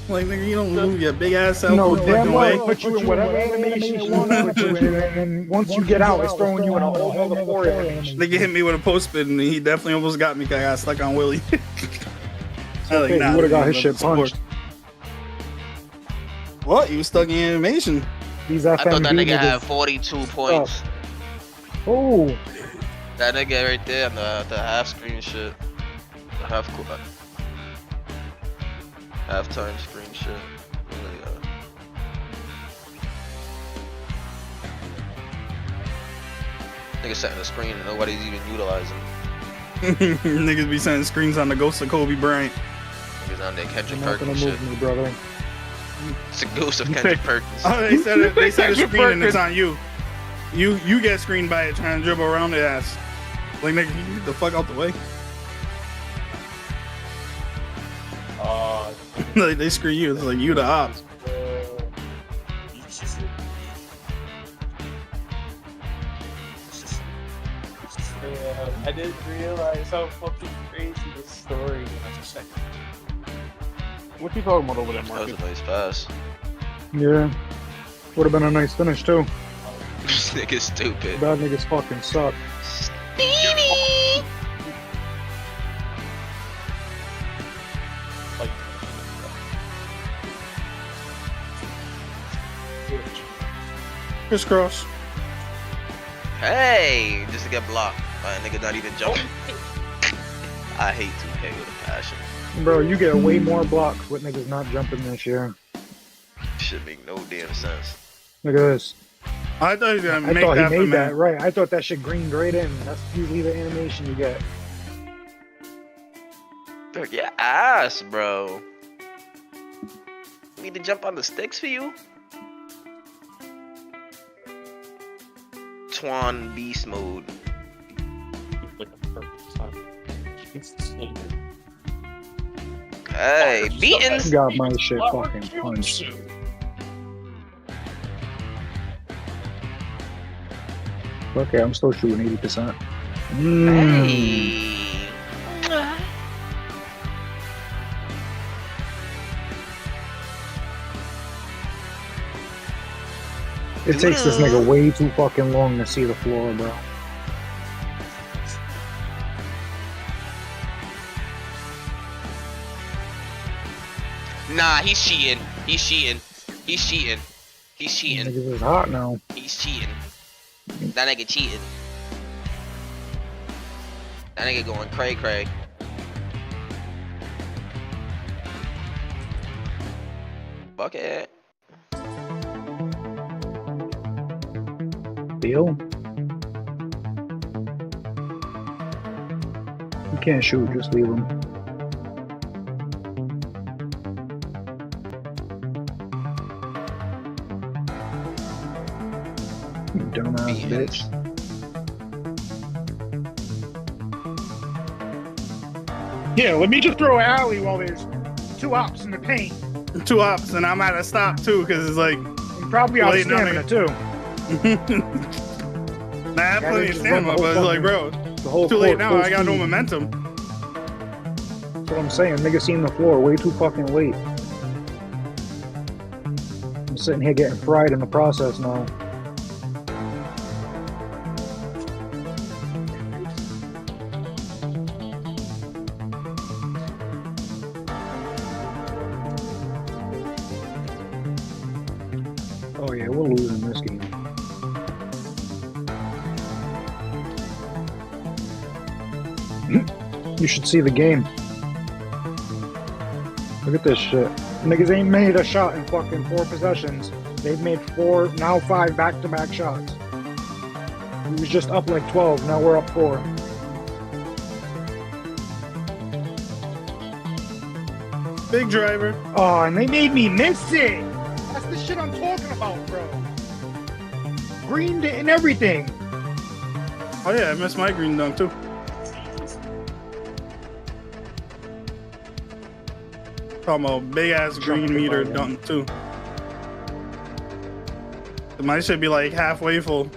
Like, nigga, you don't move your big ass out No, the damn fucking well way. it put you in whatever animation you want to put you in, and then once you get out, it's throwing you in a whole other 4 animation. Nigga hit me with a post spin and he definitely almost got me because I got stuck on Willie. It's okay, he would have got his shit punched. What? You was stuck in animation. These I thought that FMV nigga had niggas. 42 points. Oh, That nigga right there on the half screen shit. The halftime screen shit. Nigga setting the screen and nobody's even utilizing. Niggas be sending screens on the ghost of Kobe Bryant. Niggas on there Kendrick you're not gonna Perkins move shit. me, brother. It's a ghost of Kendrick Perkins. Oh, they said it. They said a screen and it's on you. You get screened by it trying to dribble around the ass. Like, nigga, you get the fuck out the way. Like, they screen you. It's like you the op. I didn't realize how fucking crazy this story was. What you talking about over there, That was Marcus? a nice pass. Yeah, would have been a nice finish too. This nigga's stupid. Bad niggas fucking suck. Crisscross. Hey, just to get blocked by a nigga not even jumping. I hate 2K with a passion. Bro, you get way more blocks with niggas not jumping this year. Shit make no damn sense. Look at this. I thought he was gonna I make thought that he for made that me. right. I thought that shit greened right in. That's usually the animation you get. Look, your ass, bro. Need to jump on the sticks for you? Twan Beast Mode. Hey, beating. Got my shit fucking punched. Okay, I'm still shooting 80%. Hey. It takes this nigga way too fucking long to see the floor, bro. Nah, he's cheating. He's cheating. He's cheating. He's cheating. Niggas is hot now. He's cheating. That nigga cheating. That nigga going cray cray. Bucket. Deal? You can't shoot, just leave him. You dumbass bitch. Yeah, let me just throw an alley while there's 2 ops in the paint. 2 ops, and I'm at a stop too, because it's like And probably out of Wait, no, stamina too. nah, I have plenty of stamina, but it's like, bro, The whole too late court, now. full I got no speed. momentum. That's what I'm saying. Nigga seen the floor way too fucking late. I'm sitting here getting fried in the process now. Oh yeah, we're losing this game. You should see the game. Look at this shit. Niggas ain't made a shot in fucking 4 possessions. They've made 4, now 5 back-to-back shots. We was just up like 12, now we're up 4. Big driver. Oh, and they made me miss it! That's the shit I'm talking about, bro. Greened it and everything. Oh yeah, I missed my green dunk too. Talking about big ass green meter dunk too. Mine should be like halfway full.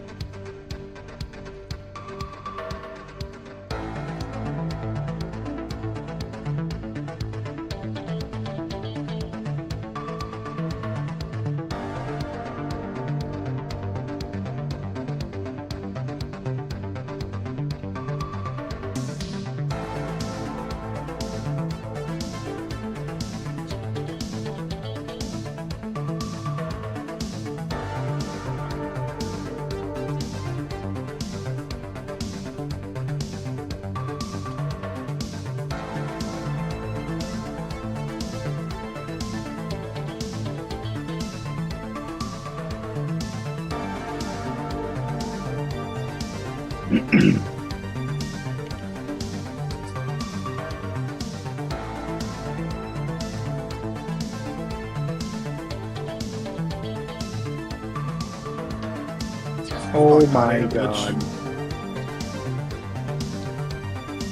Oh my god.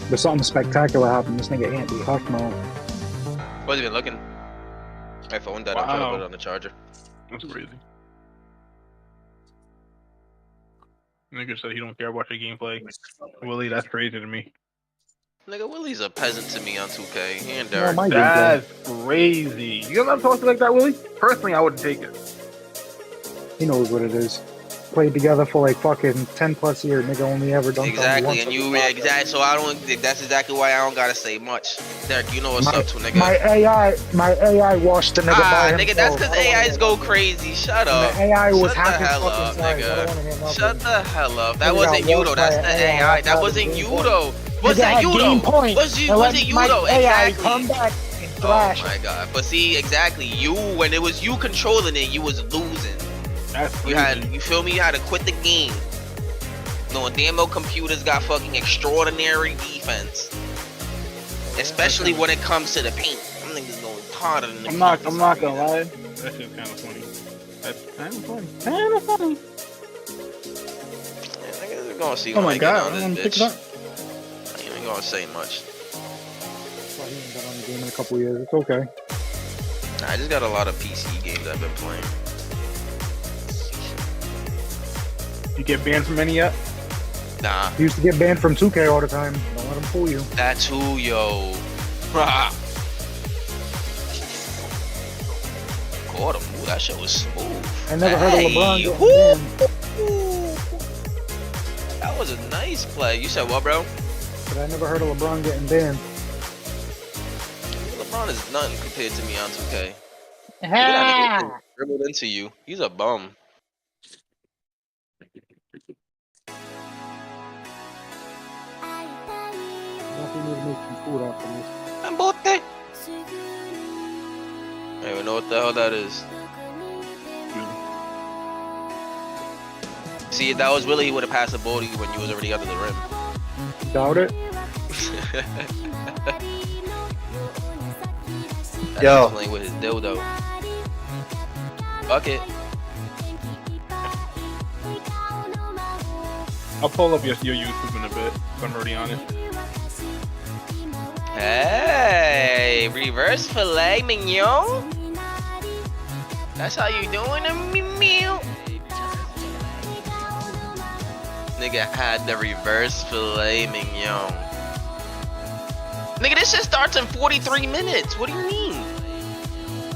There's something spectacular happened. This nigga Andy, hush mouth. Wasn't even looking. My phone died. I'm trying to put it on the charger. That's crazy. Nigga said he don't care about your gameplay. Willie, that's crazy to me. Nigga, Willie's a peasant to me on 2K. He and No, Derek. my That's crazy. You don't talk to like that, Willie? Personally, I wouldn't take it. He knows what it is. Played together for like fucking 10 plus years. Nigga only ever done Exactly, and you exactly. So I don't. That's exactly why I don't gotta say much. Derek, you know what's up to nigga. My AI washed the nigga by himself. Nigga, that's because AIs go crazy. Shut up. The AI was Shut the hacking hell fucking up, sites. I don't nigga. wanna hear nothing. Shut the hell up. That Nigga wasn't got you washed though. That's by the an AI. That AI. wasn't you Point. though. Was Nigga that had you game though? point. Was And it you my though? AI Exactly. come back and Oh thrash my god. But see, exactly. You when it was you controlling it, you was losing. That's crazy. You had, you feel me? You had to quit the game. Knowing damn well computers got fucking extraordinary defense. Especially when it comes to the paint. Them niggas going harder than the I'm not paint. gonna lie. That shit's kind of funny. That's kind of funny. Kind of funny. Yeah, niggas are gonna see Oh when my I get god, on I'm gonna this pick it bitch. up. I ain't even gonna say much. Well, he ain't been on the game in a couple years. It's okay. Nah, I just got a lot of PC games I've been playing. You get banned from any yet? Nah, He used to get banned from 2K all the time. Don't let him fool you. that too, yo. Caught him. Ooh, that shit was smooth. I never heard of LeBron getting whoo! banned. That was a nice play. You said what, bro? But I never heard of LeBron getting banned. LeBron is nothing compared to me on 2K. Look at that nigga dribbled into you. He's a bum. Definitely need to make some food after this. Embote. I don't even know what the hell that is. See, if that was Willie, he would have passed the ball to you when you was already under the rim. Doubt it. That's Yo. just playing with his dildo. Fuck it. I'll pull up your YouTube in a bit, if I'm already on it. Hey, reverse filet mignon. That's how you doing a meal. Nigga had the reverse filet mignon. Nigga, this shit starts in 43 minutes. What do you mean?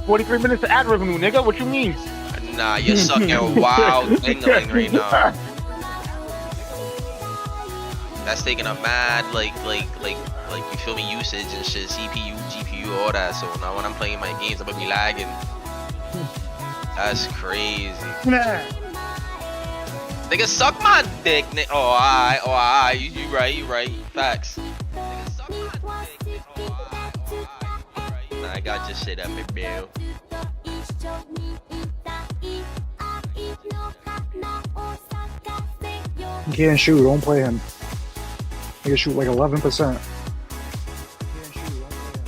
43 minutes of ad revenue, nigga. What you mean? Nah, you're sucking wild dingling right now. That's taking a mad like you feel me usage and shit, CPU, GPU, all that. So now when I'm playing my games, I'm gonna be lagging. That's crazy. Nigga, suck my dick, nigga. Oh, you right. Facts. Nigga, suck my dick, nigga. Oh, right. Nah, I got your shit up, bro. He can't shoot. Don't play him. He can shoot like 11%.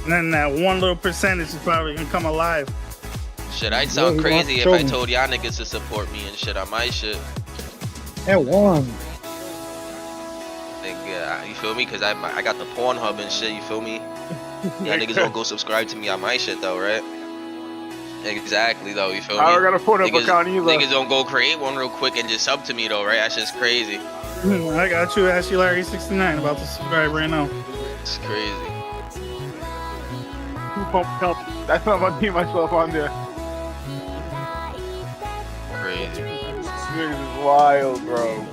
And then that one little percentage is probably gonna come alive. Shit, I'd sound he crazy if wants I to told y'all niggas to support me and shit on my shit. At one. Nigga, you feel me? Cause I got the Pornhub and shit, you feel me? Y'all niggas don't go subscribe to me on my shit though, right? Exactly though, you feel me? I don't got a Pornhub account either. Niggas don't go create one real quick and just sub to me though, right? That's just crazy. I got you, Ashley Larry 69, about to subscribe right now. It's crazy. That's not about me myself on there. Crazy. This is wild, bro.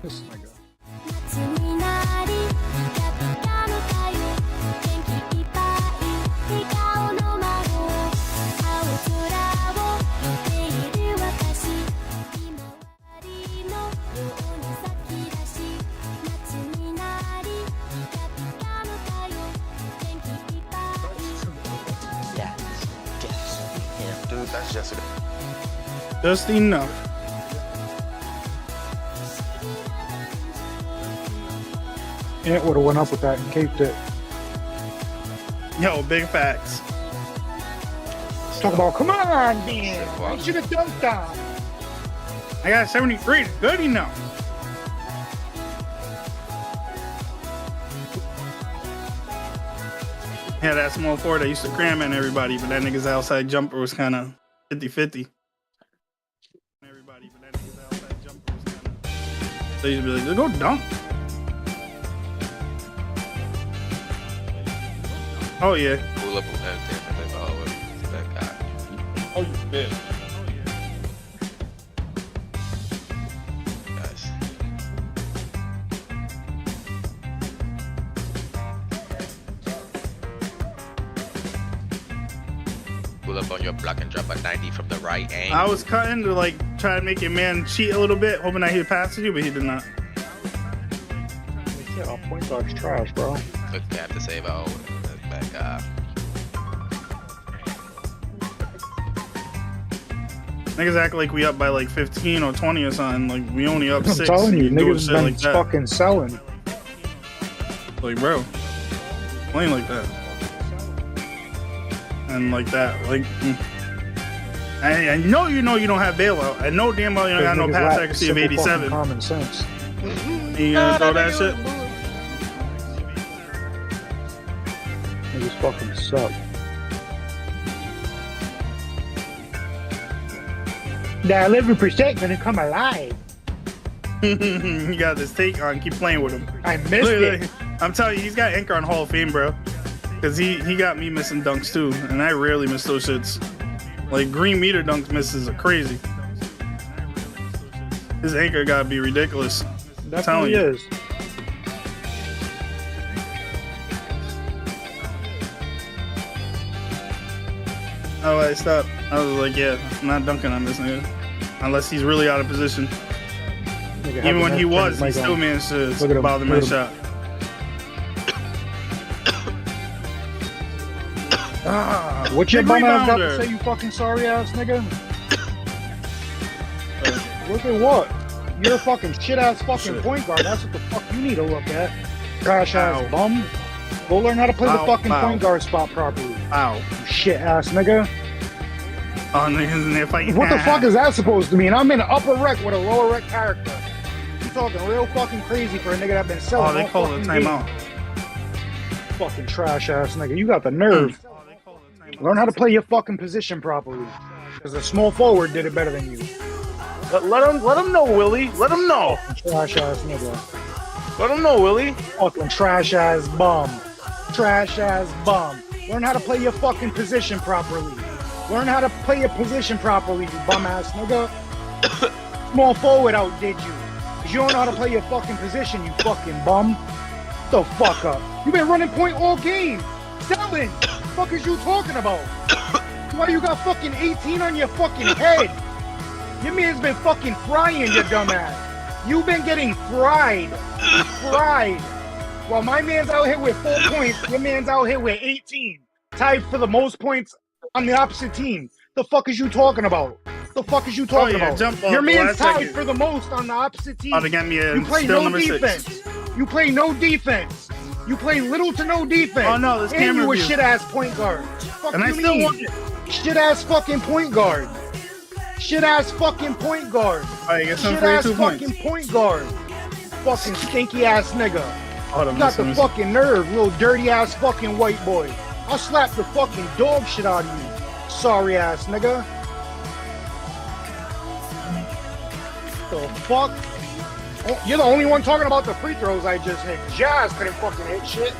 This nigga. Yeah. That's Jessica. Just enough. Ant would have went up with that and caped it. Yo, big facts. Talk about, come on, man. I should have dunked on. I got 73. Good enough. Yeah, that small forward I used to cram in everybody, but that nigga's outside jumper was kind of 50-50. Everybody, but that nigga's outside jumper was kind of. They used to be like, "Let's go dunk." Oh yeah. Pull up on that guy. Oh, you bitch. Guys. Pull up on your block and drop a 90 from the right angle. I was cutting to like try to make your man cheat a little bit, hoping that he'd pass to you, but he did not. Yeah, our point guard's trash, bro. Look, they have to save out that guy. Niggas act like we up by like 15 or 20 or something. Like we only up 6. I'm telling you, doing niggas shit been like that. fucking selling. Like, bro, playing like that. And like that. Like, I know you don't have bailout. I know damn well you don't got no Niggas pass lack accuracy of simple 87. fucking common sense. You gonna throw that shit? Niggas fucking suck. That 11% gonna come alive. You got this take on. Keep playing with him. I missed it. I'm telling you, he's got anchor on Hall of Fame, bro. Because he got me missing dunks too, and I rarely miss those shits. Like green meter dunks misses are crazy. His anchor gotta be ridiculous. Definitely is. Oh, I stopped. I was like, yeah, I'm not dunking on this nigga. Unless he's really out of position. Even when he was, he still managed to bother my shot. What's your big bum ass got to rebounder. say, you fucking sorry ass nigga? Look at what? You're a fucking shit ass fucking point guard. That's what the fuck you need to look at. Trash ass Ow. bum. Go learn how to play the Ow, fucking ow. point guard spot properly. Ow. You shit ass nigga. Oh, niggas in there fighting. What the fuck is that supposed to mean? I'm in upper rec with a lower rec character. You talking real fucking crazy for a nigga that been selling. Oh, they all called a fucking timeout. game. Fucking trash ass nigga. You got the nerve. Learn how to play your fucking position properly. Because the small forward did it better than you. Let him know, Willie. Let him know. Trash ass nigga. Let him know, Willie. Fucking trash ass bum. Trash ass bum. Learn how to play your fucking position properly. Learn how to play your position properly, you bum ass nigga. Small forward outdid you. Cause you don't know how to play your fucking position, you fucking bum. The fuck up. You been running point all game. Selling. Fuck is you talking about? Why you got fucking 18 on your fucking head? Your man's been fucking frying your dumb ass. You been getting fried. Fried. While my man's out here with 4 points, your man's out here with 18. Tied for the most points on the opposite team. The fuck is you talking about? The fuck is you talking about? Jump ball, Your man's last tied second. for the most on the opposite team. Oh, they got me a You play still no number defense. 6. You play no defense. You play little to no defense. Oh, no, this and camera you a view. shit ass point guard. Fuck And you I still mean? want it. Shit ass fucking point guard. Shit ass fucking point guard. All right, get some Shit ass 32 points. fucking point guard. Fucking stinky ass nigga. Hold on, You got the listen. fucking nerve, little dirty ass fucking white boy. I'll slap the fucking dog shit out of you. Sorry ass nigga. The fuck? Oh, you're the only one talking about the free throws I just hit. Jazz couldn't fucking hit shit.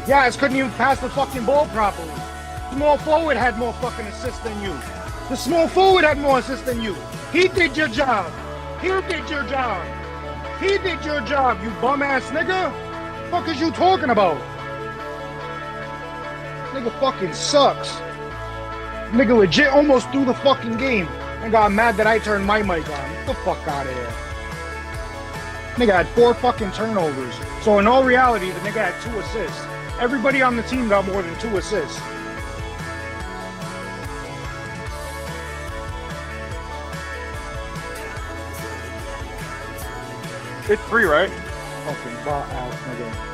Jazz couldn't even pass the fucking ball properly. Small forward had more fucking assists than you. The small forward had more assists than you. He did your job. He did your job. He did your job, you bum ass nigga. Fuck is you talking about? Nigga fucking sucks. Nigga legit almost threw the fucking game and got mad that I turned my mic on. Get the fuck out of here. Nigga had 4 fucking turnovers. So in all reality, the nigga had 2 assists. Everybody on the team got more than 2 assists. It's free, right? Fucking bot ass nigga.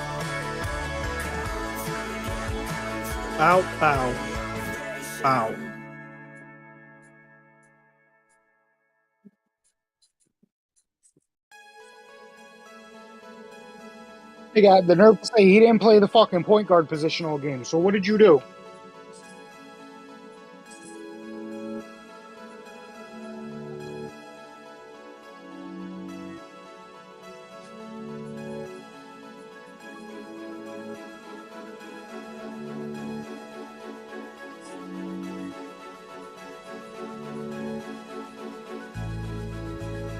Bow, bow, bow. He got the nerve to say he didn't play the fucking point guard positional game. So what did you do?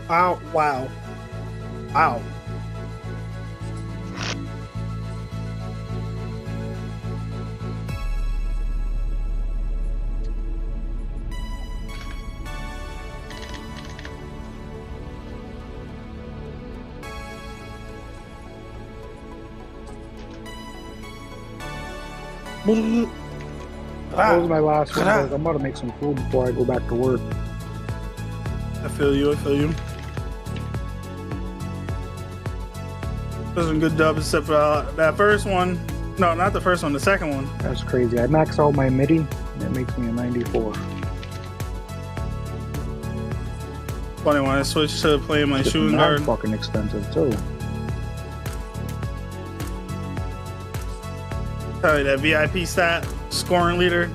Wow, wow, wow. That was my last one. Guys. I'm about to make some food before I go back to work. I feel you, I feel you. Those are good dubs except for that first one. No, not the first one, the second one. That's crazy. I maxed out my MIDI, and it makes me a 94. Funny when I switched to playing my It's shooting not guard. fucking expensive too. Tell you that VIP stat scoring leader.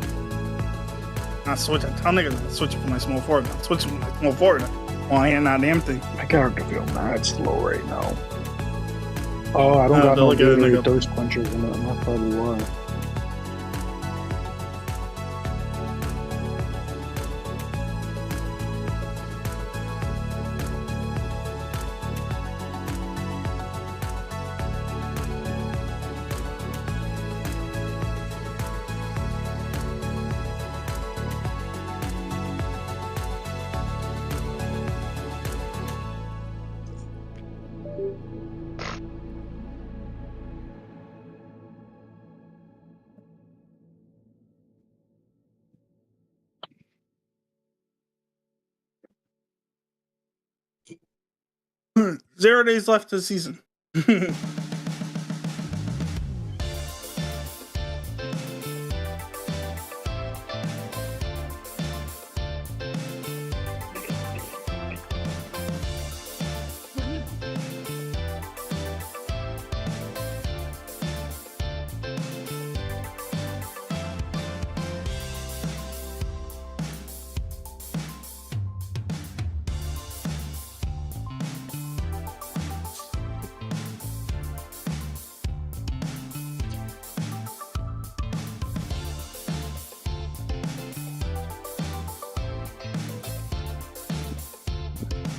I switch. I tell niggas I'm switching from my small forward. I'm switching from my small forward. Oh, I ain't not damn thing. My character feel mad slow right now. Oh, I don't Oh, got no look at it, Gatorade nigga. thirst quenchers in it. That's probably why. Hmm. 0 days left this season.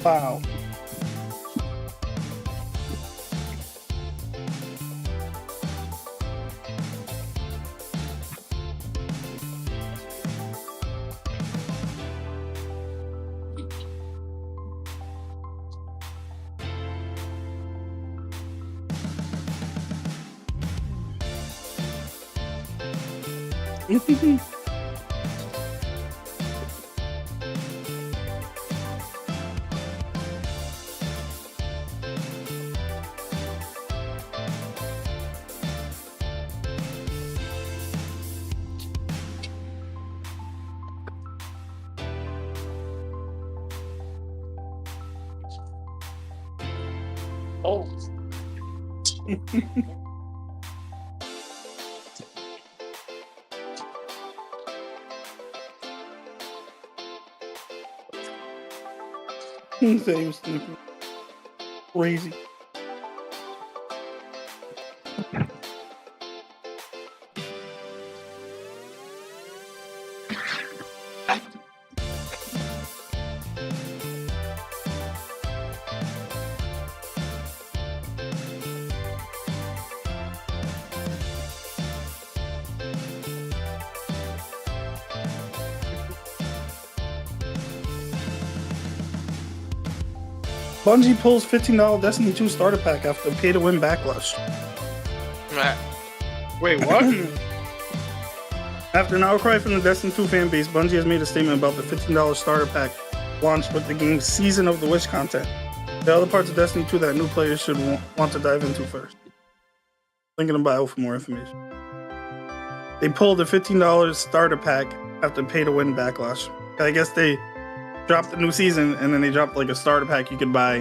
Wow. Oh. Same stupid. Crazy. Bungie pulls $15 Destiny 2 starter pack after pay to win backlash. Wait, what? After an outcry from the Destiny 2 fan base, Bungie has made a statement about the $15 starter pack launched with the game's Season of the Witch content. The other parts of Destiny 2 that new players should want to dive into first. Linking in bio for more information. They pulled a $15 starter pack after pay to win backlash. I guess they dropped the new season and then they dropped like a starter pack you could buy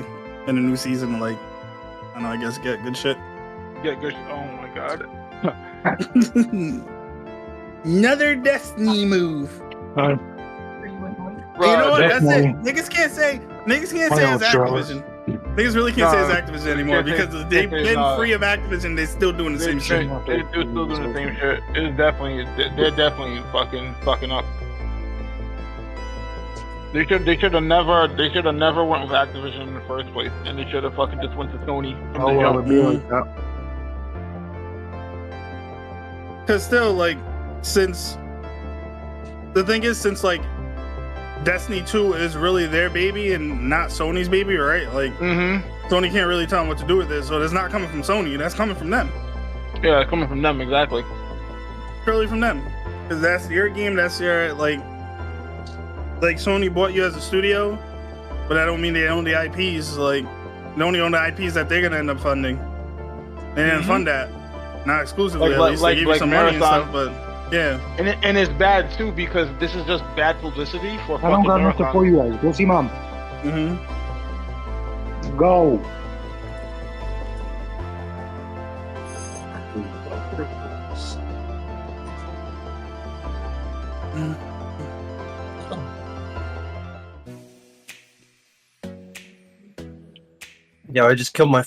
in a new season. Like, I don't know, I guess get good shit. Get good. Oh my god. Another Destiny move. Bro, You know what? That's Destiny. it. Niggas can't say it's Final Activision. Niggas really can't say it's Nah, Activision anymore it's- because they've it's been not. free of Activision. They're still doing the same shit. They're still doing the same shit. It's definitely, they're definitely fucking up. They should have never went with Activision in the first place, and they should have fucking just went to Sony from the jump. Be like that. Because still, like, since like Destiny 2 is really their baby and not Sony's baby, right? Like, Sony can't really tell them what to do with it, so it's not coming from Sony. That's coming from them. Yeah, coming from them, exactly. Purely from them, because that's your game. That's your like Sony bought you as a studio, but that don't mean they own the IPs. Like, they only own the IPs that they're gonna end up funding. They didn't fund that, not exclusively. At least they give you some money and stuff, but yeah. And it's bad too because this is just bad publicity for I don't fucking got nothing Marathon. for you guys. Go see mom. Go. Yeah, I just killed my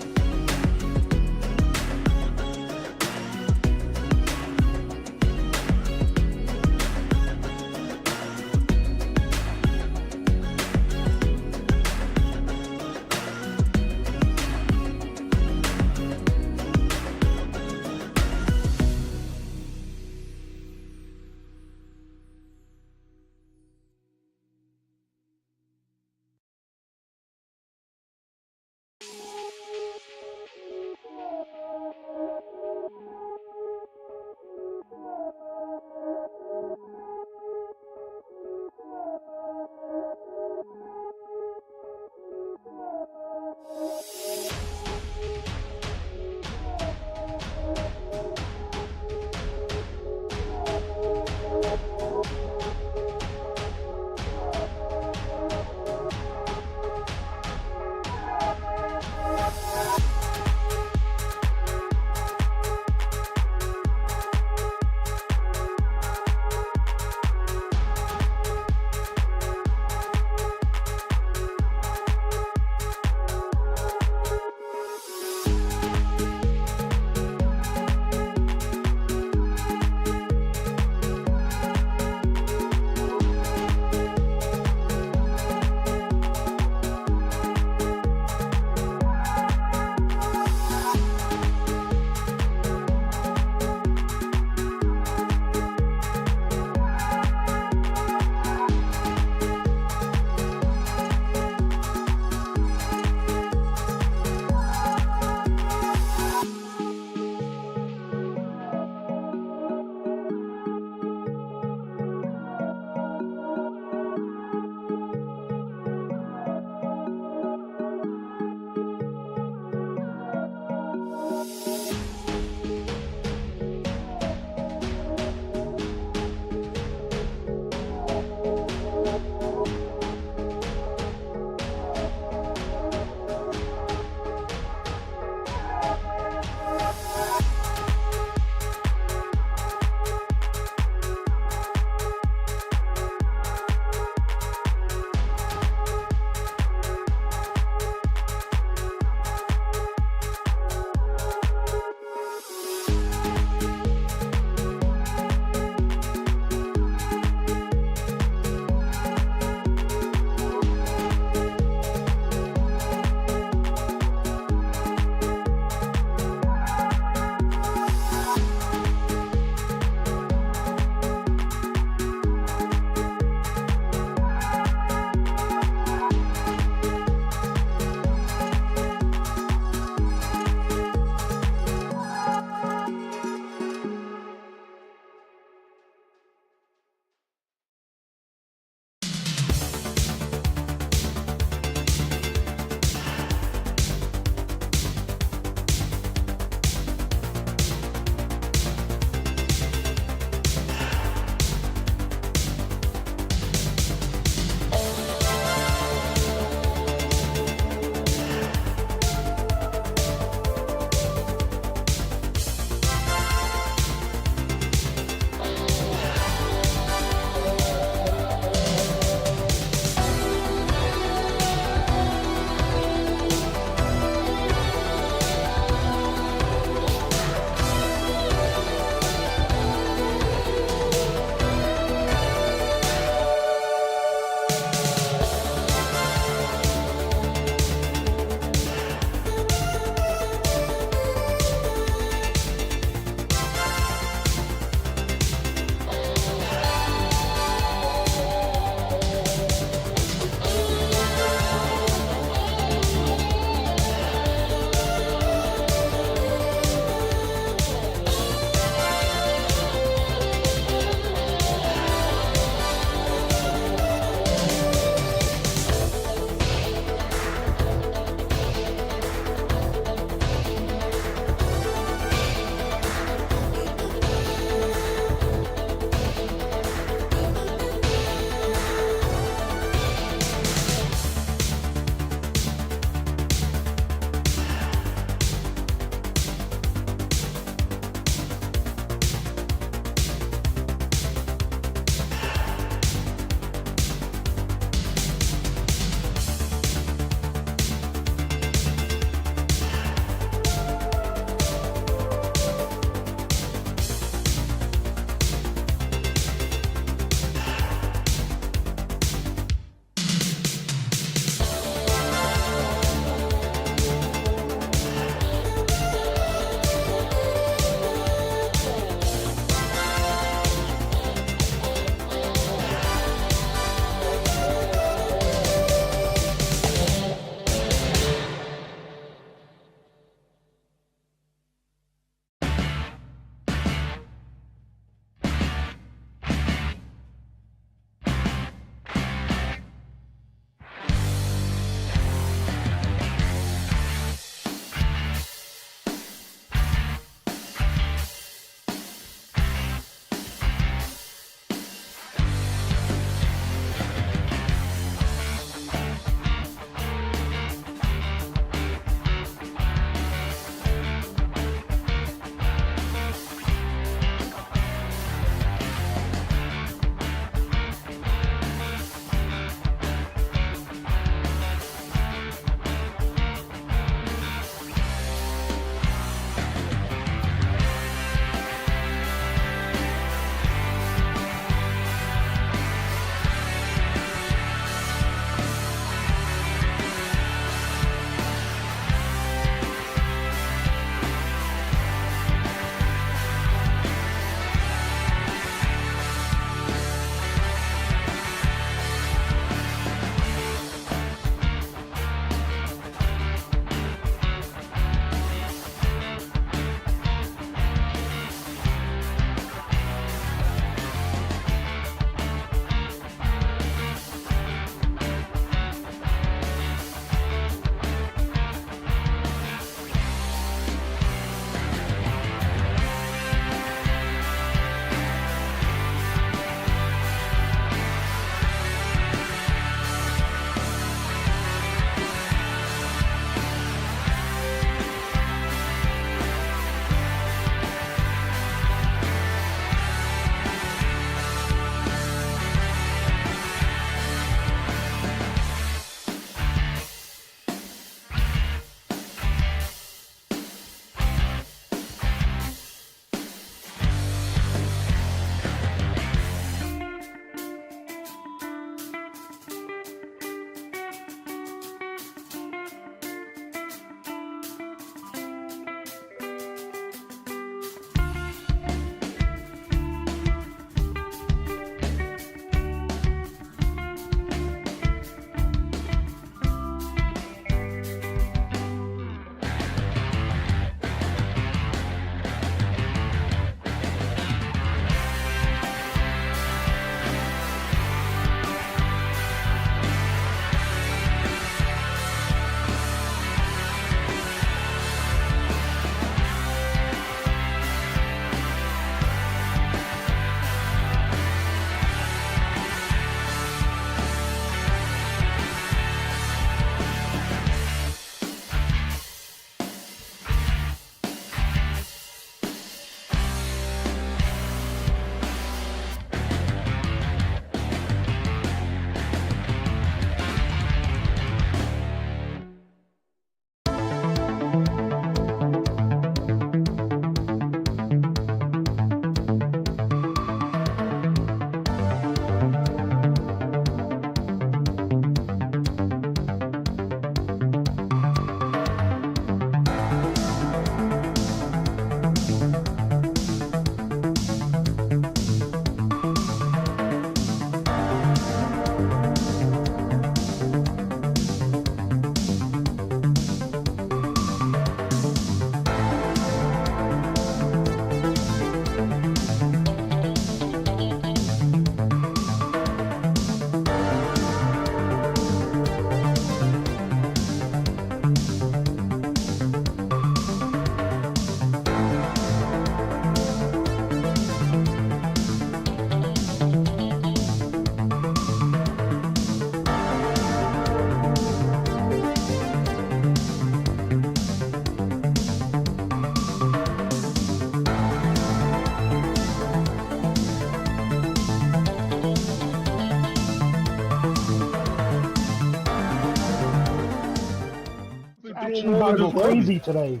actually about to go crazy today.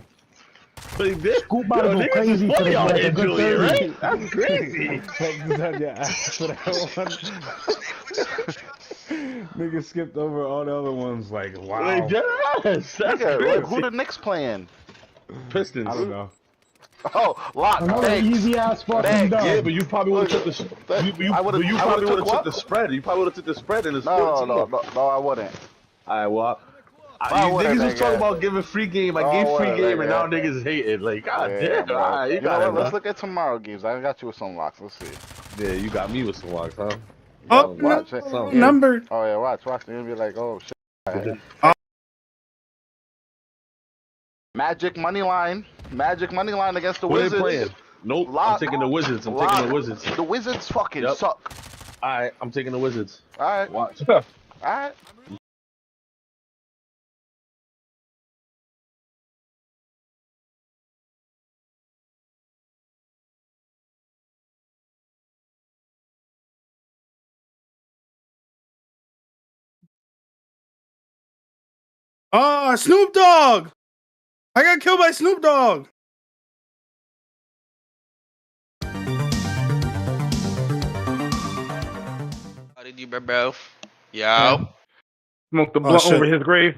But he did. Scoop about to go crazy funny today. out Like here, a good Julian, 30. right? That's crazy. Texas on your ass for that one. Nigga skipped over all the other ones. Like, wow. Like, yes, that's Nigga, crazy. like, who the Knicks playing? Pistons. I don't know. Oh, lock. Another Thanks. easy ass fucking Thanks. dub. Yeah, but you probably would have took the. You I would've probably would took have took what? the spread. You probably would have took the spread in the No, I wouldn't. All right, well. I You would've, niggas was nigga. talking about giving free game. I I gave free would've, game, and now nigga. niggas hating. Like, god Yeah, damn. bro. All right, you You know got what? it, Let's man. look at tomorrow games. I got you with some locks. Let's see. Yeah, you got me with some locks, huh? Oh, Yeah, watch it. Some. Yeah. number. Oh yeah, watch. They're gonna be like, oh shit. Magic money line against the Who they Wizards. playing? Nope, I'm Lock. taking the Wizards. I'm Lock. taking the Wizards. The Wizards fucking Yep. suck. All right, I'm taking the Wizards. All right, Watch. all right. Oh, Snoop Dogg. I got killed by Snoop Dogg. How did you, bro? Yo. Smoked the Oh, blunt shit. over his grave.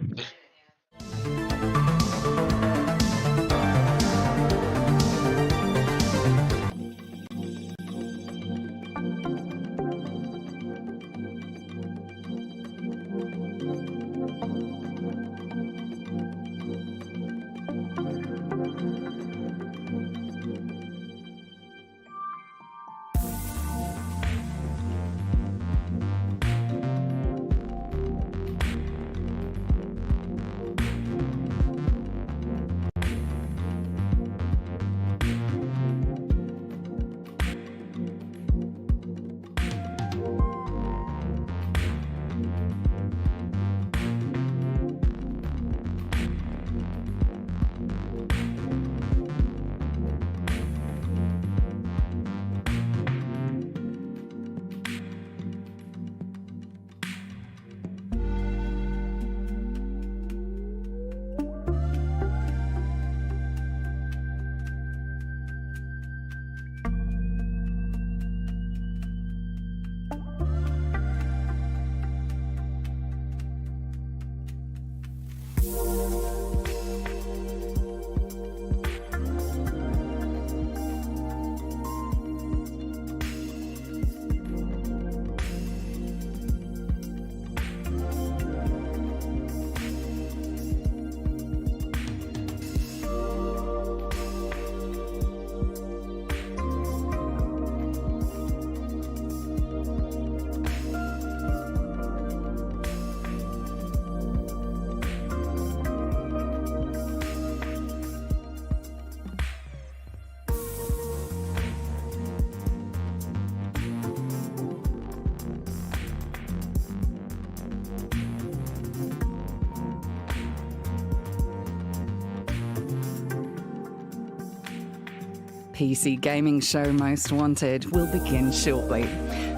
PC gaming show Most Wanted will begin shortly.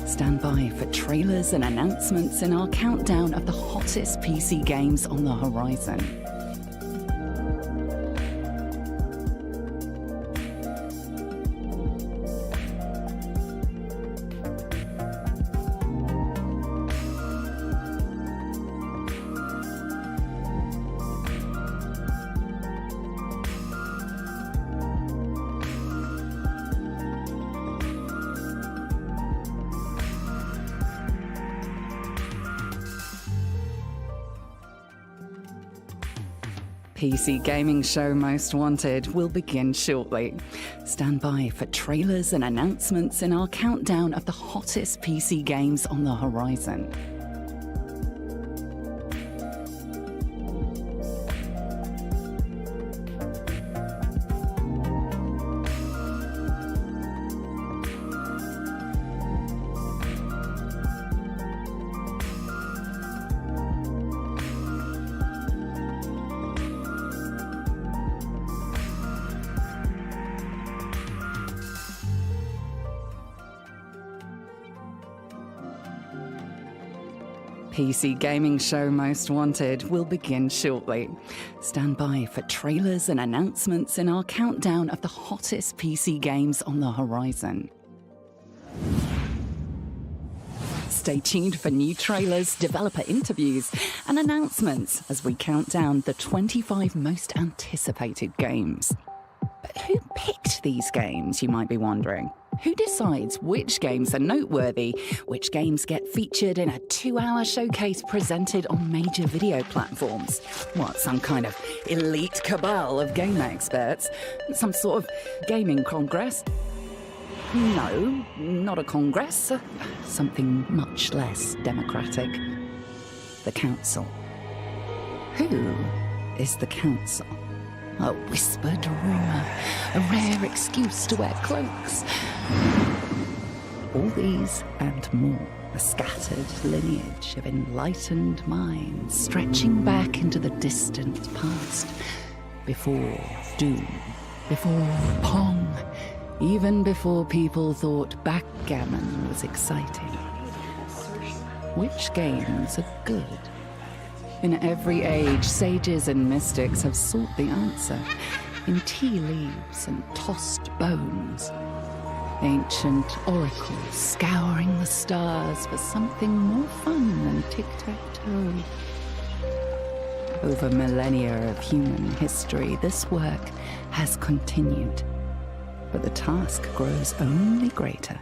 Stand by for trailers and announcements in our countdown of the hottest PC games on the horizon. PC gaming show Most Wanted will begin shortly. Stand by for trailers and announcements in our countdown of the hottest PC games on the horizon. PC gaming show Most Wanted will begin shortly. Stand by for trailers and announcements in our countdown of the hottest PC games on the horizon. Stay tuned for new trailers, developer interviews, and announcements as we count down the 25 most anticipated games. But who picked these games, you might be wondering? Who decides which games are noteworthy, which games get featured in a 2-hour showcase presented on major video platforms? What, some kind of elite cabal of game experts? Some sort of gaming congress? No, not a congress. Something much less democratic. The Council. Who is the Council? A whispered rumour, a rare excuse to wear cloaks. All these and more, a scattered lineage of enlightened minds stretching back into the distant past. Before Doom, before Pong, even before people thought backgammon was exciting. Which games are good? In every age, sages and mystics have sought the answer in tea leaves and tossed bones. Ancient oracles scouring the stars for something more fun than tic-tac-toe. Over millennia of human history, this work has continued, but the task grows only greater.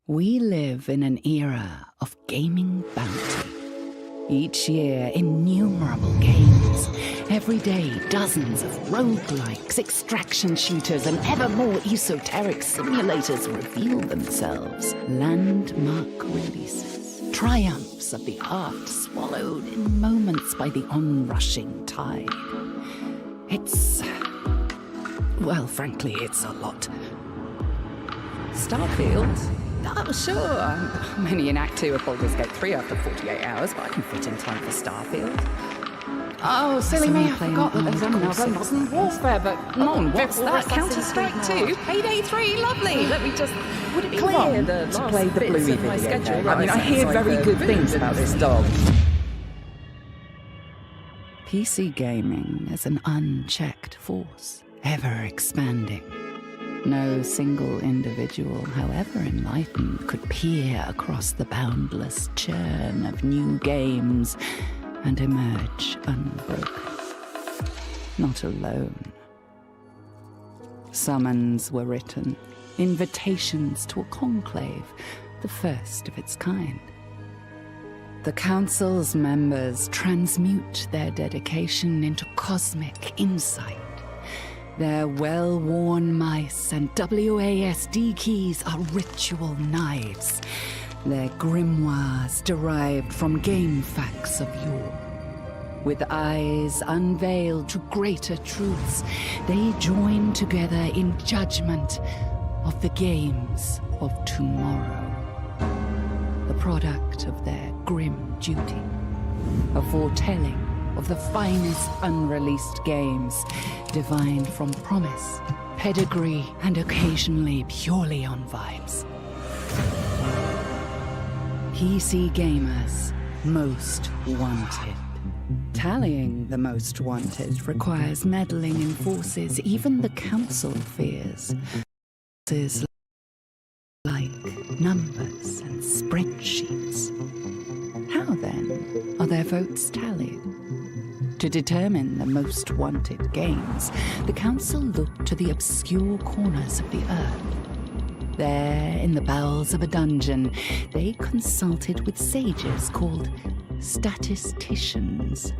We live in an era of gaming bounty. Each year, innumerable games. Every day, dozens of roguelikes, extraction shooters, and ever more esoteric simulators reveal themselves. Landmark releases. Triumphs of the art swallowed in moments by the onrushing tide. It's... well, frankly, it's a lot. Starfield? Oh, sure. I'm only in Act 2 of Baldur's Gate 3 after 48 hours, but I can fit in time for Starfield. Oh, silly me, I forgot that there's another Modern Warfare, but what's that? Counter-Strike 2? Payday 3? Lovely! Let me just... Would it be wrong to play the Bluey video game? I mean, I hear very good things about this dog. PC gaming is an unchecked force, ever expanding. No single individual, however enlightened, could peer across the boundless churn of new games and emerge unbroken. Not alone. Summons were written, invitations to a conclave, the first of its kind. The Council's members transmute their dedication into cosmic insight. Their well-worn mice and WASD keys are ritual knives. Their grimoires derived from game facts of yore. With eyes unveiled to greater truths, they join together in judgment of the games of tomorrow. The product of their grim duty. A foretelling of the finest unreleased games, divined from promise, pedigree, and occasionally purely on vibes. PC gamers, most wanted. Tallying the most wanted requires meddling in forces even the Council fears. Forces like numbers and spreadsheets. How then are their votes tallied? To determine the most wanted games, the Council looked to the obscure corners of the earth. There, in the bowels of a dungeon, they consulted with sages called statisticians.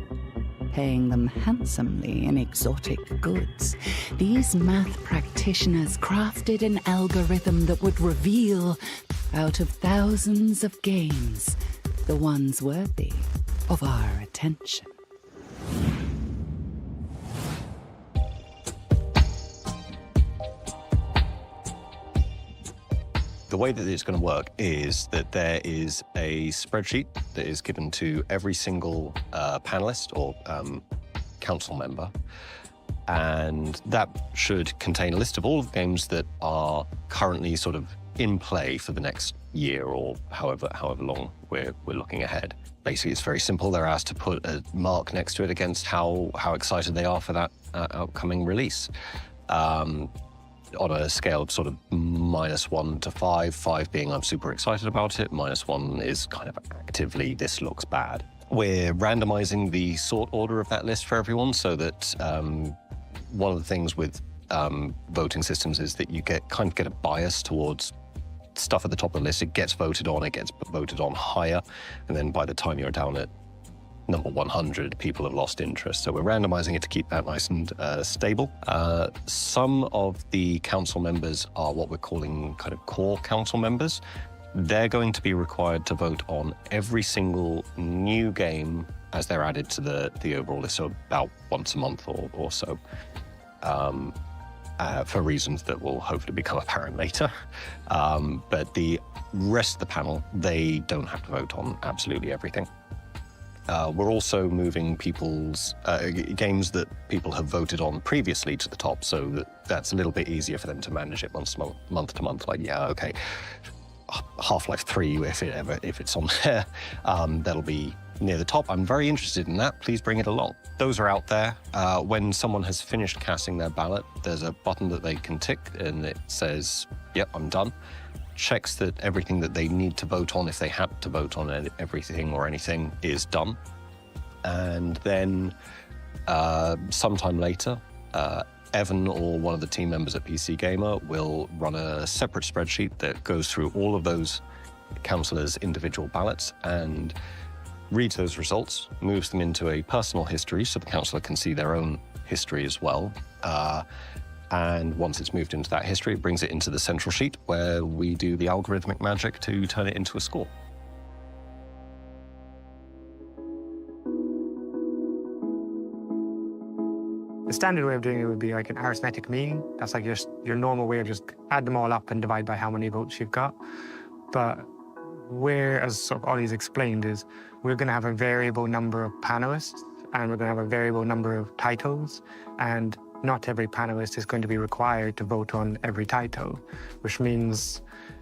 Paying them handsomely in exotic goods, these math practitioners crafted an algorithm that would reveal, out of thousands of games, the ones worthy of our attention. The way that it's going to work is that there is a spreadsheet that is given to every single panelist or council member, and that should contain a list of all of the games that are currently sort of in play for the next year or however long we're looking ahead. Basically, it's very simple. They're asked to put a mark next to it against how excited they are for that upcoming release. On a scale of sort of -1 to 5, 5 being I'm super excited about it, -1 is kind of actively this looks bad. We're randomizing the sort order of that list for everyone so that one of the things with voting systems is that you kind of get a bias towards stuff at the top of the list. It gets voted on higher, and then by the time you're down at number 100, people have lost interest. So we're randomizing it to keep that nice and stable. Some of the council members are what we're calling kind of core council members. They're going to be required to vote on every single new game as they're added to the overall list, so about once a month or so, for reasons that will hopefully become apparent later. But the rest of the panel, they don't have to vote on absolutely everything. We're also moving people's games that people have voted on previously to the top, so that's a little bit easier for them to manage it month to month. Like, yeah, okay, Half-Life 3, if it's on there, that'll be near the top. I'm very interested in that. Please bring it along. Those are out there. When someone has finished casting their ballot, there's a button that they can tick, and it says, "Yep, I'm done." Checks that everything that they need to vote on, if they had to vote on everything or anything, is done. And then sometime later, Evan or one of the team members at PC Gamer will run a separate spreadsheet that goes through all of those councillors' individual ballots and reads those results, moves them into a personal history so the councillor can see their own history as well. And once it's moved into that history, it brings it into the central sheet where we do the algorithmic magic to turn it into a score. The standard way of doing it would be like an arithmetic mean. That's like just your normal way of just add them all up and divide by how many votes you've got. But as sort of Ollie's explained, is we're going to have a variable number of panelists, and we're going to have a variable number of titles, and not every panelist is going to be required to vote on every title, which means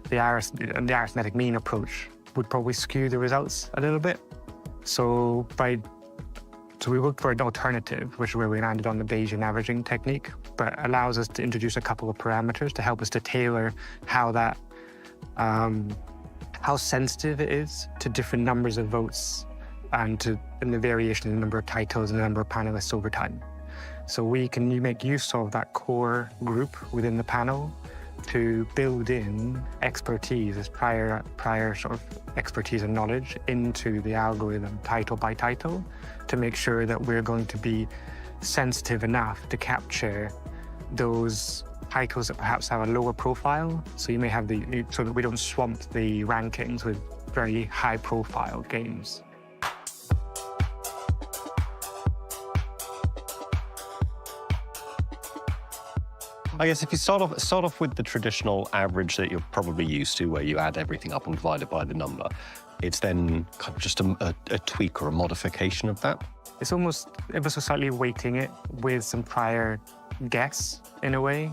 the arithmetic mean approach would probably skew the results a little bit. So we looked for an alternative, which is where we landed on the Bayesian averaging technique, but allows us to introduce a couple of parameters to help us to tailor how sensitive it is to different numbers of votes and the variation in the number of titles and the number of panelists over time. So we can make use of that core group within the panel to build in expertise, as prior sort of expertise and knowledge into the algorithm title by title, to make sure that we're going to be sensitive enough to capture those titles that perhaps have a lower profile. So you may have so that we don't swamp the rankings with very high profile games. I guess if you start off with the traditional average that you're probably used to, where you add everything up and divide it by the number, it's then kind of just a tweak or a modification of that. It's almost ever so slightly weighting it with some prior guess, in a way.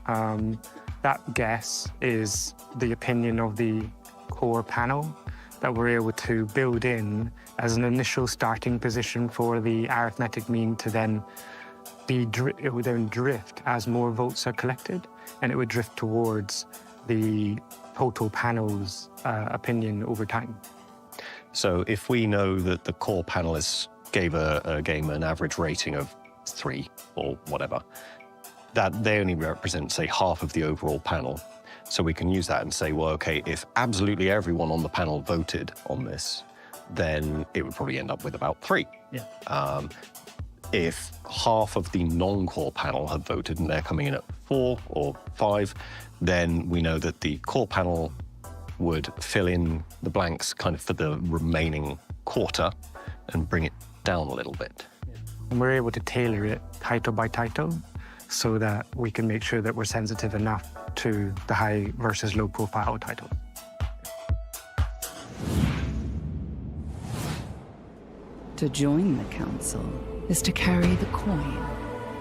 That guess is the opinion of the core panel that we're able to build in as an initial starting position for the arithmetic mean to then it would then drift as more votes are collected, and it would drift towards the total panel's opinion over time. So if we know that the core panelists gave a game an average rating of 3 or whatever, that they only represent, say, half of the overall panel. So we can use that and say, well, okay, if absolutely everyone on the panel voted on this, then it would probably end up with about 3. Yeah. If half of the non-core panel have voted and they're coming in at 4 or 5, then we know that the core panel would fill in the blanks kind of for the remaining quarter and bring it down a little bit. And we're able to tailor it title by title so that we can make sure that we're sensitive enough to the high versus low profile title. To join the council is to carry the coin,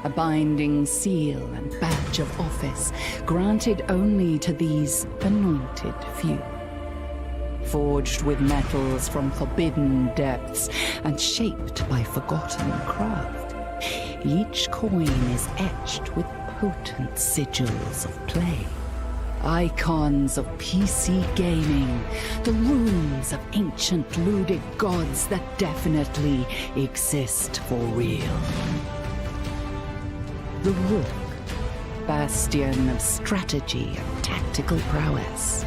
a binding seal and badge of office granted only to these anointed few. Forged with metals from forbidden depths and shaped by forgotten craft, each coin is etched with potent sigils of play. Icons of PC gaming, the runes of ancient looted gods that definitely exist for real. The Rook, bastion of strategy and tactical prowess.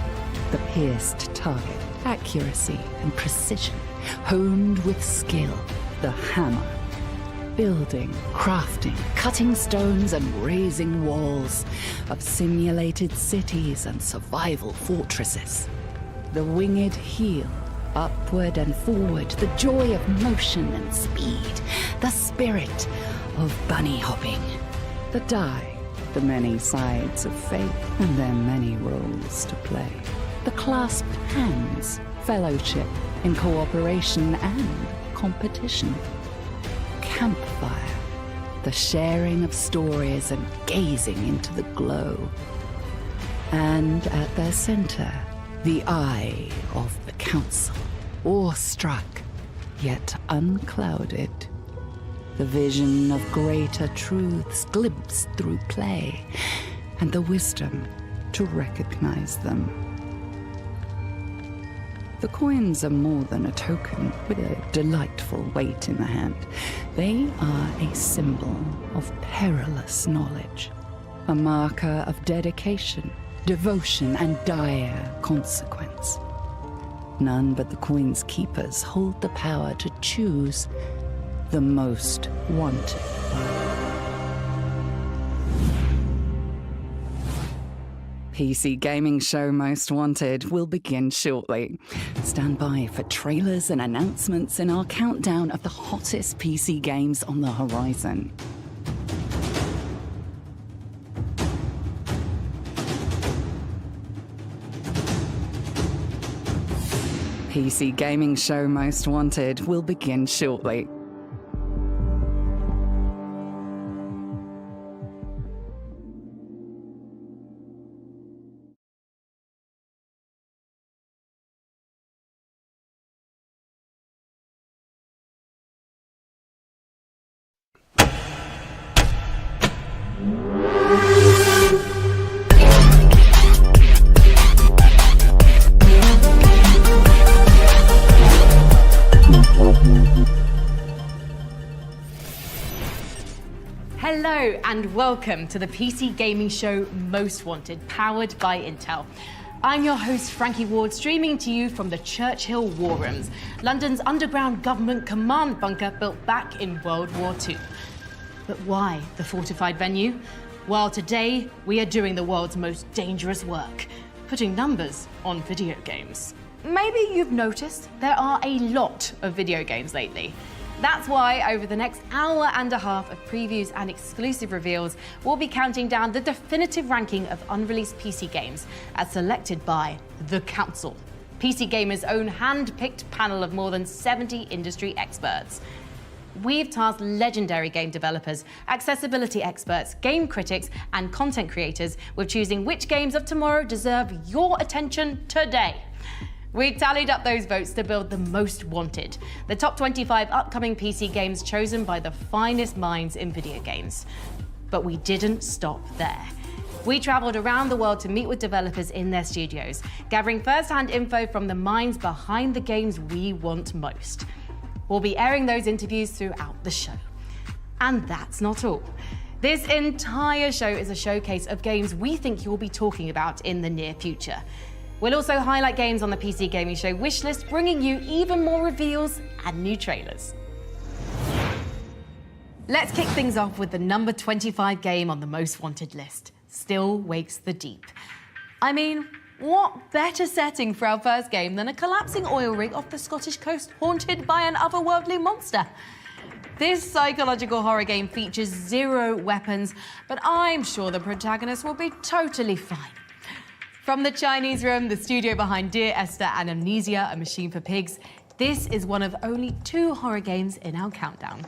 The pierced target, accuracy and precision, honed with skill. The Hammer, building, crafting, cutting stones and raising walls of simulated cities and survival fortresses. The Winged Heel, upward and forward, the joy of motion and speed, the spirit of bunny hopping. The Die, the many sides of fate and their many roles to play. The Clasped Hands, fellowship in cooperation and competition. Campfire, the sharing of stories and gazing into the glow. And at their center, the Eye of the Council, awestruck yet unclouded. The vision of greater truths glimpsed through play, and the wisdom to recognize them. The coins are more than a token with a delightful weight in the hand. They are a symbol of perilous knowledge, a marker of dedication, devotion, and dire consequence. None but the coin's keepers hold the power to choose the most wanted. PC gaming show Most Wanted will begin shortly. Stand by for trailers and announcements in our countdown of the hottest PC games on the horizon. PC gaming show Most Wanted will begin shortly. Hello and welcome to the PC gaming show Most Wanted, powered by Intel. I'm your host Frankie Ward, streaming to you from the Churchill War Rooms, London's underground government command bunker built back in World War II. But why the fortified venue? Well, today we are doing the world's most dangerous work, putting numbers on video games. Maybe you've noticed there are a lot of video games lately. That's why over the next hour and a half of previews and exclusive reveals, we'll be counting down the definitive ranking of unreleased PC games as selected by The Council, PC Gamer's own hand-picked panel of more than 70 industry experts. We've tasked legendary game developers, accessibility experts, game critics, and content creators with choosing which games of tomorrow deserve your attention today. We tallied up those votes to build the Most Wanted, the top 25 upcoming PC games chosen by the finest minds in video games. But we didn't stop there. We traveled around the world to meet with developers in their studios, gathering first-hand info from the minds behind the games we want most. We'll be airing those interviews throughout the show. And that's not all. This entire show is a showcase of games we think you'll be talking about in the near future. We'll also highlight games on the PC Gaming Show wishlist, bringing you even more reveals and new trailers. Let's kick things off with the number 25 game on the Most Wanted list, Still Wakes the Deep. I mean, what better setting for our first game than a collapsing oil rig off the Scottish coast haunted by an otherworldly monster? This psychological horror game features 0 weapons, but I'm sure the protagonist will be totally fine. From the Chinese Room, the studio behind Dear Esther and Amnesia, A Machine for Pigs, this is one of only 2 horror games in our countdown.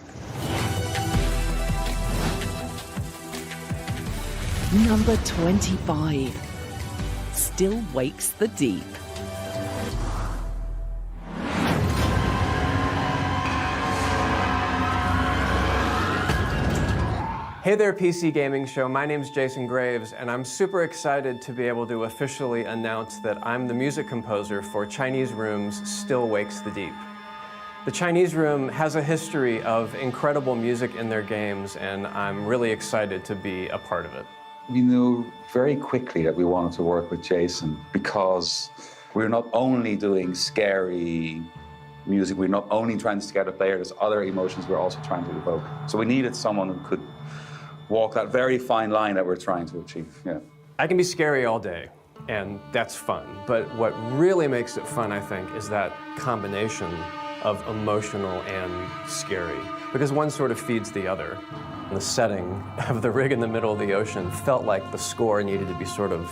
Number 25. Still Wakes the Deep. Hey there, PC Gaming Show. My name's Jason Graves, and I'm super excited to be able to officially announce that I'm the music composer for Chinese Room's Still Wakes the Deep. The Chinese Room has a history of incredible music in their games, and I'm really excited to be a part of it. We knew very quickly that we wanted to work with Jason because we're not only doing scary music, we're not only trying to scare the player, there's other emotions we're also trying to evoke. So we needed someone who could walk that very fine line that we're trying to achieve. Yeah. I can be scary all day, and that's fun. But what really makes it fun, I think, is that combination of emotional and scary, because one sort of feeds the other. The setting of the rig in the middle of the ocean felt like the score needed to be sort of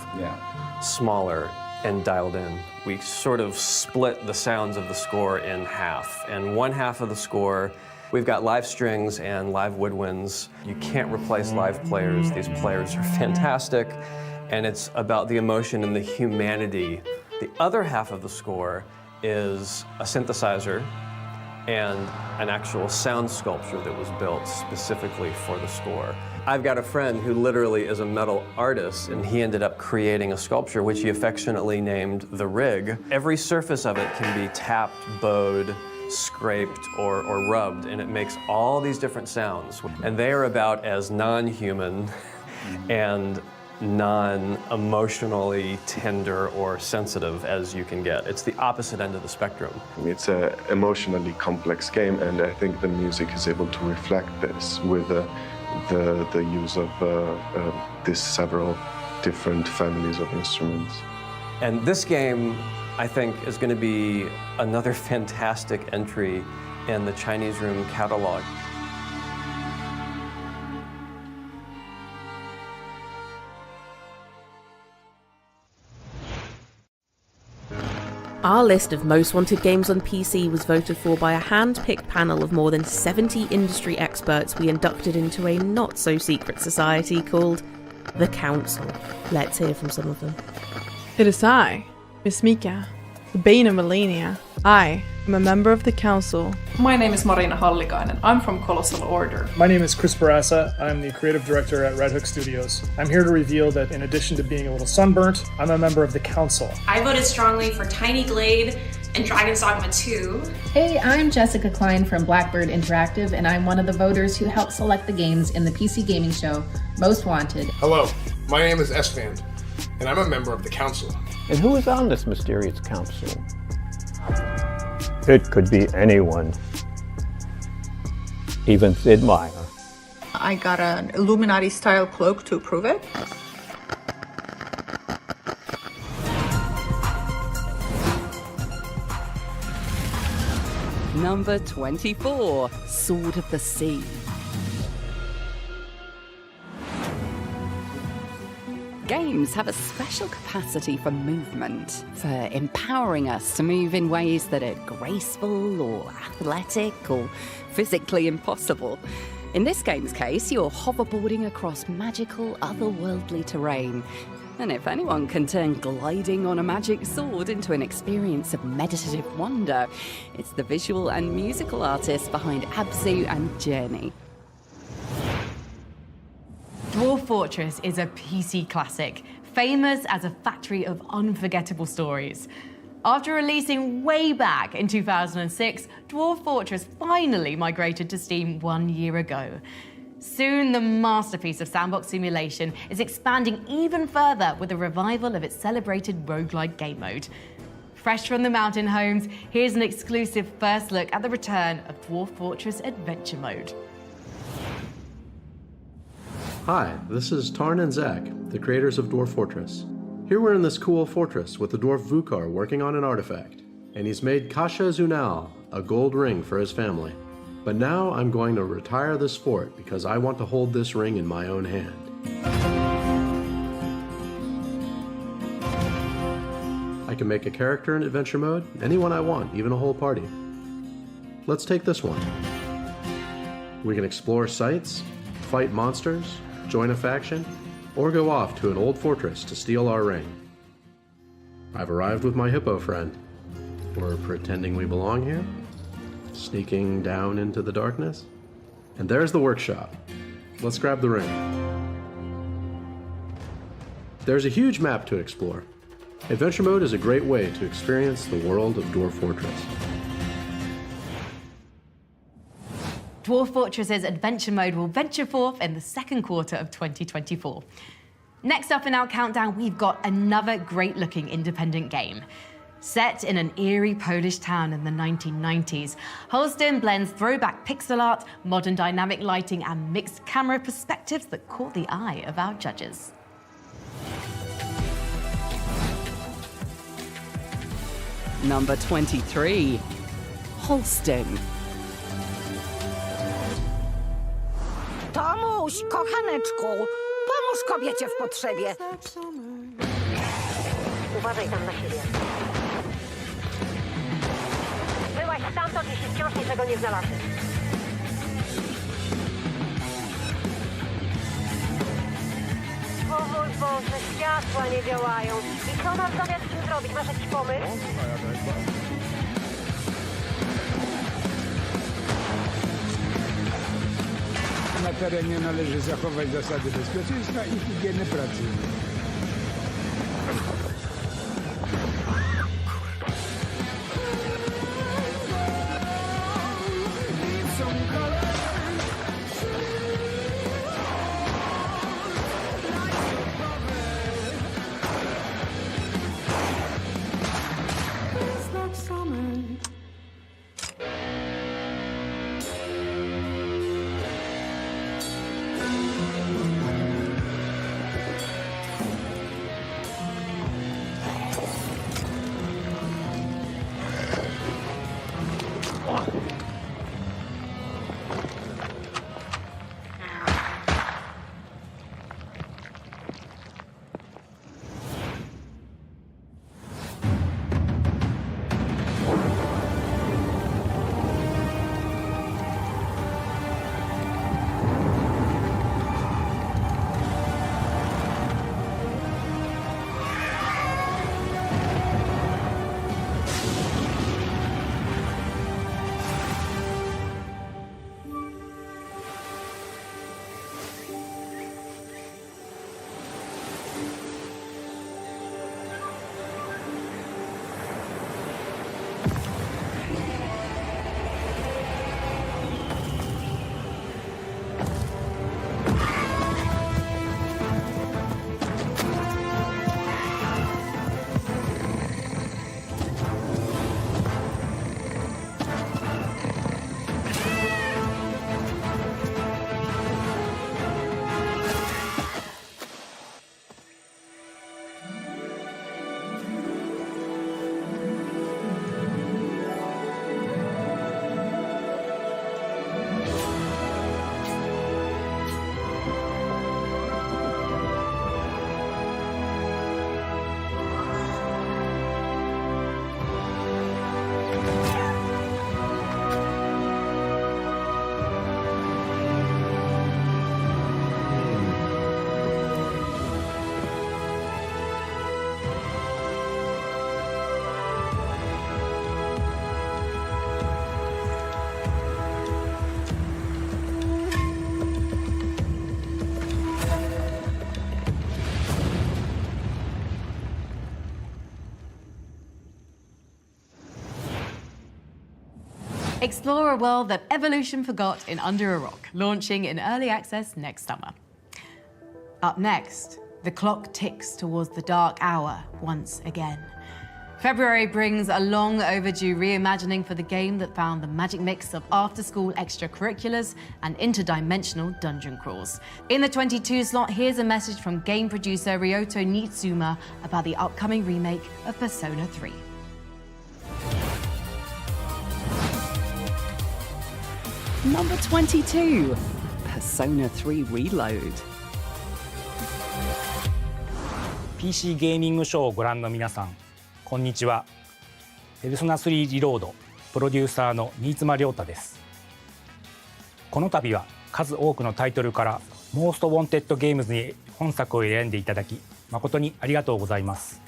smaller and dialed in. We sort of split the sounds of the score in half, and one half of the score we've got live strings and live woodwinds. You can't replace live players. These players are fantastic, and it's about the emotion and the humanity. The other half of the score is a synthesizer and an actual sound sculpture that was built specifically for the score. I've got a friend who literally is a metal artist, and he ended up creating a sculpture which he affectionately named The Rig. Every surface of it can be tapped, bowed, scraped, or rubbed, and it makes all these different sounds. And they are about as non-human and non-emotionally tender or sensitive as you can get. It's the opposite end of the spectrum. It's an emotionally complex game, and I think the music is able to reflect this with the use of these several different families of instruments. And this game, I think, is going to be another fantastic entry in the Chinese Room catalog. Our list of most wanted games on PC was voted for by a hand-picked panel of more than 70 industry experts we inducted into a not-so-secret society called the Council. Let's hear from some of them. It is I, Miss Mika, the Bane of Millennia. I am a member of the Council. My name is Marina Hallikainen. I'm from Colossal Order. My name is Chris Barassa. I'm the creative director at Red Hook Studios. I'm here to reveal that in addition to being a little sunburnt, I'm a member of the Council. I voted strongly for Tiny Glade and Dragon's Dogma 2. Hey, I'm Jessica Klein from Blackbird Interactive, and I'm one of the voters who helped select the games in the PC Gaming Show Most Wanted. Hello, my name is Esfand, and I'm a member of the Council. And who is on this mysterious council? It could be anyone. Even Sid Meier. I got an Illuminati-style cloak to prove it. Number 24, Sword of the Sea. Games have a special capacity for movement, for empowering us to move in ways that are graceful or athletic or physically impossible. In this game's case, you're hoverboarding across magical, otherworldly terrain. And if anyone can turn gliding on a magic sword into an experience of meditative wonder, it's the visual and musical artists behind Abzu and Journey. Dwarf Fortress is a PC classic, famous as a factory of unforgettable stories. After releasing way back in 2006, Dwarf Fortress finally migrated to Steam 1 year ago. Soon, the masterpiece of sandbox simulation is expanding even further with a revival of its celebrated roguelike game mode. Fresh from the mountain homes, here's an exclusive first look at the return of Dwarf Fortress Adventure Mode. Hi, this is Tarn and Zach, the creators of Dwarf Fortress. Here we're in this cool fortress with the dwarf Vukar working on an artifact, and he's made Kasha Zunal a gold ring for his family. But now I'm going to retire this fort because I want to hold this ring in my own hand. I can make a character in adventure mode, anyone I want, even a whole party. Let's take this one. We can explore sites, fight monsters, join a faction, or go off to an old fortress to steal our ring. I've arrived with my hippo friend. We're pretending we belong here, sneaking down into the darkness. And there's the workshop. Let's grab the ring. There's a huge map to explore. Adventure mode is a great way to experience the world of Dwarf Fortress. Dwarf Fortress's adventure mode will venture forth in the second quarter of 2024. Next up in our countdown, we've got another great-looking independent game. Set in an eerie Polish town in the 1990s, Holston blends throwback pixel art, modern dynamic lighting, and mixed camera perspectives that caught the eye of our judges. Number 23, Holston. Tomuś, kochaneczku, pomóż kobiecie w potrzebie. Uważaj tam na siebie. Byłaś stamtąd, jeśli wciąż niczego nie znalazłeś. O mój Boże, światła nie działają. I co mam zamiar z tym zrobić? Masz jakiś pomysł? Na terenie należy zachować zasady bezpieczeństwa i higieny pracy. Explore a world that evolution forgot in Under a Rock, launching in early access next summer. Up next, the clock ticks towards the dark hour once again. February brings a long overdue reimagining for the game that found the magic mix of after-school extracurriculars and interdimensional dungeon crawls. In the 22 slot, here's a message from game producer Ryoto Nitsuma about the upcoming remake of Persona 3. Number 22, Persona 3 Reload. PC ゲーミングショーをご覧の皆さん、こんにちは。ペルソナ3リロードプロデューサーの新妻亮太です。この度は数多くのタイトルからモーストウォンテッドゲームズに本作を選んでいただき誠にありがとうございます。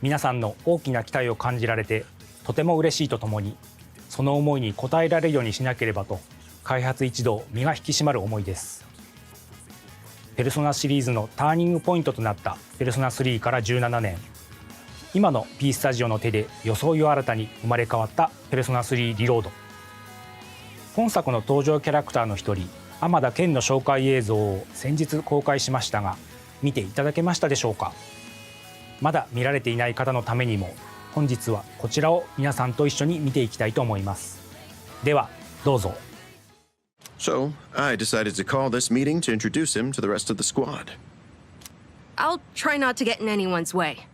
皆さんの大きな期待を感じられてとても嬉しいとともに、その思いに応えられるようにしなければと開発一同身が引き締まる思いです。ペルソナシリーズのターニングポイントとなったペルソナ3から17年、今の P スタジオの手で装いを新たに生まれ変わったペルソナ3リロード。本作の登場キャラクターの一人天田健の紹介映像を先日公開しましたが、見ていただけましたでしょうか。まだ見られていない方のためにも本日はこちらを皆さんと一緒に見ていきたいと思います。ではどうぞ。 So, I decided to call this meeting to introduce him to the rest of the squad. I'll try not to get in anyone's way.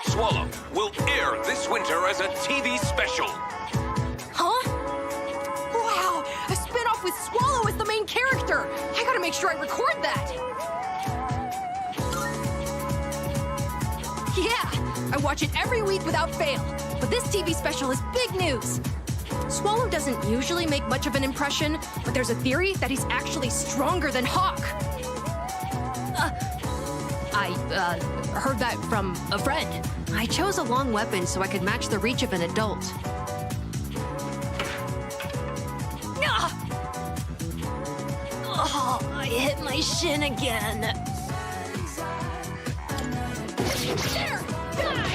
Swallow will air this winter as a TV special. Huh? Wow, a spin-off with Swallow as the main character. I gotta make sure I record that. Yeah, I watch it every week without fail. But this TV special is big news. Swallow doesn't usually make much of an impression, but there's a theory that he's actually stronger than Hawk. I heard that from a friend. I chose a long weapon so I could match the reach of an adult. Oh, I hit my shin again. There! Die!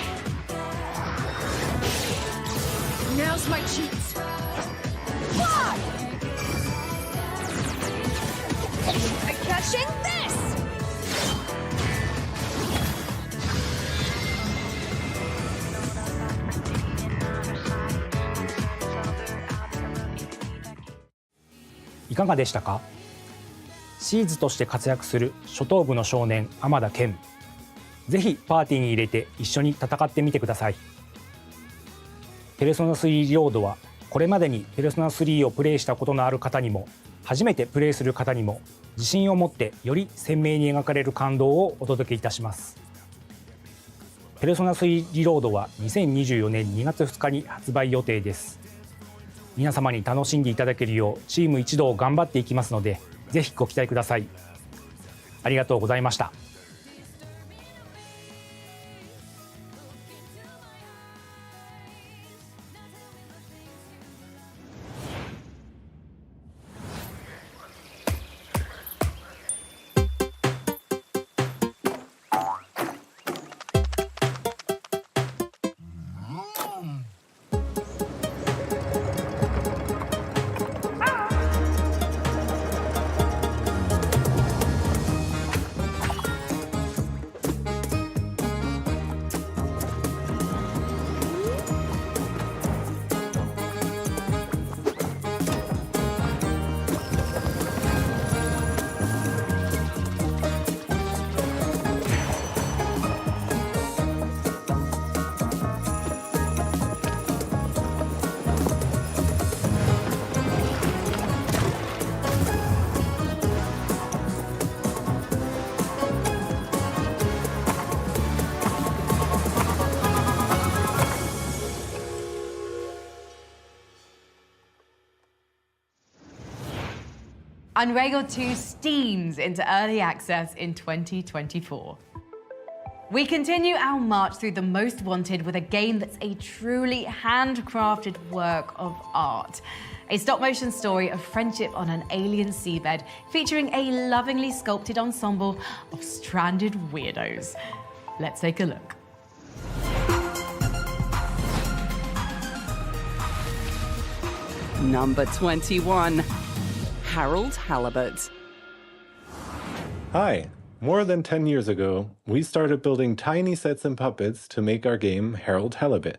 Now's my chance. Ah! I'm catching this!「いかがでしたか？シーズとして活躍する初等部の少年天田健。ぜひパーティーに入れて一緒に戦ってみてください。ペルソナ3リロードはこれまでにペルソナ3をプレイしたことのある方にも初めてプレイする方にも自信を持ってより鮮明に描かれる感動をお届けいたします。ペルソナ3リロードは2024年2月2日に発売予定です。皆様に楽しんでいただけるようチーム一同頑張っていきますので、ぜひご期待ください。ありがとうございました。Unravel 2 steams into early access in 2024. We continue our march through the Most Wanted with a game that's a truly handcrafted work of art. A stop-motion story of friendship on an alien seabed featuring a lovingly sculpted ensemble of stranded weirdos. Let's take a look. Number 21. Harold Halibut. Hi. More than 10 years ago, we started building tiny sets and puppets to make our game Harold Halibut.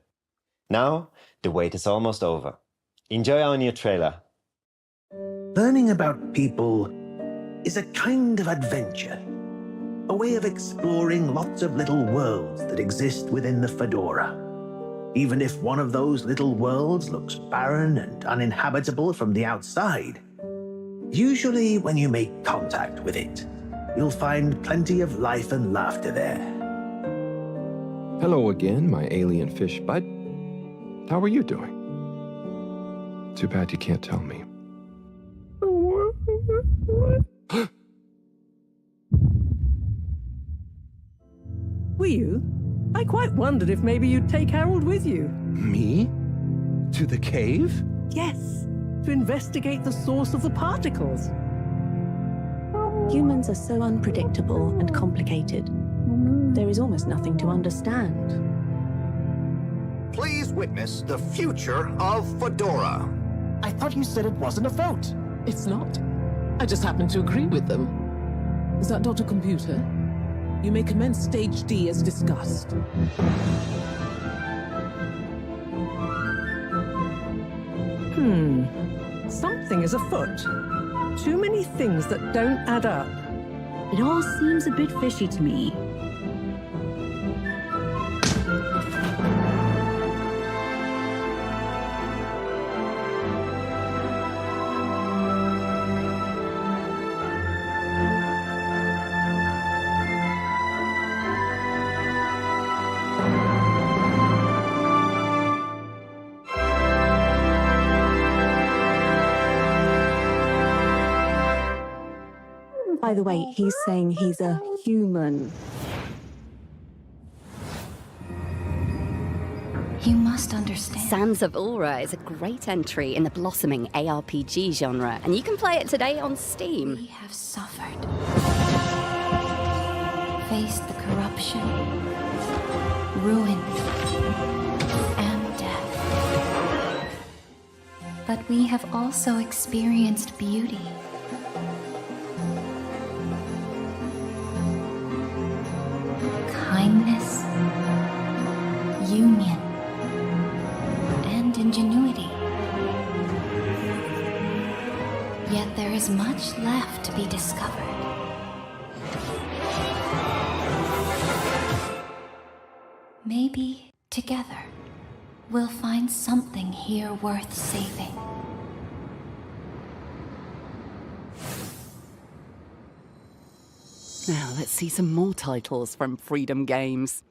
Now, the wait is almost over. Enjoy our new trailer. Learning about people is a kind of adventure. A way of exploring lots of little worlds that exist within the Fedora. Even if one of those little worlds looks barren and uninhabitable from the outside, usually when you make contact with it, you'll find plenty of life and laughter there. Hello again, my alien fish bud. How are you doing? Too bad you can't tell me. I quite wondered if maybe you'd take Harold with you. Me? To the cave? Yes, to investigate the source of the particles. Humans are so unpredictable and complicated. There is almost nothing to understand. Please witness the future of Fedora. I thought you said it wasn't a vote. It's not. I just happen to agree with them. Is that Dr. Computer? You may commence Stage D as discussed. Something is afoot. Too many things that don't add up. It all seems a bit fishy to me. By the way, he's saying he's a human. You must understand. Sands of Aura is a great entry in the blossoming ARPG genre, and you can play it today on Steam. We have suffered. Faced the corruption, ruin, and death. But we have also experienced beauty. Kindness, union, and ingenuity. Yet there is much left to be discovered. Maybe together we'll find something here worth saving. Now let's see some more titles from Freedom Games.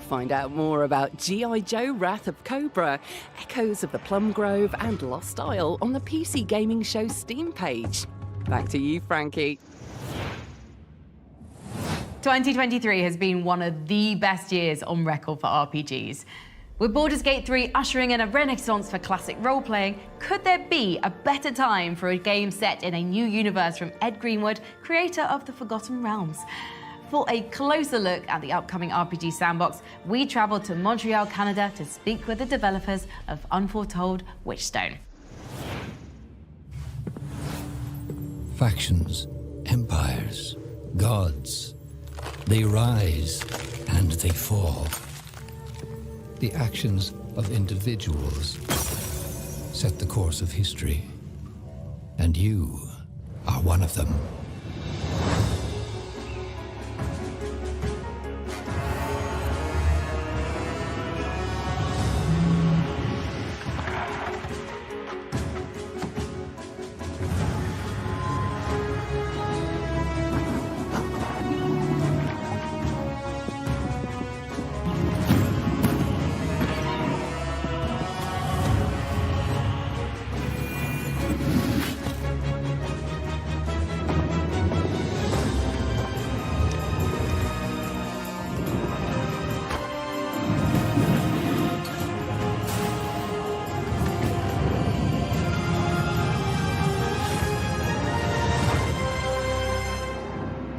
Find out more about G.I. Joe Wrath of Cobra, Echoes of the Plum Grove, and Lost Isle on the PC Gaming Show Steam page. Back to you, Frankie. 2023 has been one of the best years on record for RPGs. With Baldur's Gate 3 ushering in a renaissance for classic role-playing, could there be a better time for a game set in a new universe from Ed Greenwood, creator of the Forgotten Realms? For a closer look at the upcoming RPG sandbox, we traveled to Montreal, Canada to speak with the developers of Unforetold Witchstone. Factions, empires, gods, they rise and they fall. The actions of individuals set the course of history, and you are one of them.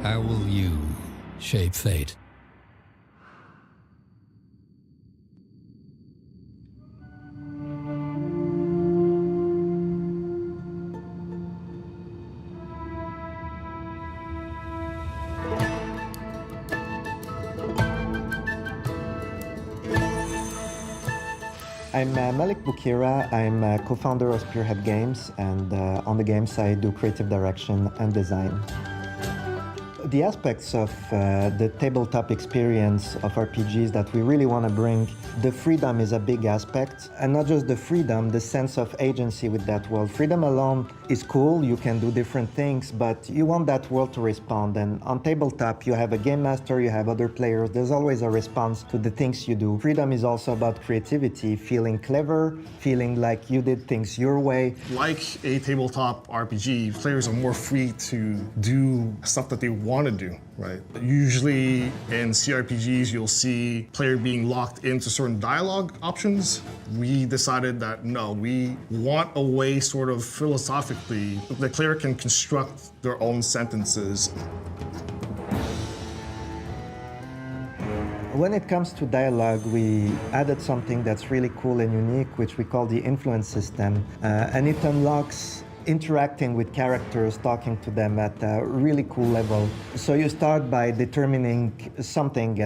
How will you shape fate? I'm Malik Bukira. I'm co-founder of Spearhead Games, and on the games I do creative direction and design. The aspects of the tabletop experience of RPGs that we really want to bring, the freedom is a big aspect, and not just the freedom, the sense of agency with that world. Freedom alone is cool, you can do different things, but you want that world to respond, and on tabletop you have a game master, you have other players, there's always a response to the things you do. Freedom is also about creativity, feeling clever, feeling like you did things your way. Like a tabletop RPG, players are more free to do stuff that they want to do, right? Usually in CRPGs, you'll see player being locked into certain dialogue options. We decided that no, we want a way sort of philosophically the player can construct their own sentences. When it comes to dialogue, we added something that's really cool and unique, which we call the influence system, and it unlocks interacting with characters, talking to them at a really cool level. So you start by determining something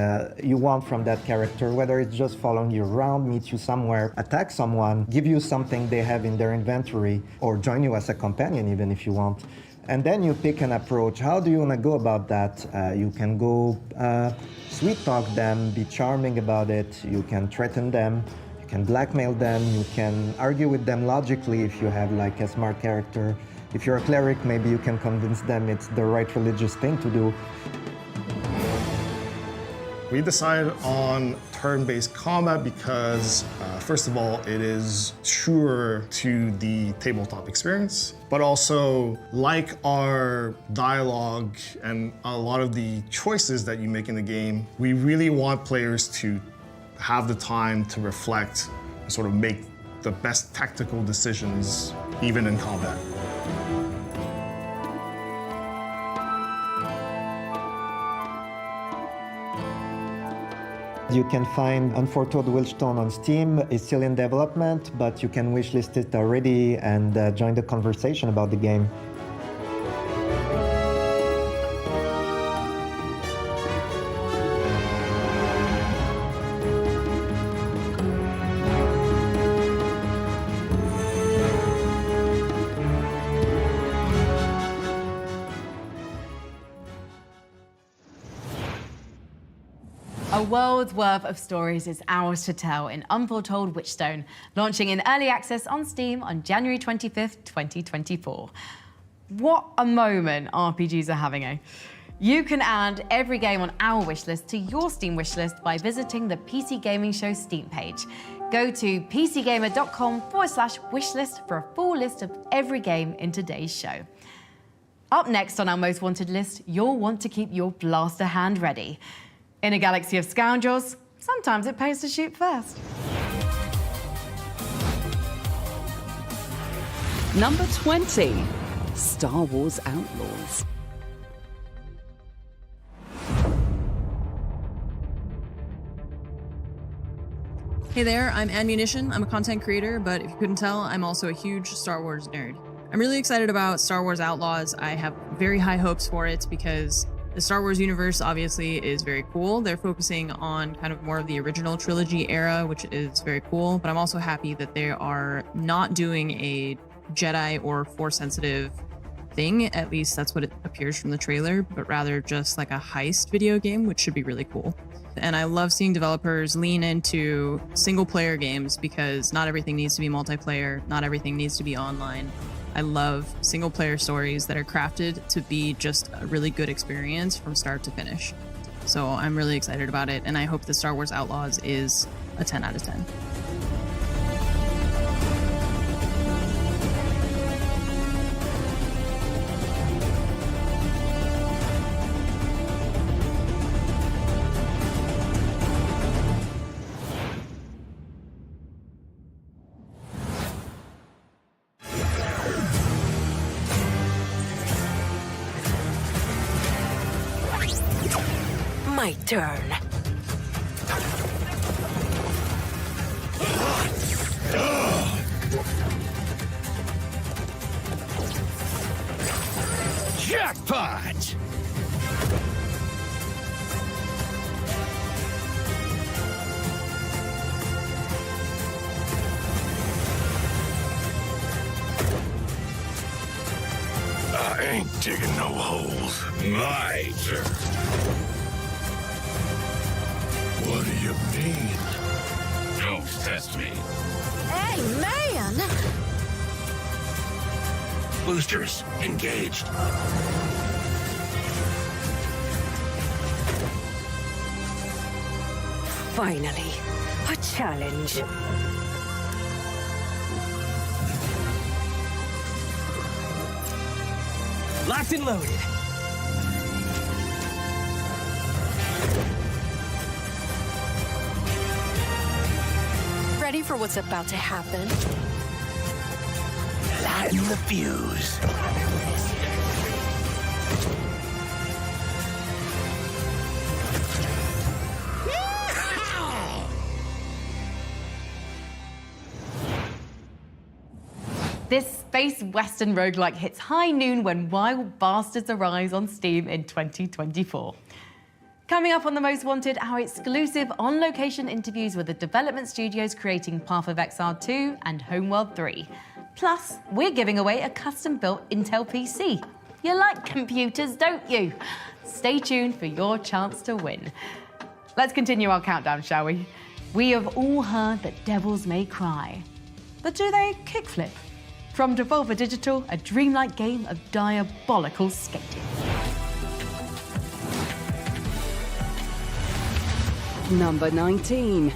you want from that character, whether it's just following you around, meet you somewhere, attack someone, give you something they have in their inventory, or join you as a companion even if you want. And then you pick an approach. How do you want to go about that? You can go sweet talk them, be charming about it, you can threaten them, can blackmail them, you can argue with them logically if you have like a smart character. If you're a cleric, maybe you can convince them it's the right religious thing to do. We decided on turn-based combat because, first of all, it is truer to the tabletop experience, but also, like our dialogue and a lot of the choices that you make in the game, we really want players to have the time to reflect and sort of make the best tactical decisions, even in combat. You can find Unforetold Wildstone on Steam. It's still in development, but you can wishlist it already and join the conversation about the game. A world's worth of stories is ours to tell in Unforetold Witchstone, launching in early access on Steam on January 25th, 2024. What a moment RPGs are having, eh? You can add every game on our wishlist to your Steam wishlist by visiting the PC Gaming Show Steam page. Go to pcgamer.com/wishlist for a full list of every game in today's show. Up next on our most wanted list, you'll want to keep your blaster hand ready. In a galaxy of scoundrels, sometimes it pays to shoot first. Number 20, Star Wars Outlaws. Hey there, I'm Ammunition. I'm a content creator, but if you couldn't tell, I'm also a huge Star Wars nerd. I'm really excited about Star Wars Outlaws. I have very high hopes for it because the Star Wars universe obviously is very cool. They're focusing on kind of more of the original trilogy era, which is very cool, but I'm also happy that they are not doing a Jedi or Force-sensitive thing, at least that's what it appears from the trailer, but rather just like a heist video game, which should be really cool. And I love seeing developers lean into single-player games because not everything needs to be multiplayer, not everything needs to be online. I love single-player stories that are crafted to be just a really good experience from start to finish. So I'm really excited about it, and I hope that Star Wars Outlaws is a 10 out of 10. My turn. Jackpot! I ain't digging no holes. My turn. What do you mean? Don't test me. Hey, man! Boosters engaged. Finally, a challenge. Locked and loaded. Ready for what's about to happen? Lighten the fuse. This space western roguelike hits high noon when Wild Bastards arrives on Steam in 2024. Coming up on The Most Wanted, our exclusive on-location interviews with the development studios creating Path of Exile 2 and Homeworld 3. Plus, we're giving away a custom-built Intel PC. You like computers, don't you? Stay tuned for your chance to win. Let's continue our countdown, shall we? We have all heard that devils may cry. But do they kickflip? From Devolver Digital, a dreamlike game of diabolical skating. Number 19,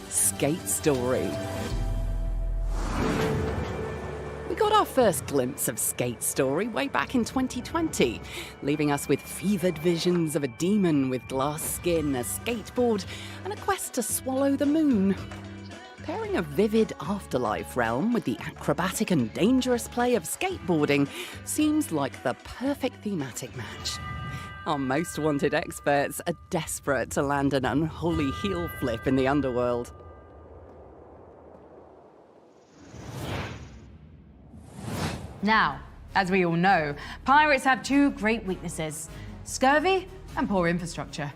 Skate Story. We got our first glimpse of Skate Story way back in 2020, leaving us with fevered visions of a demon with glass skin, a skateboard, and a quest to swallow the moon. Pairing a vivid afterlife realm with the acrobatic and dangerous play of skateboarding seems like the perfect thematic match. Our Most Wanted experts are desperate to land an unholy heel flip in the underworld. Now, as we all know, pirates have two great weaknesses: scurvy and poor infrastructure.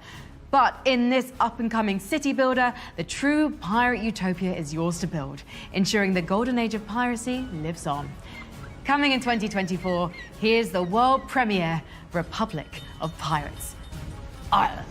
But in this up-and-coming city builder, the true pirate utopia is yours to build, ensuring the golden age of piracy lives on. Coming in 2024, here's the world premiere, Republic of Pirates, Ireland.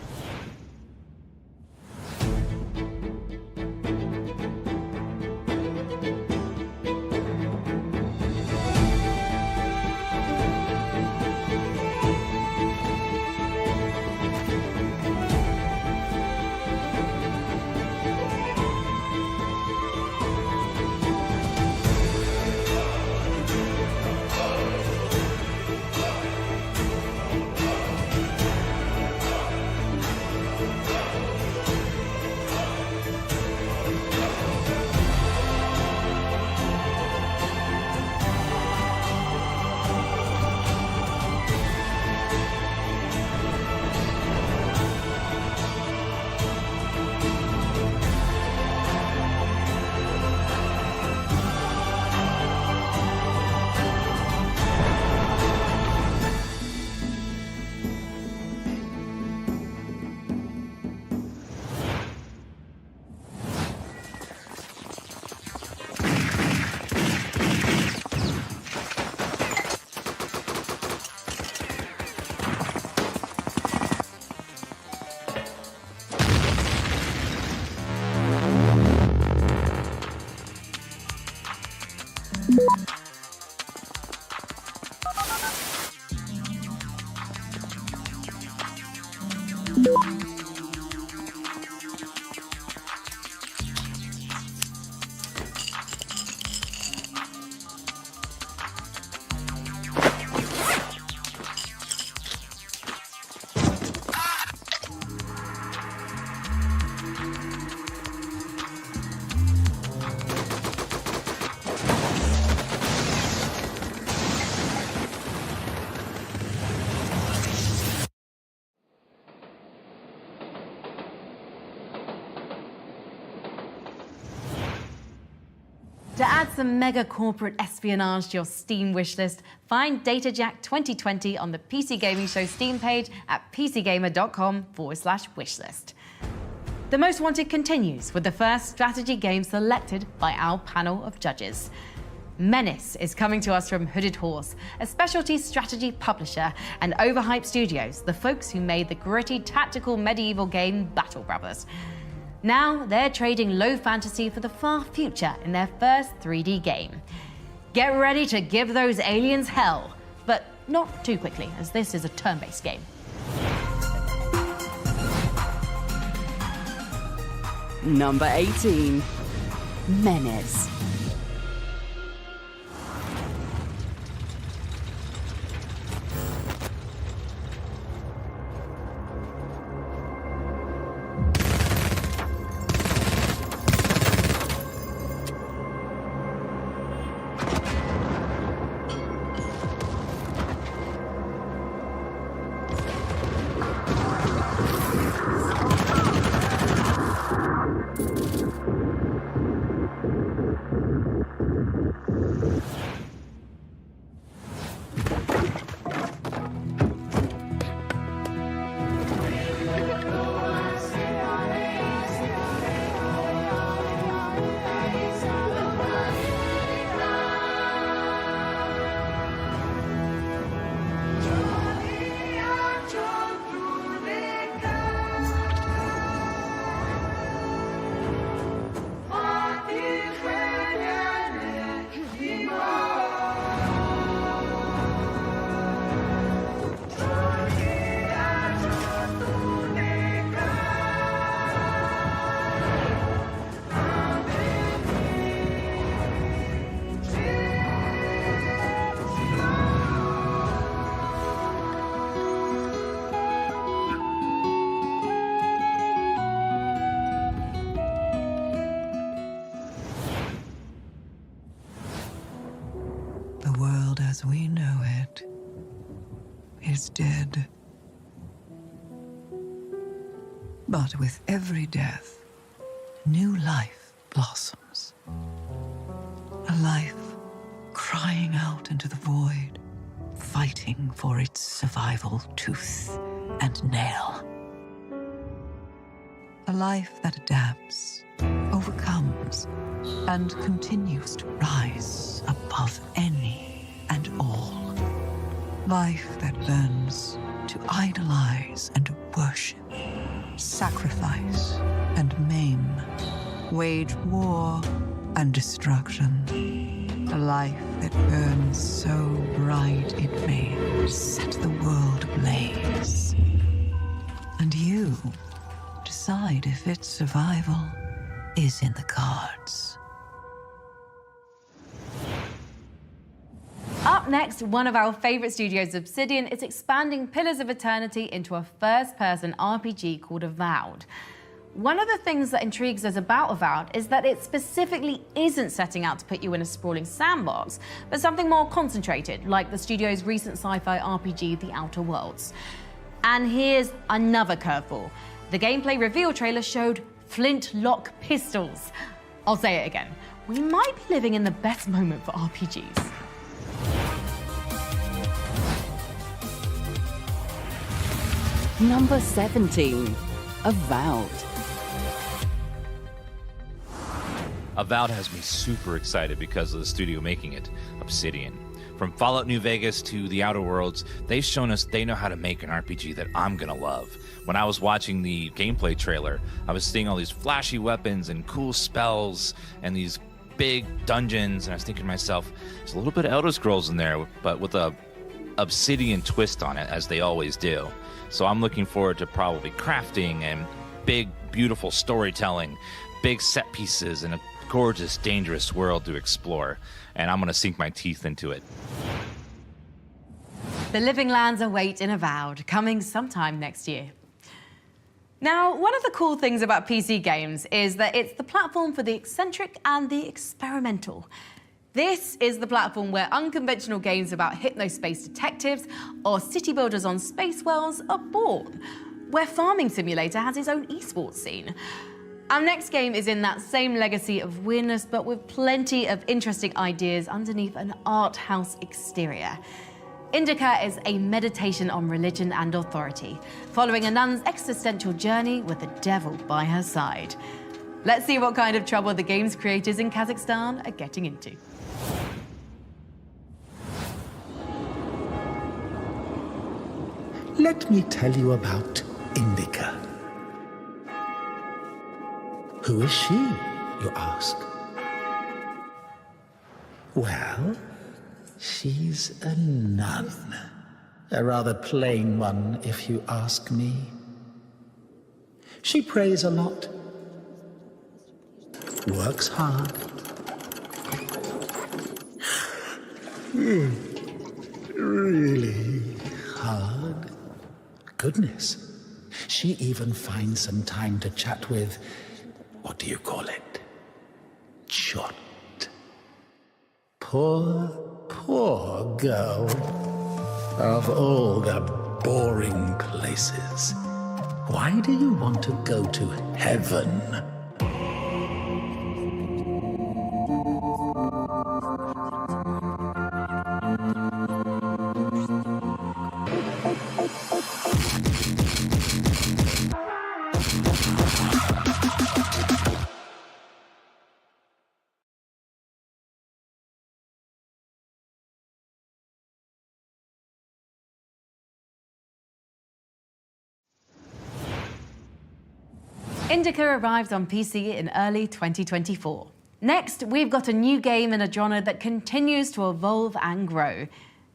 To add some mega corporate espionage to your Steam wishlist, find DataJack 2020 on the PC Gaming Show Steam page at pcgamer.com/wishlist. The Most Wanted continues with the first strategy game selected by our panel of judges. Menace is coming to us from Hooded Horse, a specialty strategy publisher, and Overhyped Studios, the folks who made the gritty tactical medieval game Battle Brothers. Now they're trading low fantasy for the far future in their first 3D game. Get ready to give those aliens hell, but not too quickly, as this is a turn-based game. Number 18, Menace. As we know it is dead. But with every death, new life blossoms. A life crying out into the void, fighting for its survival tooth and nail. A life that adapts, overcomes, and continues to rise above any and all. Life that learns to idolize and worship, sacrifice and maim, wage war and destruction. A life that burns so bright it may set the world ablaze. And you decide if its survival is in the cards. Up next, one of our favorite studios, Obsidian, is expanding Pillars of Eternity into a first-person RPG called Avowed. One of the things that intrigues us about Avowed is that it specifically isn't setting out to put you in a sprawling sandbox, but something more concentrated, like the studio's recent sci-fi RPG, The Outer Worlds. And here's another curveball. The gameplay reveal trailer showed flintlock pistols. I'll say it again. We might be living in the best moment for RPGs. Number 17, Avowed. Avowed has me super excited because of the studio making it, Obsidian. From Fallout New Vegas to The Outer Worlds, they've shown us they know how to make an RPG that I'm gonna love. When I was watching the gameplay trailer, I was seeing all these flashy weapons and cool spells and these big dungeons, and I was thinking to myself, there's a little bit of Elder Scrolls in there, but with a Obsidian twist on it, as they always do. So I'm looking forward to probably crafting and big, beautiful storytelling, big set pieces, and a gorgeous, dangerous world to explore. And I'm going to sink my teeth into it. The Living Lands await in Avowed, coming sometime next year. Now, one of the cool things about PC games is that it's the platform for the eccentric and the experimental. This is the platform where unconventional games about hypnospace detectives or city builders on space wells are born, where Farming Simulator has its own esports scene. Our next game is in that same legacy of weirdness, but with plenty of interesting ideas underneath an art house exterior. Indica is a meditation on religion and authority, following a nun's existential journey with the devil by her side. Let's see what kind of trouble the game's creators in Kazakhstan are getting into. Let me tell you about Indica. Who is she, you ask? Well, she's a nun. A rather plain one, if you ask me. She prays a lot, works hard. Really hard. Goodness. She even finds some time to chat with, what do you call it? Chot. Poor girl. Of all the boring places, why do you want to go to heaven? Indica arrives on PC in early 2024. Next, we've got a new game in a genre that continues to evolve and grow,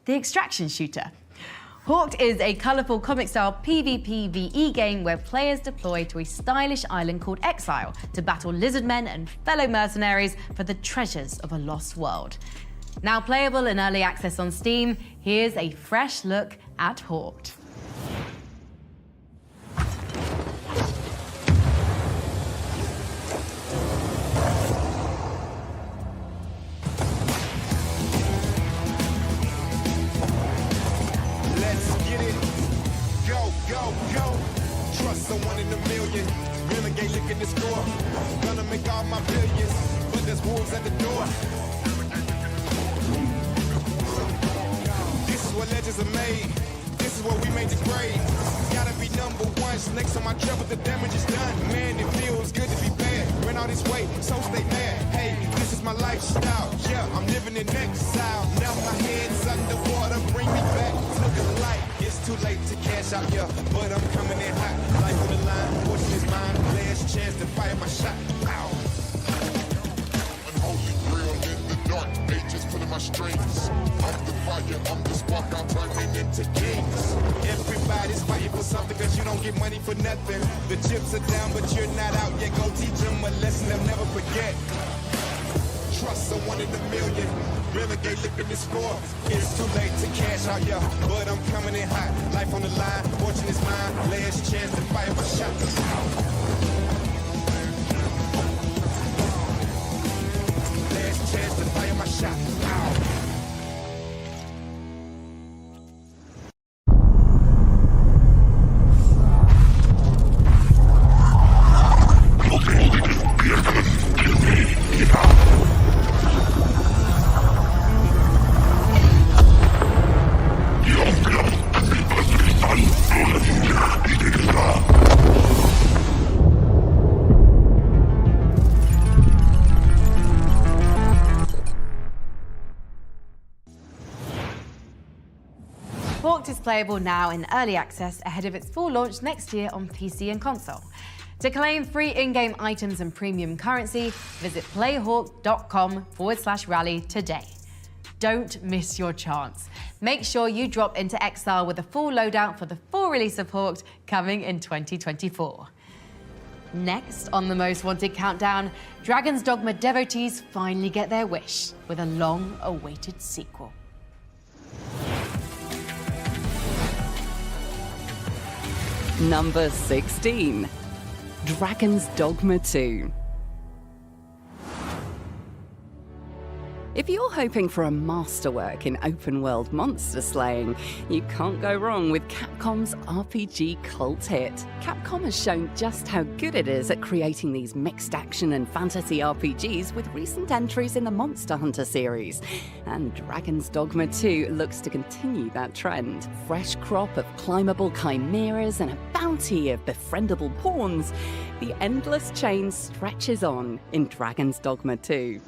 the extraction shooter. Hawked is a colourful comic-style PvPvE game where players deploy to a stylish island called Exile to battle lizardmen and fellow mercenaries for the treasures of a lost world. Now playable in early access on Steam, here's a fresh look at Hawked. Go. Trust someone in a million. Renegade, look at the score. Gonna make all my billions, but there's wolves at the door. This is what legends are made. This is what we made the grade. Gotta be number one. Snakes on my trail, but the damage is done. Man, it feels good to be bad. Ran all this way, so stay mad. Hey, this is my lifestyle. Yeah, I'm living in exile. Now my head's underwater. Bring me back to the light. It's too late to cash out, yeah, but I'm coming in hot. Life on the line, fortune is mine. Last chance to fire my shot. Ow. Unholy grail in the dark ages, pulling my strings. I'm the fire, I'm the spark, I'm turning into kings. Everybody's fighting for something, cause you don't get money for nothing. The chips are down, but you're not out yet. Go teach them a lesson they'll never forget. Trust someone in a million. Renegade, look at the score. It's too late to cash out, yeah, but I'm coming in hot. Life on the line, fortune is mine. Last chance to fire my shot. Last chance to fire my shot. Hawked is playable now in early access ahead of its full launch next year on PC and console. To claim free in-game items and premium currency, visit playhawk.com/rally today. Don't miss your chance. Make sure you drop into Exile with a full loadout for the full release of Hawked coming in 2024. Next on the Most Wanted Countdown, Dragon's Dogma devotees finally get their wish with a long-awaited sequel. Number 16, Dragon's Dogma 2. If you're hoping for a masterwork in open-world monster slaying, you can't go wrong with Capcom's RPG cult hit. Capcom has shown just how good it is at creating these mixed action and fantasy RPGs with recent entries in the Monster Hunter series. And Dragon's Dogma 2 looks to continue that trend. Fresh crop of climbable chimeras and a bounty of befriendable pawns. The endless chain stretches on in Dragon's Dogma 2.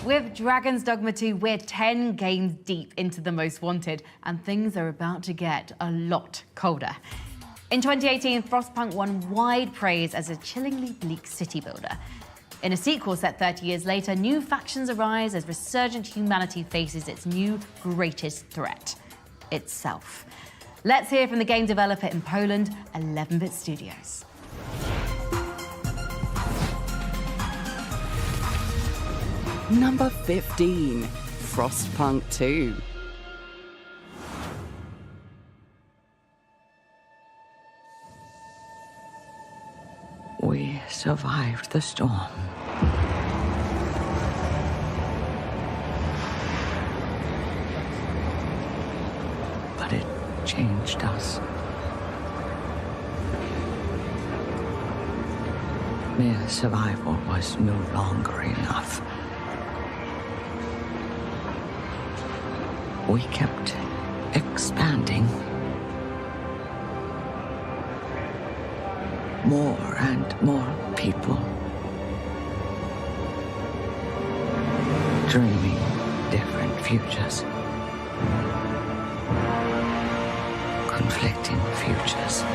With Dragon's Dogma 2, we're 10 games deep into the Most Wanted, and things are about to get a lot colder. In 2018, Frostpunk won wide praise as a chillingly bleak city builder. In a sequel set 30 years later, new factions arise as resurgent humanity faces its new greatest threat, itself. Let's hear from the game developer in Poland, 11-Bit Studios. Number 15, Frostpunk 2. We survived the storm. But it changed us. Mere survival was no longer enough. We kept expanding. More and more people. Dreaming different futures. Conflicting futures.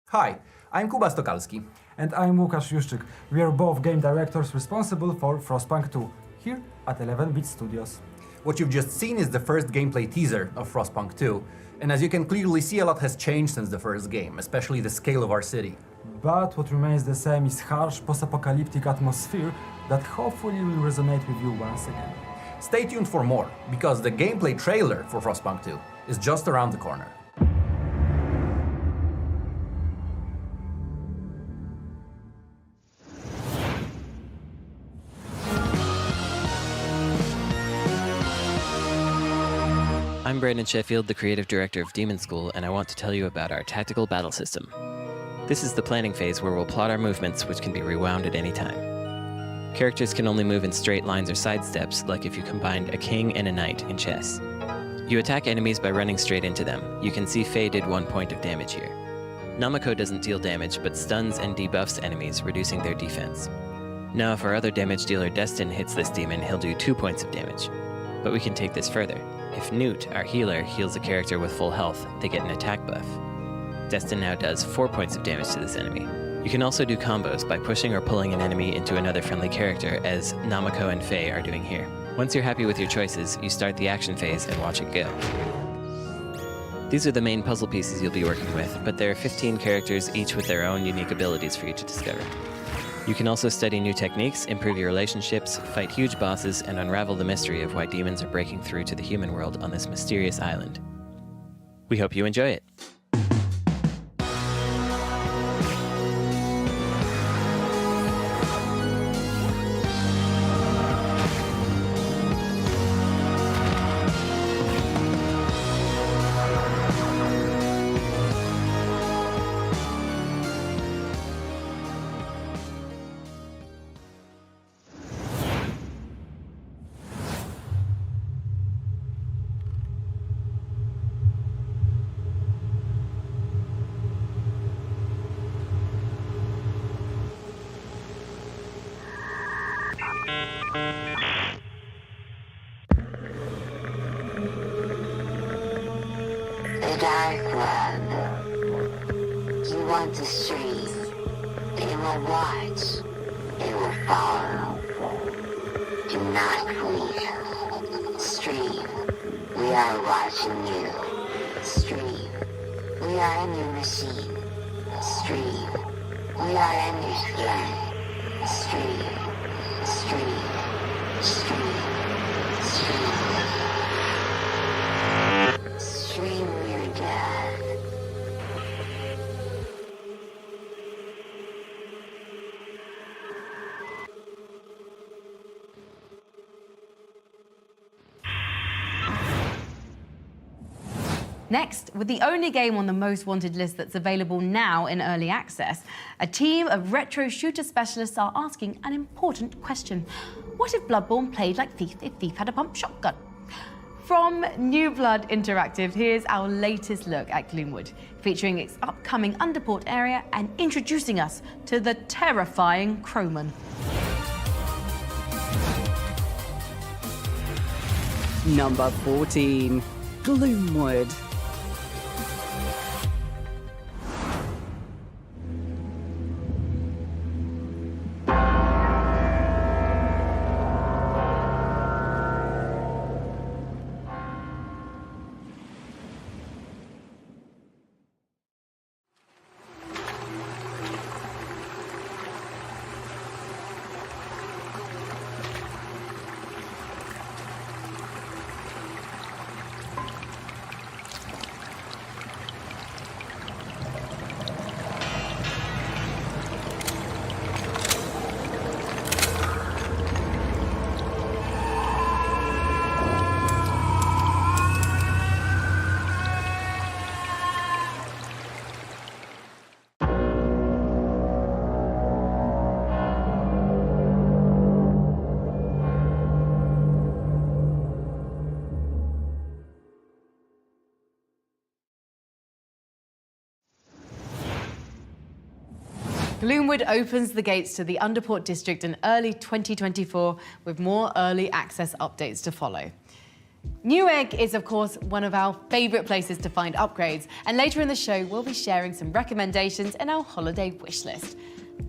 Hi, I'm Kuba Stokalski. And I'm Łukasz Juszczyk. We are both game directors responsible for Frostpunk 2, here at 11-Bit Studios. What you've just seen is the first gameplay teaser of Frostpunk 2, and as you can clearly see, a lot has changed since the first game, especially the scale of our city. But what remains the same is harsh post-apocalyptic atmosphere that hopefully will resonate with you once again. Stay tuned for more, because the gameplay trailer for Frostpunk 2 is just around the corner. I'm Brandon Sheffield, the creative director of Demon School, and I want to tell you about our tactical battle system. This is the planning phase where we'll plot our movements, which can be rewound at any time. Characters can only move in straight lines or side steps, like if you combined a king and a knight in chess. You attack enemies by running straight into them. You can see Faye did 1 point of damage here. Namako doesn't deal damage, but stuns and debuffs enemies, reducing their defense. Now if our other damage dealer Destin hits this demon, he'll do 2 points of damage. But we can take this further. If Newt, our healer, heals a character with full health, they get an attack buff. Destin now does 4 points of damage to this enemy. You can also do combos by pushing or pulling an enemy into another friendly character, as Namako and Faye are doing here. Once you're happy with your choices, you start the action phase and watch it go. These are the main puzzle pieces you'll be working with, but there are 15 characters, each with their own unique abilities for you to discover. You can also study new techniques, improve your relationships, fight huge bosses, and unravel the mystery of why demons are breaking through to the human world on this mysterious island. We hope you enjoy it. The dark web. You want to stream. It will watch. It will follow. Do not leave. Stream. We are watching you. Stream. We are in your machine. Stream. We are in your skin. Stream. Stream. Stream. Stream. Stream your death. Next, with the only game on the most wanted list that's available now in early access, a team of retro shooter specialists are asking an important question. What if Bloodborne played like Thief if Thief had a pump shotgun? From New Blood Interactive, here's our latest look at Gloomwood, featuring its upcoming Underport area and introducing us to the terrifying Crowman. Number 14, Gloomwood. Gloomwood opens the gates to the Underport district in early 2024 with more early access updates to follow. Newegg is, of course, one of our favourite places to find upgrades, and later in the show we'll be sharing some recommendations in our holiday wish list.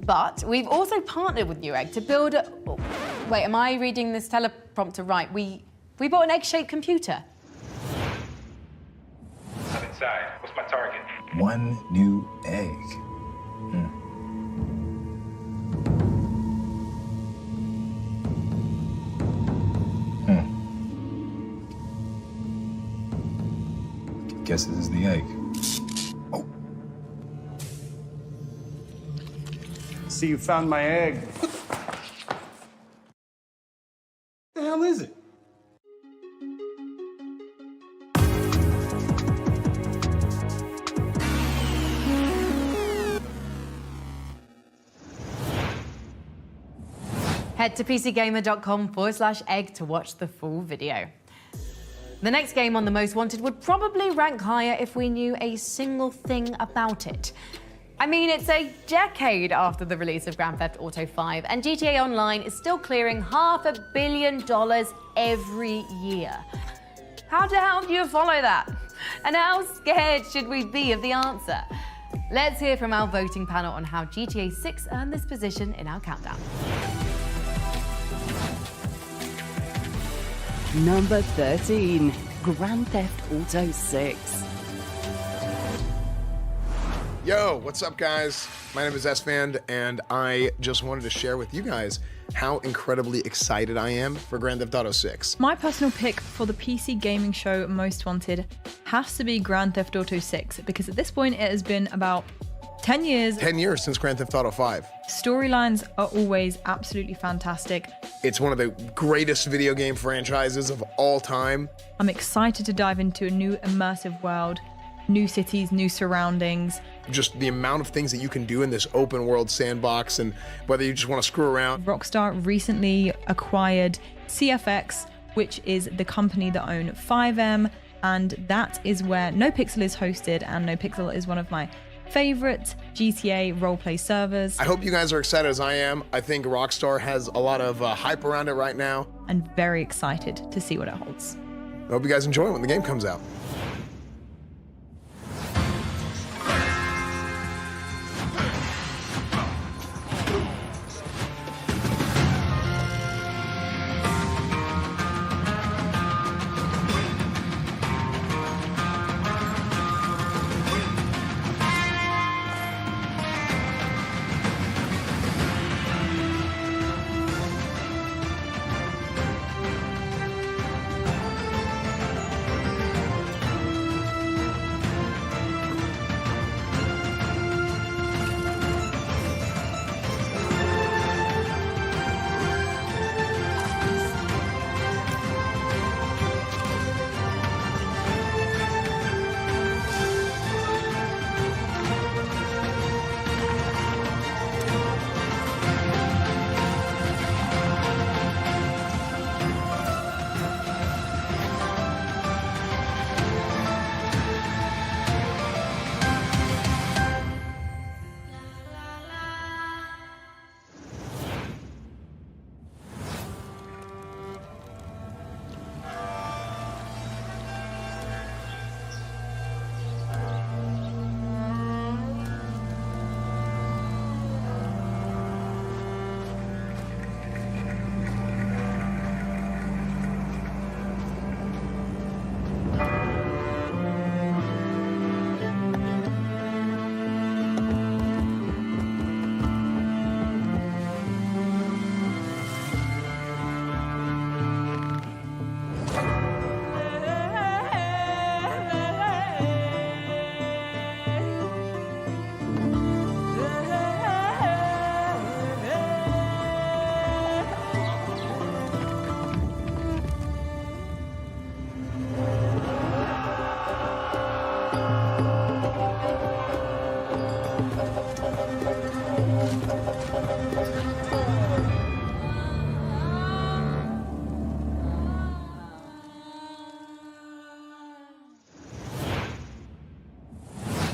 But we've also partnered with Newegg to build a... Oh, wait, am I reading this teleprompter right? We bought an egg-shaped computer. I'm inside. What's my target? One new egg. Guess this is the egg. Oh. See, you found my egg. What the hell is it? Head to pcgamer.com/egg to watch the full video. The next game on the Most Wanted would probably rank higher if we knew a single thing about it. I mean, it's a decade after the release of Grand Theft Auto 5, and GTA Online is still clearing $500 million every year. How the hell do you follow that? And how scared should we be of the answer? Let's hear from our voting panel on how GTA 6 earned this position in our countdown. Number 13, Grand Theft Auto 6. Yo, what's up, guys? My name is S-Fand, and I just wanted to share with you guys how incredibly excited I am for Grand Theft Auto 6. My personal pick for the PC gaming show Most Wanted has to be Grand Theft Auto 6, because at this point it has been about 10 years. 10 years since Grand Theft Auto 5. Storylines are always absolutely fantastic. It's one of the greatest video game franchises of all time. I'm excited to dive into a new immersive world, new cities, new surroundings. Just the amount of things that you can do in this open world sandbox, and whether you just want to screw around. Rockstar recently acquired CFX, which is the company that own 5M, and that is where NoPixel is hosted, and NoPixel is one of my favorite GTA roleplay servers. I hope you guys are excited as I am. I think Rockstar has a lot of hype around it right now. And very excited to see what it holds. I hope you guys enjoy it when the game comes out.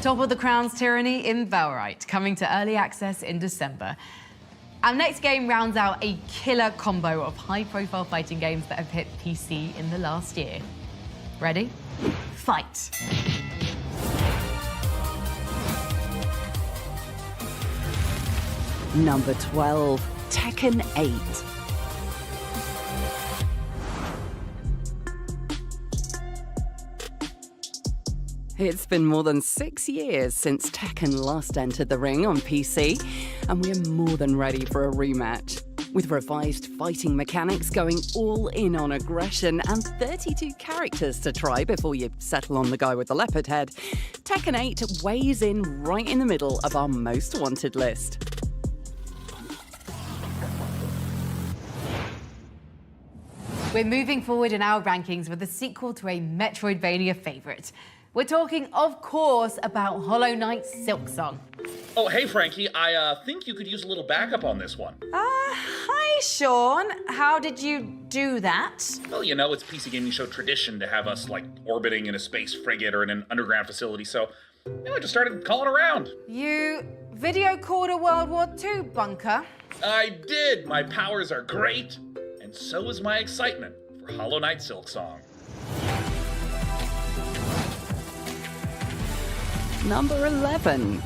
Top of the Crown's Tyranny in Valorite, coming to early access in December. Our next game rounds out a killer combo of high-profile fighting games that have hit PC in the last year. Ready? Fight! Number 12, Tekken 8. It's been more than 6 years since Tekken last entered the ring on PC, and we're more than ready for a rematch. With revised fighting mechanics going all in on aggression and 32 characters to try before you settle on the guy with the leopard head, Tekken 8 weighs in right in the middle of our most wanted list. We're moving forward in our rankings with a sequel to a Metroidvania favorite. We're talking, of course, about Hollow Knight Silksong. Oh, hey, Frankie. I think you could use a little backup on this one. Hi, Sean. How did you do that? Well, you know, it's PC Gaming Show tradition to have us, like, orbiting in a space frigate or in an underground facility, so, you know, I just started calling around. You video called a World War II bunker? I did. My powers are great, and so is my excitement for Hollow Knight Silksong. Number 11,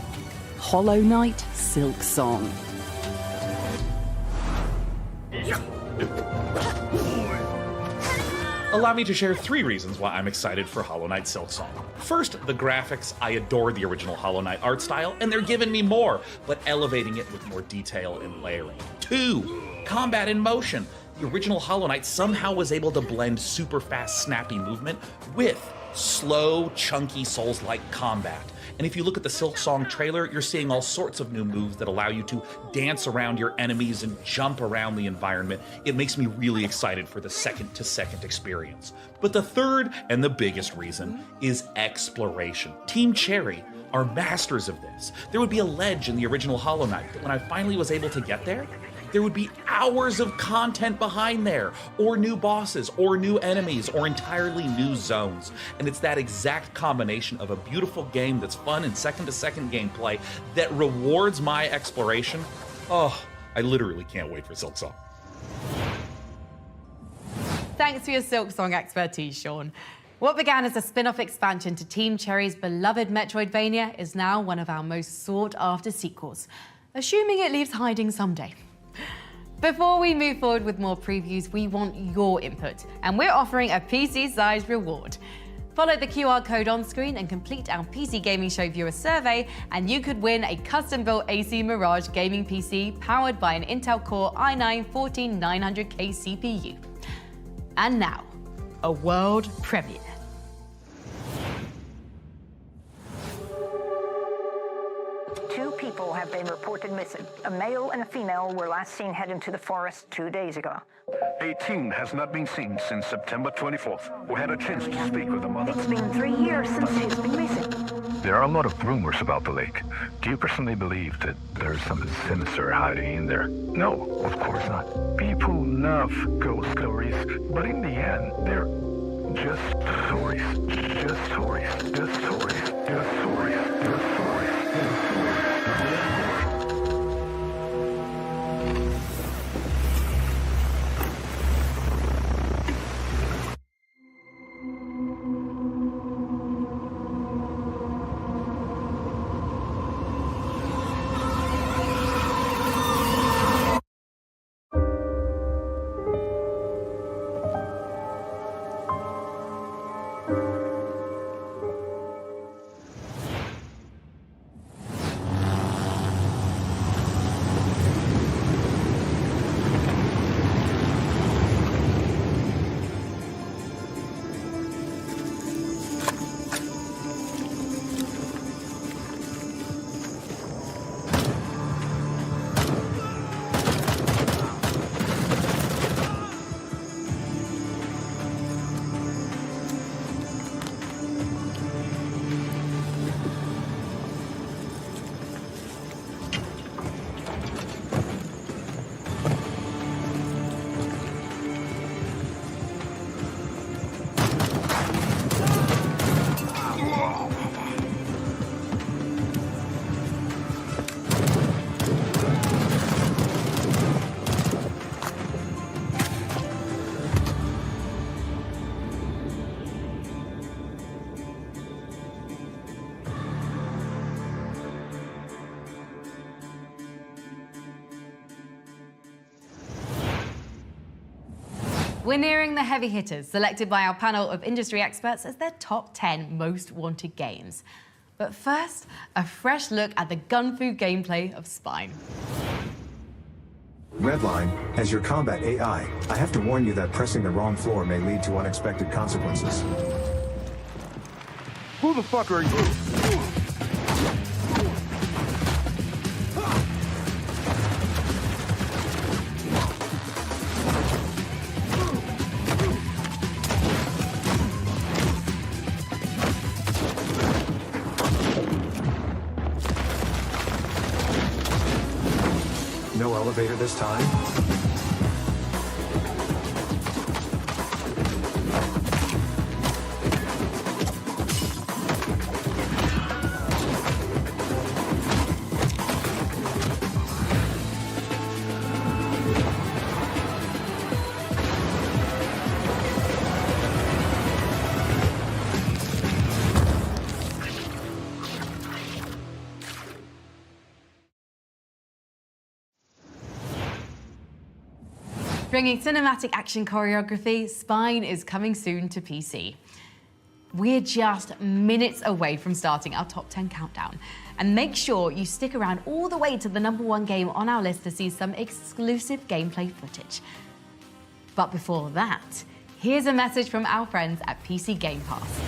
Hollow Knight Silksong. Allow me to share 3 reasons why I'm excited for Hollow Knight Silksong. First, the graphics. I adore the original Hollow Knight art style, and they're giving me more, but elevating it with more detail and layering. 2, combat in motion. The original Hollow Knight somehow was able to blend super fast, snappy movement with slow, chunky Souls-like combat. And if you look at the Silksong trailer, you're seeing all sorts of new moves that allow you to dance around your enemies and jump around the environment. It makes me really excited for the second-to-second experience. But the third and the biggest reason is exploration. Team Cherry are masters of this. There would be a ledge in the original Hollow Knight, but when I finally was able to get there would be hours of content behind there, or new bosses, or new enemies, or entirely new zones. And it's that exact combination of a beautiful game that's fun and second-to-second gameplay that rewards my exploration. Oh, I literally can't wait for Silksong. Thanks for your Silksong expertise, Sean. What began as a spin-off expansion to Team Cherry's beloved Metroidvania is now one of our most sought-after sequels, assuming it leaves hiding someday. Before we move forward with more previews, we want your input, and we're offering a PC-sized reward. Follow the QR code on screen and complete our PC Gaming Show viewer survey, and you could win a custom-built AC Mirage gaming PC powered by an Intel Core i9-14900K CPU. And now, a world premiere. Two people have been reported missing. A male and a female were last seen heading to the forest 2 days ago. A teen has not been seen since September 24th. We had a chance to speak with the mother. It's been 3 years since she's been missing. There are a lot of rumors about the lake. Do you personally believe that there's something sinister hiding in there? No, of course not. People love ghost stories, but in the end, they're just stories. Just stories. Just stories. Just stories. Just stories. Just stories. We're nearing the heavy hitters, selected by our panel of industry experts as their top 10 most wanted games. But first, a fresh look at the gun fu gameplay of Spine. Redline, as your combat AI, I have to warn you that pressing the wrong floor may lead to unexpected consequences. Who the fuck are you? No elevator this time? Bringing cinematic action choreography, Spine is coming soon to PC. We're just minutes away from starting our top 10 countdown. And make sure you stick around all the way to the #1 game on our list to see some exclusive gameplay footage. But before that, here's a message from our friends at PC Game Pass.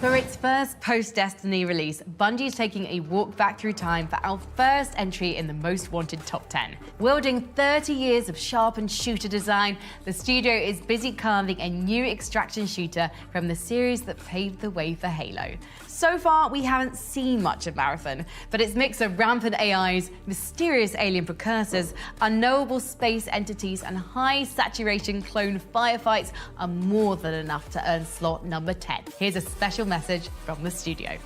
For its first post-Destiny release, Bungie's taking a walk back through time for our first entry in the most wanted top 10. Wielding 30 years of sharpened shooter design, the studio is busy carving a new extraction shooter from the series that paved the way for Halo. So far, we haven't seen much of Marathon, but its mix of rampant AIs, mysterious alien precursors, unknowable space entities, and high-saturation clone firefights are more than enough to earn slot number 10. Here's a special message from the studio.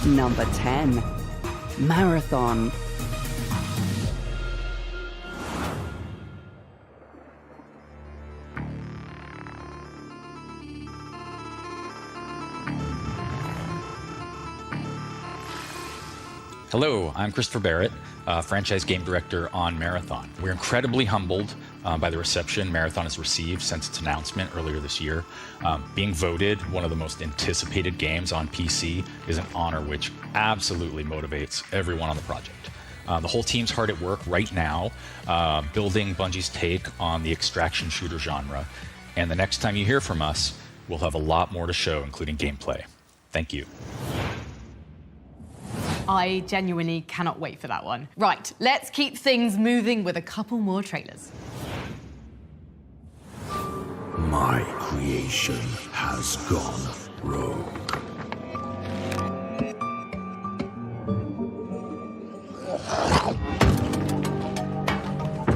Number 10, Marathon. Hello, I'm Christopher Barrett, franchise game director on Marathon. We're incredibly humbled by the reception Marathon has received since its announcement earlier this year. Being voted one of the most anticipated games on PC is an honor which absolutely motivates everyone on the project. The whole team's hard at work right now, building Bungie's take on the extraction shooter genre. And the next time you hear from us, we'll have a lot more to show, including gameplay. Thank you. I genuinely cannot wait for that one. Right, let's keep things moving with a couple more trailers. My creation has gone rogue.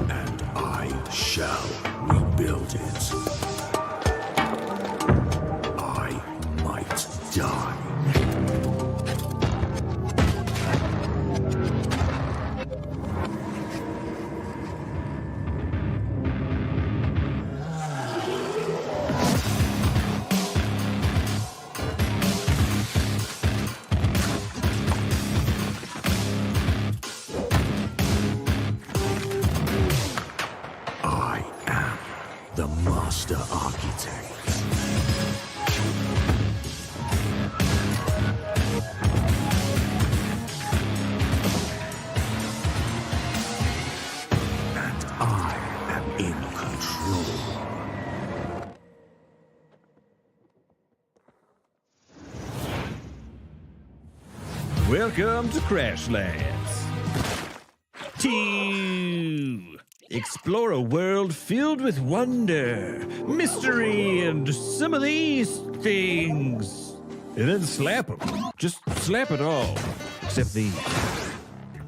And I shall rebuild it. I might die. Welcome to Crashlands. 2. Explore a world filled with wonder, mystery, and some of these things. And then slap them. Just slap it all. except these.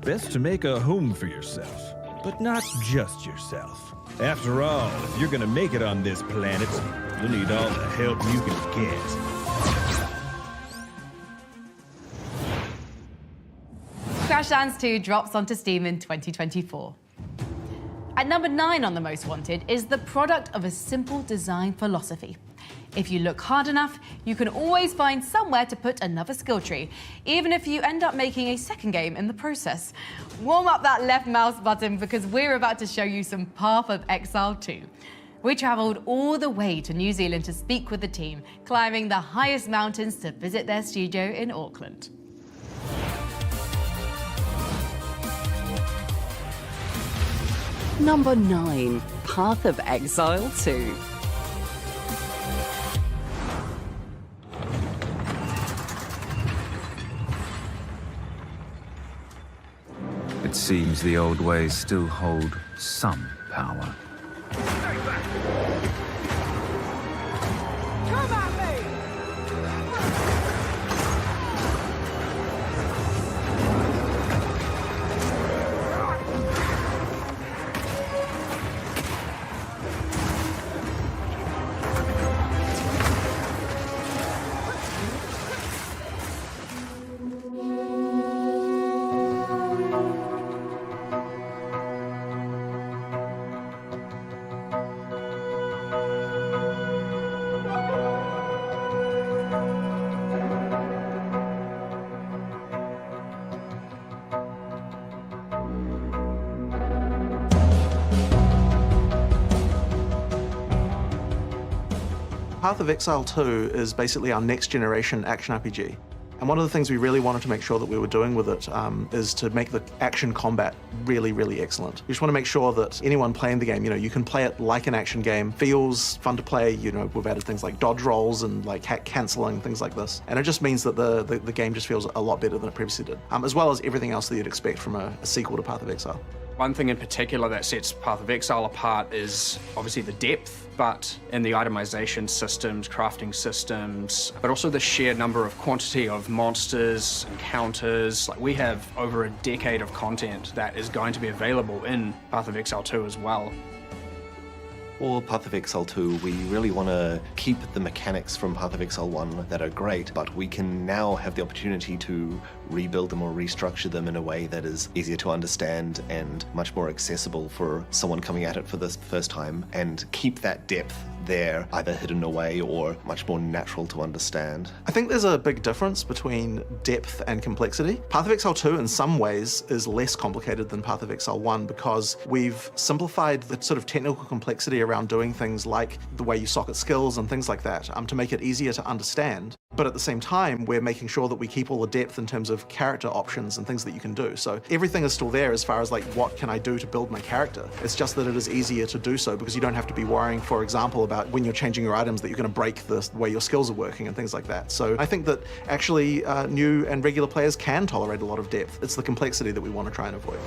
Best to make a home for yourself, but not just yourself. After all, if you're gonna make it on this planet, you'll need all the help you can get. Crashlands 2 drops onto Steam in 2024. At number 9 on the Most Wanted is the product of a simple design philosophy. If you look hard enough, you can always find somewhere to put another skill tree, even if you end up making a second game in the process. Warm up that left mouse button because we're about to show you some Path of Exile 2. We travelled all the way to New Zealand to speak with the team, climbing the highest mountains to visit their studio in Auckland. Number 9, Path of Exile 2. It seems the old ways still hold some power. Path of Exile 2 is basically our next generation action RPG. And one of the things we really wanted to make sure that we were doing with it is to make the action combat really, really excellent. We just want to make sure that anyone playing the game, you can play it like an action game, feels fun to play. We've added things like dodge rolls and like hack cancelling, things like this. And it just means that the game just feels a lot better than it previously did, as well as everything else that you'd expect from a sequel to Path of Exile. One thing in particular that sets Path of Exile apart is obviously the depth, but in the itemization systems, crafting systems, but also the sheer number of quantity of monsters, encounters. Like, we have over a decade of content that is going to be available in Path of Exile 2 as well. For Path of Exile 2, we really want to keep the mechanics from Path of Exile 1 that are great, but we can now have the opportunity to rebuild them or restructure them in a way that is easier to understand and much more accessible for someone coming at it for the first time, and keep that depth there, either hidden away or much more natural to understand. I think there's a big difference between depth and complexity. Path of Exile 2 in some ways is less complicated than Path of Exile 1 because we've simplified the sort of technical complexity around doing things like the way you socket skills and things like that to make it easier to understand. But at the same time, we're making sure that we keep all the depth in terms of character options and things that you can do. So everything is still there as far as like, what can I do to build my character? It's just that it is easier to do so because you don't have to be worrying, for example, about when you're changing your items that you're going to break the way your skills are working and things like that. So I think that actually new and regular players can tolerate a lot of depth. It's the complexity that we want to try and avoid.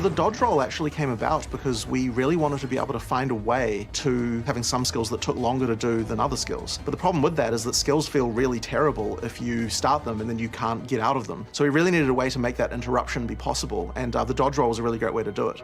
The dodge roll actually came about because we really wanted to be able to find a way to having some skills that took longer to do than other skills. But the problem with that is that skills feel really terrible if you start them and then you can't get out of them. So we really needed a way to make that interruption be possible, and the dodge roll was a really great way to do it.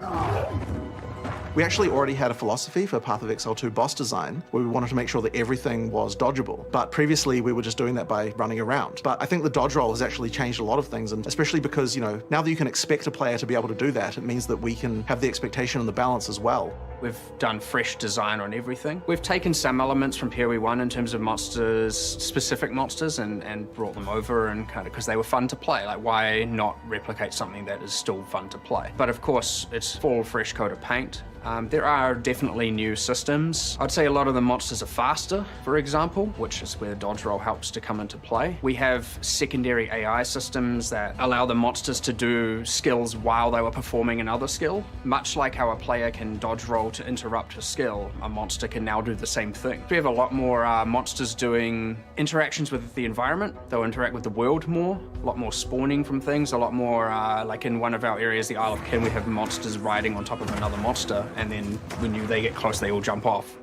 We actually already had a philosophy for Path of Exile 2 boss design where we wanted to make sure that everything was dodgeable. But previously we were just doing that by running around. But I think the dodge roll has actually changed a lot of things, and especially because, now that you can expect a player to be able to do that, it means that we can have the expectation and the balance as well. We've done fresh design on everything. We've taken some elements from PoE1 in terms of monsters, specific monsters, and brought them over and kind of because they were fun to play. Like, why not replicate something that is still fun to play? But of course, it's full fresh coat of paint. There are definitely new systems. I'd say a lot of the monsters are faster, for example, which is where dodge roll helps to come into play. We have secondary AI systems that allow the monsters to do skills while they were performing another skill. Much like how a player can dodge roll to interrupt a skill, a monster can now do the same thing. We have a lot more monsters doing interactions with the environment. They'll interact with the world more, a lot more spawning from things, a lot more, like in one of our areas, the Isle of Kin, we have monsters riding on top of another monster, and then when they get close, they all jump off.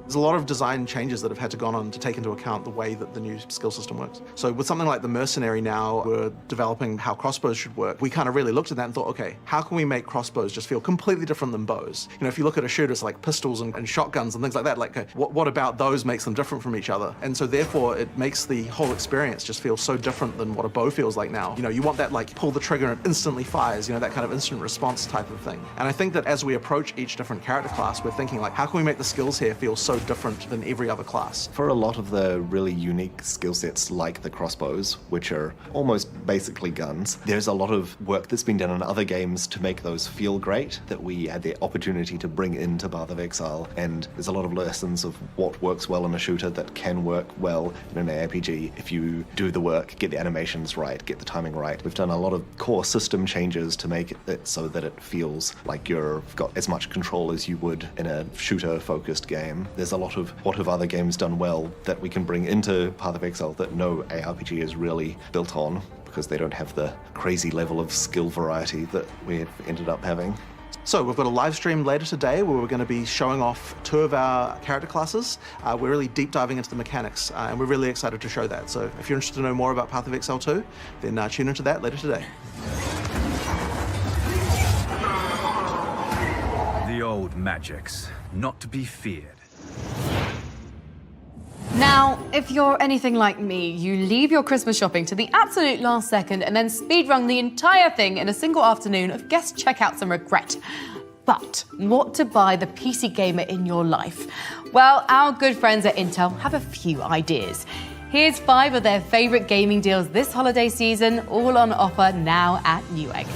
There's a lot of design changes that have had to gone on to take into account the way that the new skill system works. So with something like the Mercenary now, we're developing how crossbows should work. We kind of really looked at that and thought, okay, how can we make crossbows just feel completely different than bows? You know, if you look at a shooter, it's like pistols and shotguns and things like that, like what about those makes them different from each other? And so therefore it makes the whole experience just feel so different than what a bow feels like now. You know, you want that like pull the trigger and it instantly fires, you know, that kind of instant response type of thing. And I think that as we approach each different character class, we're thinking like, how can we make the skills here feel so different than every other class? For a lot of the really unique skill sets like the crossbows, which are almost basically guns, there's a lot of work that's been done in other games to make those feel great that we had the opportunity to bring into Path of Exile. And there's a lot of lessons of what works well in a shooter that can work well in an ARPG if you do the work, get the animations right, get the timing right. We've done a lot of core system changes to make it so that it feels like you've got as much control as you would in a shooter-focused game. There's a lot of what have other games done well that we can bring into Path of Exile that no ARPG is really built on, because they don't have the crazy level of skill variety that we've ended up having. So we've got a live stream later today where we're going to be showing off 2 of our character classes. We're really deep diving into the mechanics, and we're really excited to show that. So if you're interested to know more about Path of Exile 2, then tune into that later today. The old magics, not to be feared. Now, if you're anything like me, you leave your Christmas shopping to the absolute last second and then speedrun the entire thing in a single afternoon of guest checkouts and regret. But what to buy the PC gamer in your life? Well, our good friends at Intel have a few ideas. Here's 5 of their favorite gaming deals this holiday season, all on offer now at Newegg.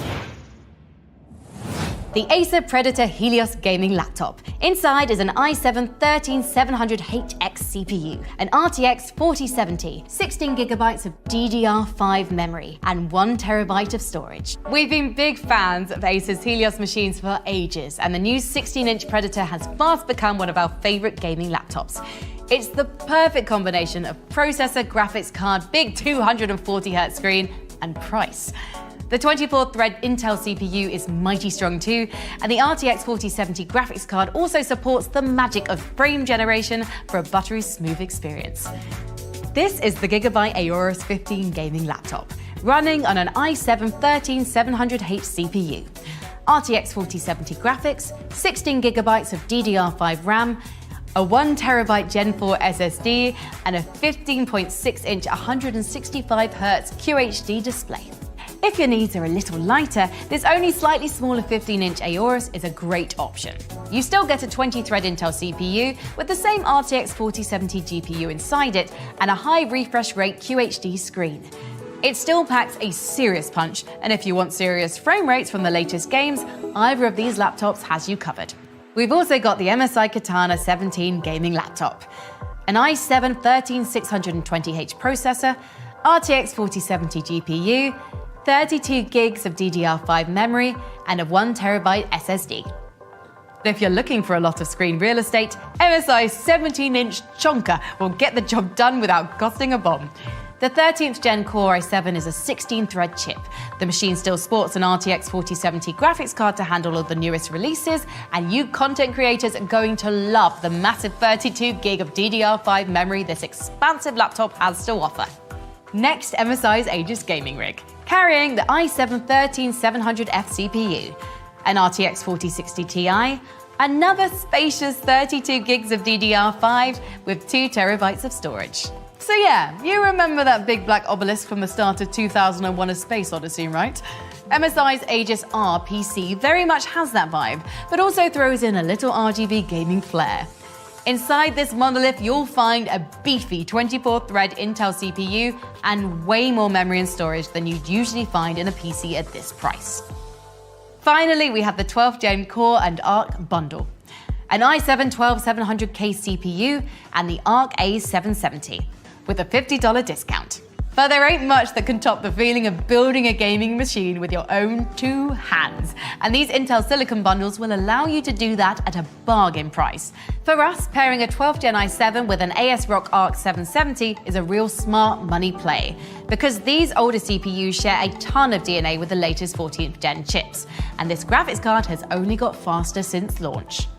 The Acer Predator Helios gaming laptop. Inside is an i7-13700HX CPU, an RTX 4070, 16GB of DDR5 memory, and 1TB of storage. We've been big fans of Acer's Helios machines for ages, and the new 16-inch Predator has fast become one of our favorite gaming laptops. It's the perfect combination of processor, graphics card, big 240Hz screen, and price. The 24-thread Intel CPU is mighty strong too, and the RTX 4070 graphics card also supports the magic of frame generation for a buttery smooth experience. This is the Gigabyte Aorus 15 gaming laptop, running on an i7-13700H CPU. RTX 4070 graphics, 16GB of DDR5 RAM, a 1TB Gen 4 SSD, and a 15.6-inch 165Hz QHD display. If your needs are a little lighter, this only slightly smaller 15-inch Aorus is a great option. You still get a 20-thread Intel CPU with the same RTX 4070 GPU inside it and a high refresh rate QHD screen. It still packs a serious punch, and if you want serious frame rates from the latest games, either of these laptops has you covered. We've also got the MSI Katana 17 gaming laptop, an i7-13620H processor, RTX 4070 GPU, 32 gigs of DDR5 memory, and a 1TB SSD. If you're looking for a lot of screen real estate, MSI's 17-inch chonker will get the job done without costing a bomb. The 13th Gen Core i7 is a 16-thread chip. The machine still sports an RTX 4070 graphics card to handle all the newest releases, and you content creators are going to love the massive 32 gig of DDR5 memory this expansive laptop has to offer. Next, MSI's Aegis gaming rig, carrying the i7-13700F CPU, an RTX 4060 Ti, another spacious 32 gigs of DDR5 with 2TB of storage. So yeah, you remember that big black obelisk from the start of 2001: A Space Odyssey, right? MSI's Aegis R PC very much has that vibe, but also throws in a little RGB gaming flair. Inside this monolith, you'll find a beefy 24-thread Intel CPU and way more memory and storage than you'd usually find in a PC at this price. Finally, we have the 12th Gen Core and Arc bundle, an i7-12700K CPU and the Arc A770 with a $50 discount. But there ain't much that can top the feeling of building a gaming machine with your own 2 hands. And these Intel Silicon bundles will allow you to do that at a bargain price. For us, pairing a 12th Gen i7 with an ASRock Arc 770 is a real smart money play, because these older CPUs share a ton of DNA with the latest 14th Gen chips. And this graphics card has only got faster since launch.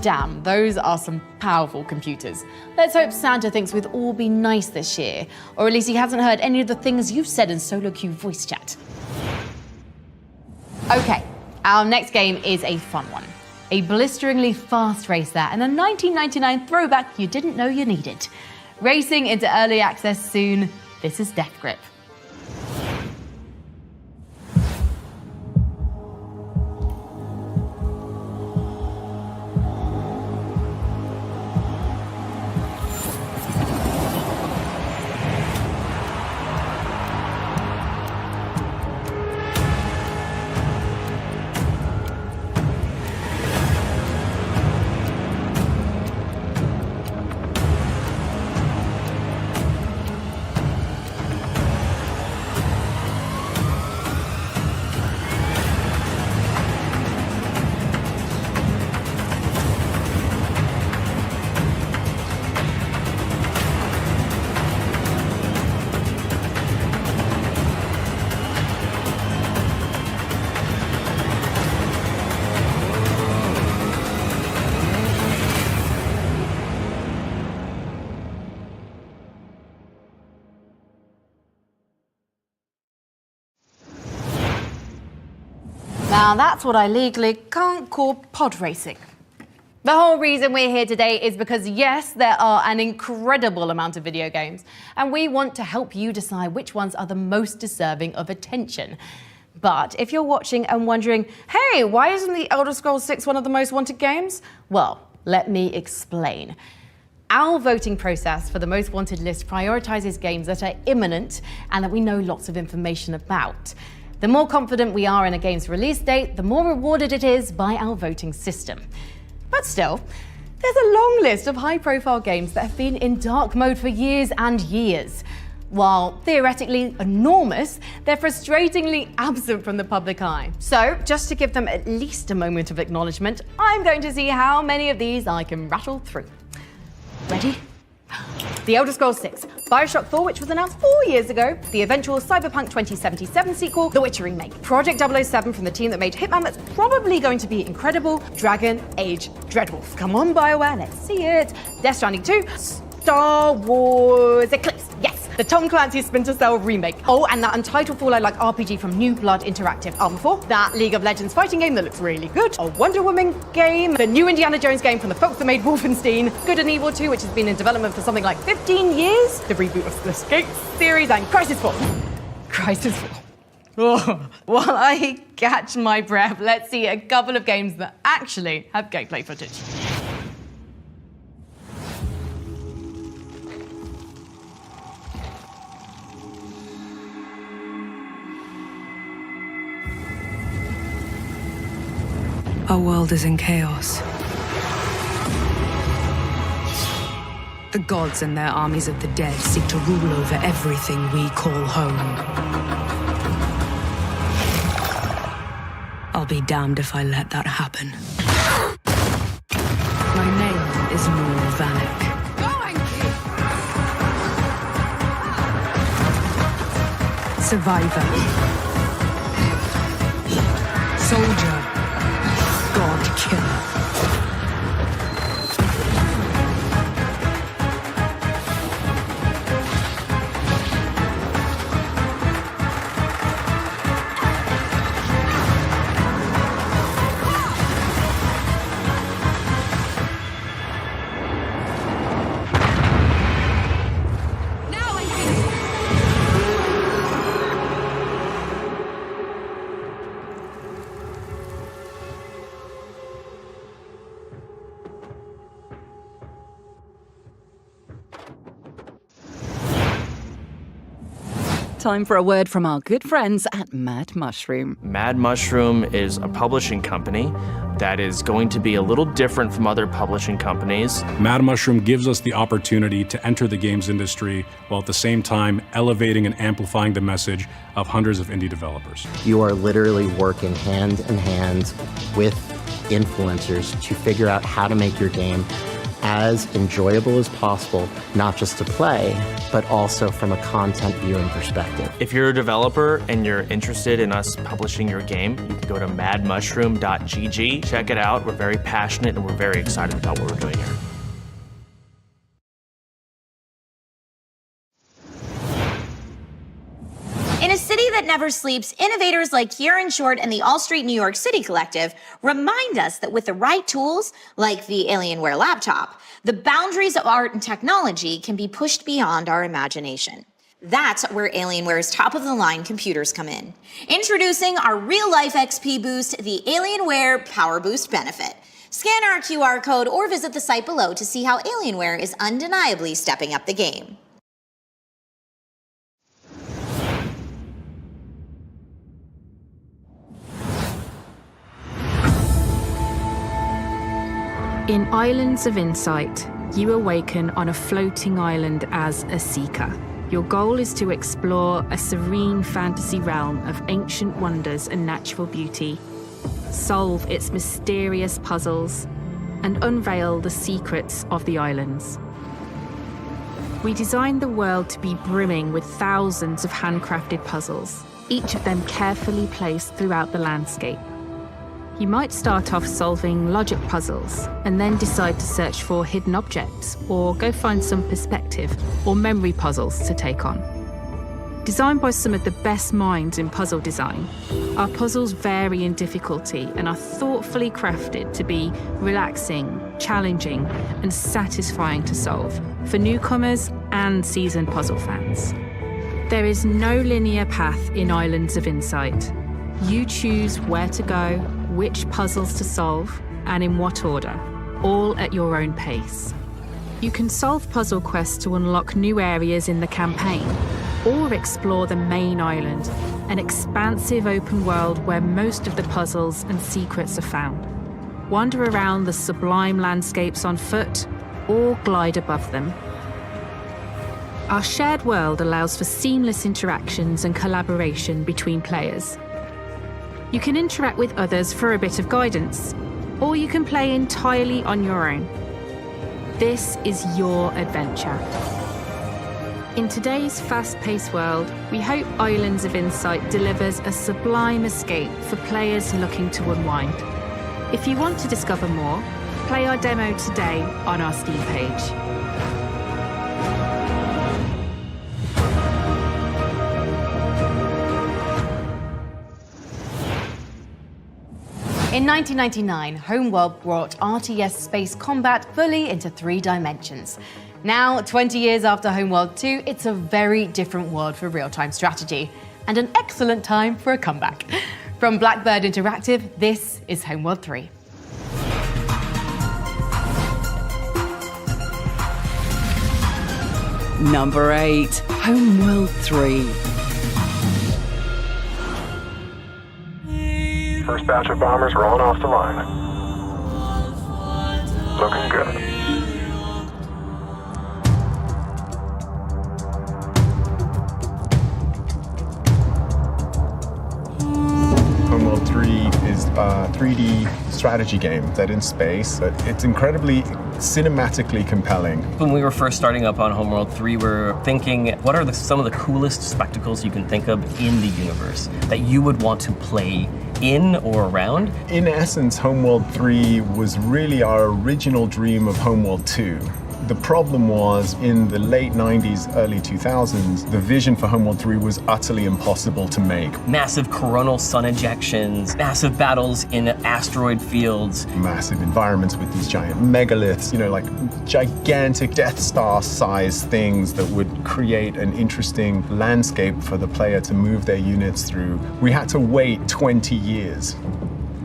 Damn, those are some powerful computers. Let's hope Santa thinks we'll all be nice this year, or at least he hasn't heard any of the things you've said in solo queue voice chat. Okay, our next game is a fun one. A blisteringly fast racer and a 1999 throwback you didn't know you needed. Racing into early access soon, this is Death Grip. Now that's what I legally can't call pod racing. The whole reason we're here today is because yes, there are an incredible amount of video games, and we want to help you decide which ones are the most deserving of attention. But if you're watching and wondering, hey, why isn't The Elder Scrolls 6 one of the most wanted games? Well, let me explain. Our voting process for the most wanted list prioritizes games that are imminent and that we know lots of information about. The more confident we are in a game's release date, the more rewarded it is by our voting system. But still, there's a long list of high-profile games that have been in dark mode for years and years. While theoretically enormous, they're frustratingly absent from the public eye. So, just to give them at least a moment of acknowledgement, I'm going to see how many of these I can rattle through. Ready? The Elder Scrolls 6, Bioshock 4, which was announced 4 years ago, the eventual Cyberpunk 2077 sequel, The Witcher remake, Project 007 from the team that made Hitman that's probably going to be incredible, Dragon Age Dreadwolf. Come on, BioWare, let's see it. Death Stranding 2, Star Wars Eclipse, yes, the Tom Clancy Splinter Cell remake. Oh, and that untitled Fallout-like RPG from New Blood Interactive. Arma 4, that League of Legends fighting game that looks really good, a Wonder Woman game, the new Indiana Jones game from the folks that made Wolfenstein, Good and Evil 2, which has been in development for something like 15 years, the reboot of the Skate series, and Crisis 4. Crisis 4. Oh, while I catch my breath, let's see a couple of games that actually have gameplay footage. Our world is in chaos. The gods and their armies of the dead seek to rule over everything we call home. I'll be damned if I let that happen. My name is Noor Vanek. Survivor. Soldier. God killer. Time for a word from our good friends at Mad Mushroom. Mad Mushroom is a publishing company that is going to be a little different from other publishing companies. Mad Mushroom gives us the opportunity to enter the games industry while at the same time elevating and amplifying the message of hundreds of indie developers. You are literally working hand in hand with influencers to figure out how to make your game as enjoyable as possible, not just to play, but also from a content viewing perspective. If you're a developer and you're interested in us publishing your game, you can go to madmushroom.gg. Check it out. We're very passionate and we're very excited about what we're doing here. In a city that never sleeps, innovators like Kieran Short and the All Street New York City Collective remind us that with the right tools, like the Alienware laptop, the boundaries of art and technology can be pushed beyond our imagination. That's where Alienware's top-of-the-line computers come in. Introducing our real-life XP boost, the Alienware Power Boost Benefit. Scan our QR code or visit the site below to see how Alienware is undeniably stepping up the game. In Islands of Insight, you awaken on a floating island as a seeker. Your goal is to explore a serene fantasy realm of ancient wonders and natural beauty, solve its mysterious puzzles, and unveil the secrets of the islands. We designed the world to be brimming with thousands of handcrafted puzzles, each of them carefully placed throughout the landscape. You might start off solving logic puzzles and then decide to search for hidden objects or go find some perspective or memory puzzles to take on. Designed by some of the best minds in puzzle design, our puzzles vary in difficulty and are thoughtfully crafted to be relaxing, challenging, and satisfying to solve for newcomers and seasoned puzzle fans. There is no linear path in Islands of Insight. You choose where to go, which puzzles to solve, and in what order, all at your own pace. You can solve puzzle quests to unlock new areas in the campaign, or explore the main island, an expansive open world where most of the puzzles and secrets are found. Wander around the sublime landscapes on foot, or glide above them. Our shared world allows for seamless interactions and collaboration between players. You can interact with others for a bit of guidance, or you can play entirely on your own. This is your adventure. In today's fast-paced world, we hope Islands of Insight delivers a sublime escape for players looking to unwind. If you want to discover more, play our demo today on our Steam page. In 1999, Homeworld brought RTS space combat fully into 3 dimensions. Now, 20 years after Homeworld 2, it's a very different world for real-time strategy, and an excellent time for a comeback. From Blackbird Interactive, this is Homeworld 3. Number 8, Homeworld 3. First batch of bombers rolling off the line. Looking good. Homeworld 3 is a 3D strategy game set in space. It's incredibly cinematically compelling. When we were first starting up on Homeworld 3, we were thinking, what are some of the coolest spectacles you can think of in the universe that you would want to play in or around? In essence, Homeworld 3 was really our original dream of Homeworld 2. The problem was, in the late 90s, early 2000s, the vision for Homeworld 3 was utterly impossible to make. Massive coronal sun ejections, massive battles in asteroid fields. Massive environments with these giant megaliths, like gigantic Death Star-sized things that would create an interesting landscape for the player to move their units through. We had to wait 20 years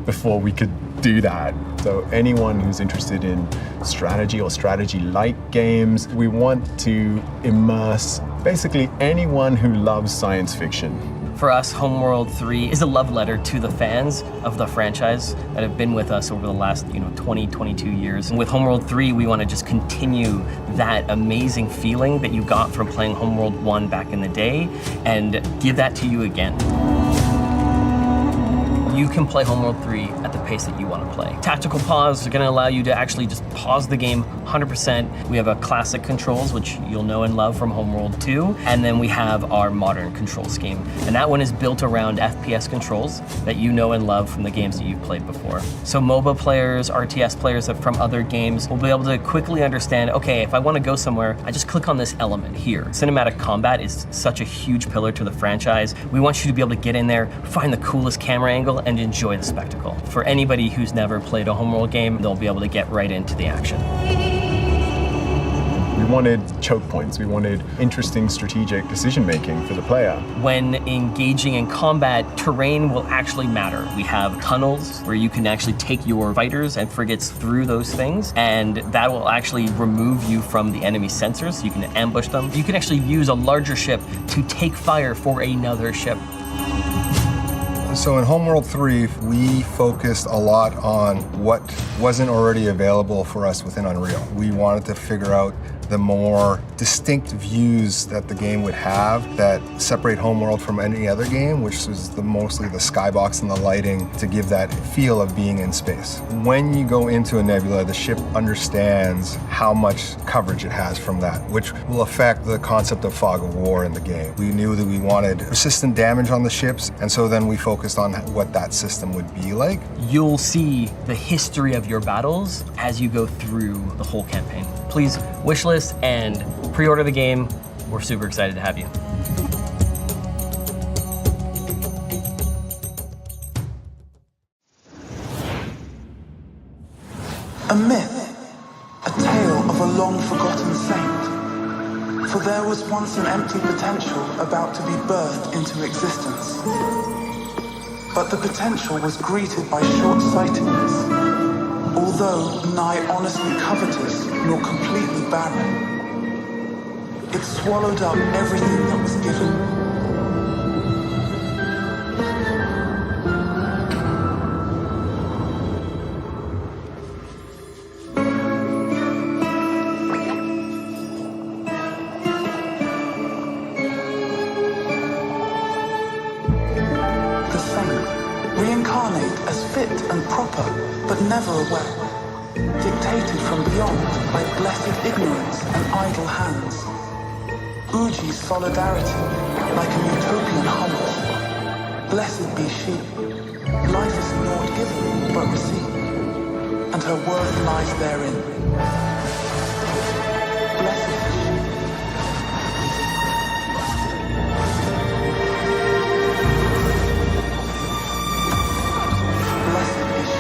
before we could do that. So anyone who's interested in strategy or strategy-like games, we want to immerse basically anyone who loves science fiction. For us, Homeworld 3 is a love letter to the fans of the franchise that have been with us over the last 20, 22 years. And with Homeworld 3, we want to just continue that amazing feeling that you got from playing Homeworld 1 back in the day and give that to you again. you can play Homeworld 3 at the pace that you want to play. Tactical pause are going to allow you to actually just pause the game 100%. We have a classic controls, which you'll know and love from Homeworld 2, and then we have our modern control scheme. And that one is built around FPS controls that you know and love from the games that you've played before. So MOBA players, RTS players from other games will be able to quickly understand, okay, if I want to go somewhere, I just click on this element here. Cinematic combat is such a huge pillar to the franchise. We want you to be able to get in there, find the coolest camera angle, and enjoy the spectacle. For anybody who's never played a Homeworld game, they'll be able to get right into the action. We wanted choke points. We wanted interesting strategic decision-making for the player. When engaging in combat, terrain will actually matter. We have tunnels where you can actually take your fighters and frigates through those things, and that will actually remove you from the enemy sensors, so you can ambush them. You can actually use a larger ship to take fire for another ship. So in Homeworld 3, we focused a lot on what wasn't already available for us within Unreal. We wanted to figure out the more distinct views that the game would have that separate Homeworld from any other game, which was mostly the skybox and the lighting to give that feel of being in space. When you go into a nebula, the ship understands how much coverage it has from that, which will affect the concept of fog of war in the game. We knew that we wanted persistent damage on the ships, and so then we focused on what that system would be like. You'll see the history of your battles as you go through the whole campaign. Please wishlist and pre-order the game. We're super excited to have you. A myth, a tale of a long-forgotten saint. For there was once an empty potential about to be birthed into existence. But the potential was greeted by short-sightedness. Although nigh honestly covetous, nor completely barren, it swallowed up everything that was given. The saint, reincarnate as fit and proper, but never aware. Dictated from beyond by blessed ignorance and idle hands. Uji's solidarity, like a utopian hummus. Blessed be she. Life is not given, but received, and her worth lies therein. Blessed be she.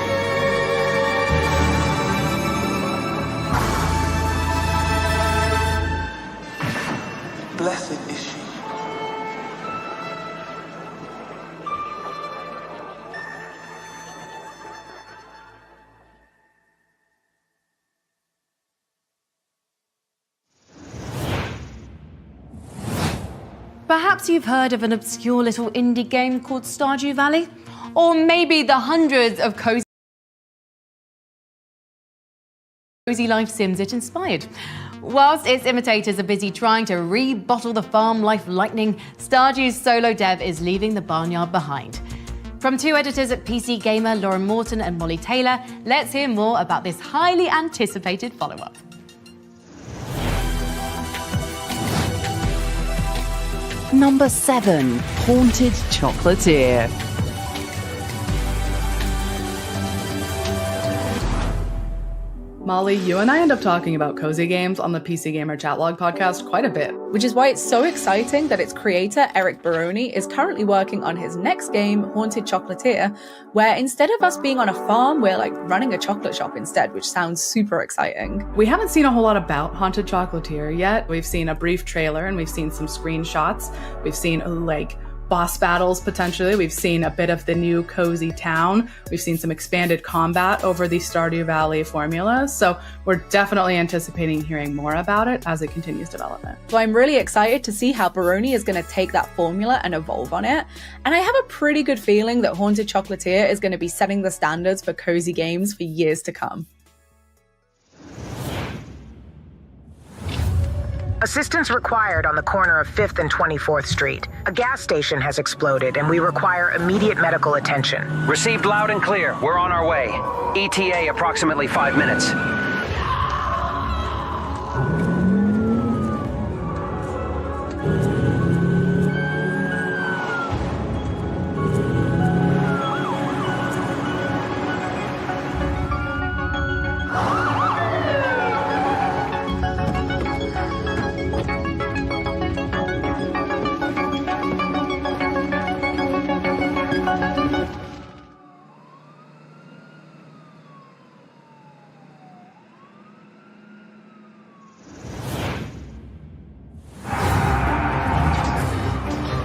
Blessed is she. Perhaps you've heard of an obscure little indie game called Stardew Valley? Or maybe the hundreds of cozy life sims it inspired. Whilst its imitators are busy trying to rebottle the farm life lightning, Stardew's solo dev is leaving the barnyard behind. From two editors at PC Gamer, Lauren Morton and Molly Taylor, let's hear more about this highly anticipated follow-up. Number 7, Haunted Chocolatier. Molly, you and I end up talking about cozy games on the PC Gamer Chatlog podcast quite a bit. Which is why it's so exciting that its creator, Eric Baroni, is currently working on his next game, Haunted Chocolatier, where instead of us being on a farm, we're like running a chocolate shop instead, which sounds super exciting. We haven't seen a whole lot about Haunted Chocolatier yet. We've seen a brief trailer and we've seen some screenshots. We've seen boss battles potentially. We've seen a bit of the new cozy town. We've seen some expanded combat over the Stardew Valley formula. So we're definitely anticipating hearing more about it as it continues development. So I'm really excited to see how Baroni is going to take that formula and evolve on it. And I have a pretty good feeling that Haunted Chocolatier is going to be setting the standards for cozy games for years to come. Assistance required on the corner of 5th and 24th Street. A gas station has exploded and we require immediate medical attention. Received loud and clear. We're on our way. ETA approximately 5 minutes.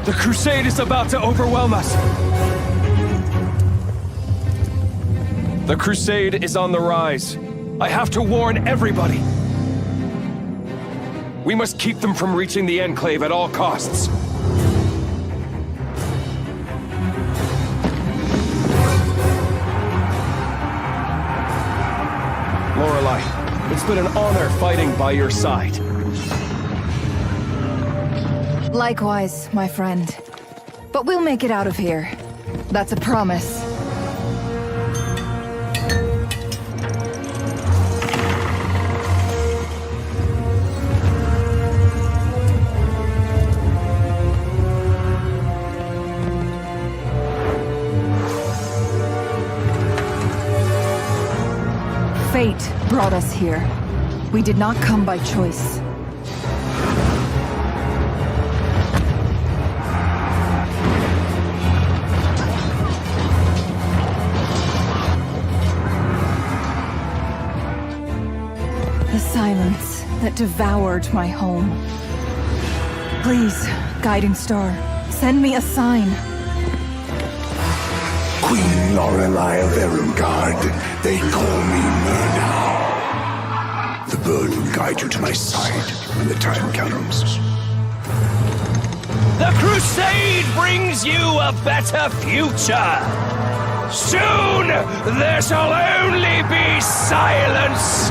The crusade is about to overwhelm us. The crusade is on the rise. I have to warn everybody. We must keep them from reaching the Enclave at all costs. Lorelei, it's been an honor fighting by your side. Likewise, my friend. But we'll make it out of here. That's a promise. Fate brought us here. We did not come by choice. The silence that devoured my home. Please, guiding star, send me a sign. Queen Lorelei of Erengard, they call me Murnau. The bird will guide you to my side when the time comes. The crusade brings you a better future. Soon, there shall only be silence.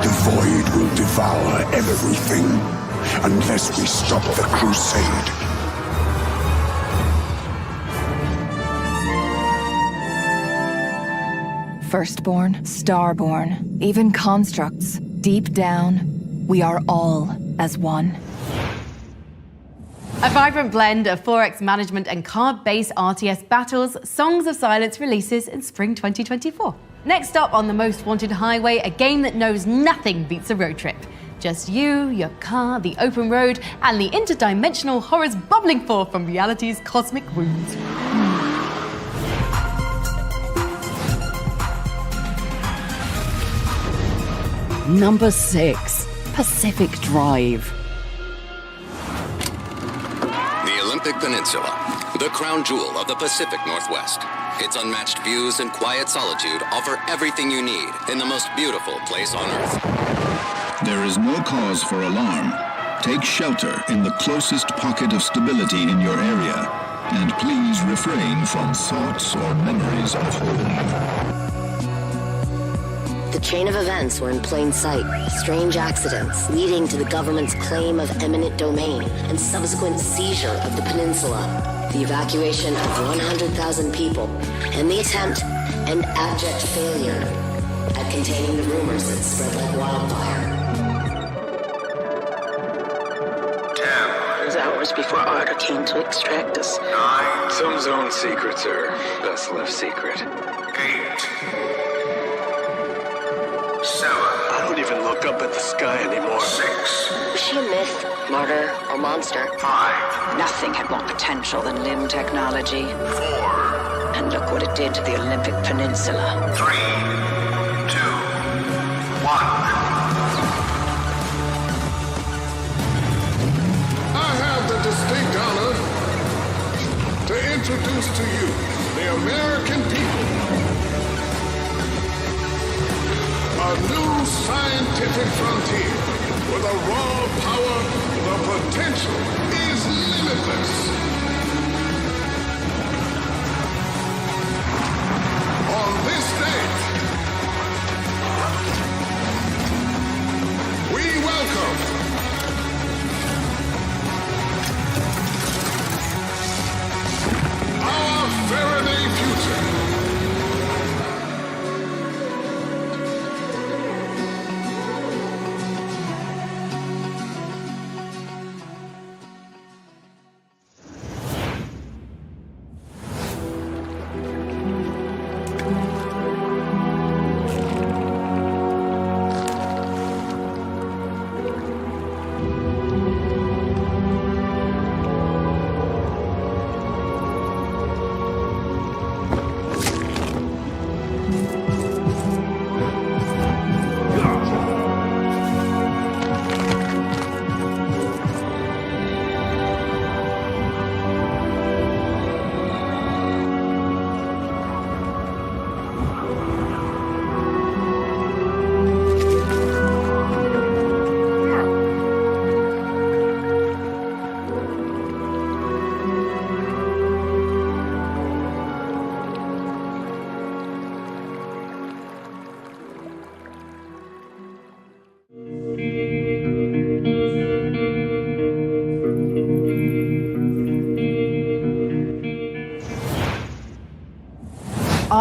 The void will devour everything unless we stop the crusade. Firstborn, starborn, even constructs. Deep down, we are all as one. A vibrant blend of 4X management and card-based RTS battles, Songs of Silence releases in spring 2024. Next up on the Most Wanted Highway, a game that knows nothing beats a road trip. Just you, your car, the open road, and the interdimensional horrors bubbling forth from reality's cosmic wounds. Number 6, Pacific Drive. The Olympic Peninsula, the crown jewel of the Pacific Northwest. Its unmatched views and quiet solitude offer everything you need in the most beautiful place on Earth. There is no cause for alarm. Take shelter in the closest pocket of stability in your area, and please refrain from thoughts or memories of home. The chain of events were in plain sight. Strange accidents leading to the government's claim of eminent domain and subsequent seizure of the peninsula. The evacuation of 100,000 people, and the attempt and abject failure at containing the rumors that spread like wildfire. 10. It was hours before Arda came to extract us. 9. Some zone secrets are best left secret. 8. 7. I don't even look up at the sky anymore. 6. Was she a myth, martyr, or monster? 5. Nothing had more potential than limb technology. 4. And look what it did to the Olympic Peninsula. 3. 2. 1. I have the distinct honor to introduce to you the American people. A new scientific frontier with a raw power, the potential is limitless. On this day, we welcome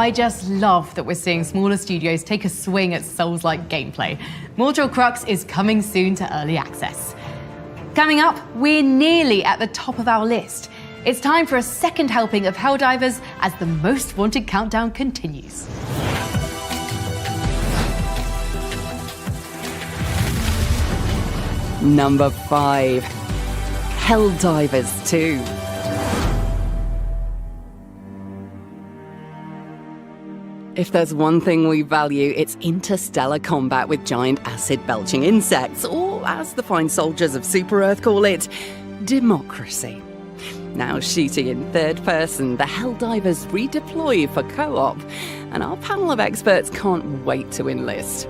I just love that we're seeing smaller studios take a swing at Souls-like gameplay. Mortal Crux is coming soon to early access. Coming up, we're nearly at the top of our list. It's time for a second helping of Helldivers as the most wanted countdown continues. Number 5, Helldivers 2. If there's one thing we value, it's interstellar combat with giant acid-belching insects, or as the fine soldiers of Super Earth call it, democracy. Now shooting in third person, the Helldivers redeploy for co-op, and our panel of experts can't wait to enlist.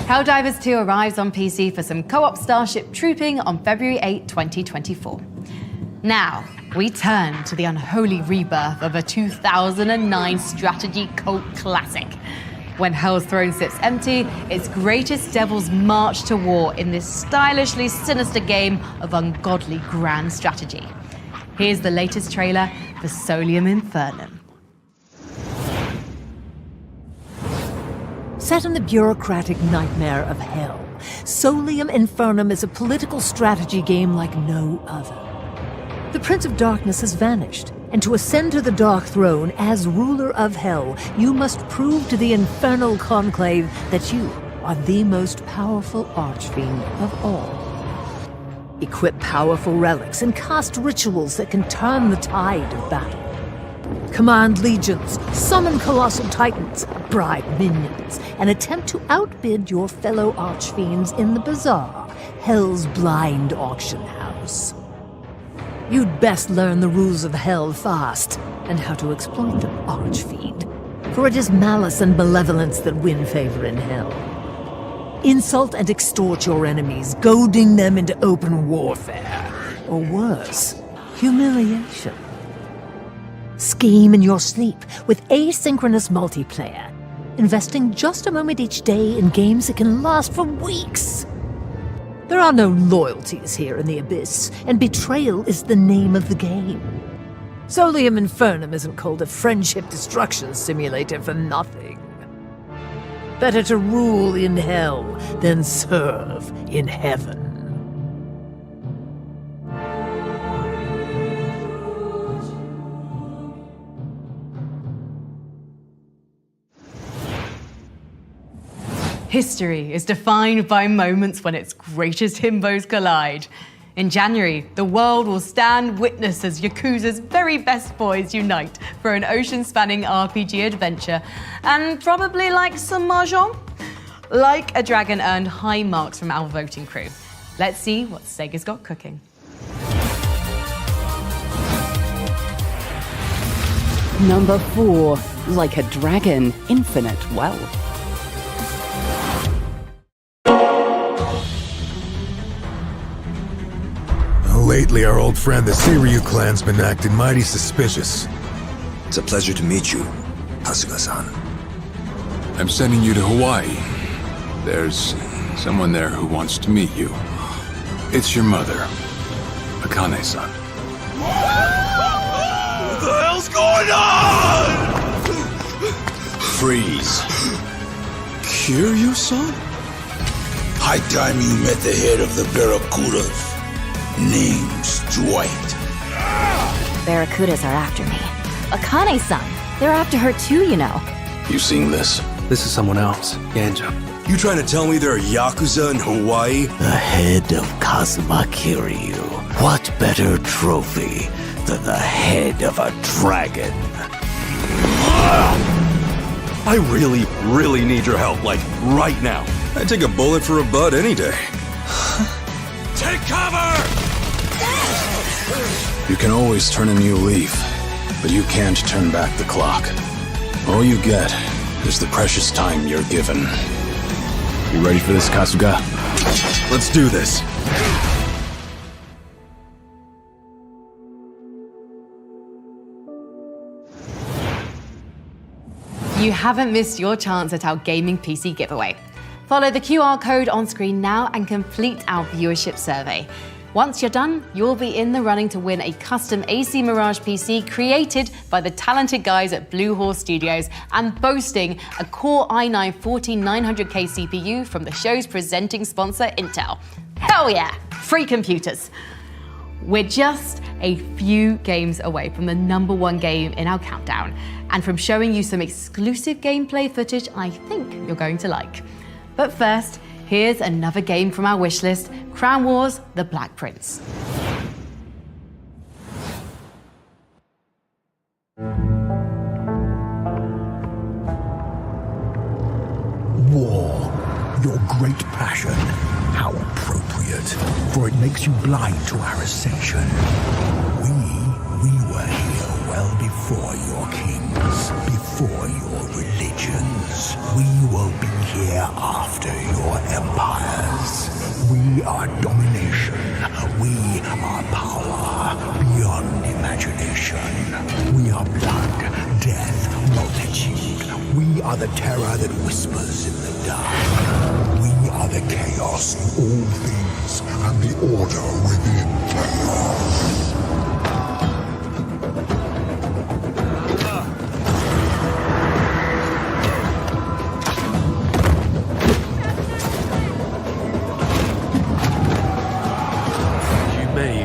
Helldivers 2 arrives on PC for some co-op Starship trooping on February 8, 2024. Now, we turn to the unholy rebirth of a 2009 strategy cult classic. When Hell's throne sits empty, its greatest devils march to war in this stylishly sinister game of ungodly grand strategy. Here's the latest trailer for Solium Infernum. Set in the bureaucratic nightmare of hell, Solium Infernum is a political strategy game like no other. The Prince of Darkness has vanished, and to ascend to the Dark Throne as ruler of hell, you must prove to the infernal conclave that you are the most powerful archfiend of all. Equip powerful relics and cast rituals that can turn the tide of battle. Command legions, summon colossal titans, bribe minions, and attempt to outbid your fellow archfiends in the bazaar, Hell's blind auction house. You'd best learn the rules of Hell fast, and how to exploit them, archfiend. For it is malice and malevolence that win favor in Hell. Insult and extort your enemies, goading them into open warfare. Or worse, humiliation. Scheme in your sleep with asynchronous multiplayer, investing just a moment each day in games that can last for weeks. There are no loyalties here in the Abyss, and betrayal is the name of the game. Solium Infernum isn't called a friendship destruction simulator for nothing. Better to rule in hell than serve in heaven. History is defined by moments when its greatest himbos collide. In January, the world will stand witness as Yakuza's very best boys unite for an ocean-spanning RPG adventure, and probably like some mahjong. Like a Dragon earned high marks from our voting crew. Let's see what Sega's got cooking. Number 4, Like a Dragon, Infinite Wealth. Lately, our old friend, the Seiryu clan's been acting mighty suspicious. It's a pleasure to meet you, Asuka-san. I'm sending you to Hawaii. There's someone there who wants to meet you. It's your mother, Akane-san. What the hell's going on? Freeze. Kiryu-san? High time you met the head of the Barracudas. Name's Dwight. Barracudas are after me. Akane-san, they're after her too, you know. You seen this? This is someone else, Yanja. You trying to tell me there are Yakuza in Hawaii? The head of Kazuma Kiryu. What better trophy than the head of a dragon? I really need your help, like, right now. I'd take a bullet for a bud any day. Take cover! You can always turn a new leaf, but you can't turn back the clock. All you get is the precious time you're given. You ready for this, Kasuga? Let's do this. You haven't missed your chance at our gaming PC giveaway. Follow the QR code on screen now and complete our viewership survey. Once you're done, you'll be in the running to win a custom AC Mirage PC created by the talented guys at Blue Horse Studios and boasting a Core i9-14900K CPU from the show's presenting sponsor, Intel. Hell yeah, free computers. We're just a few games away from the #1 game in our countdown and from showing you some exclusive gameplay footage I think you're going to like. But first, here's another game from our wishlist, Crown Wars: The Black Prince. War, your great passion. How appropriate, for it makes you blind to our ascension. We were here well before your kings, before your religions. We will be here after your empires. We are domination. We are power beyond imagination. We are blood, death, multitude. We are the terror that whispers in the dark. We are the chaos in all things and the order within chaos.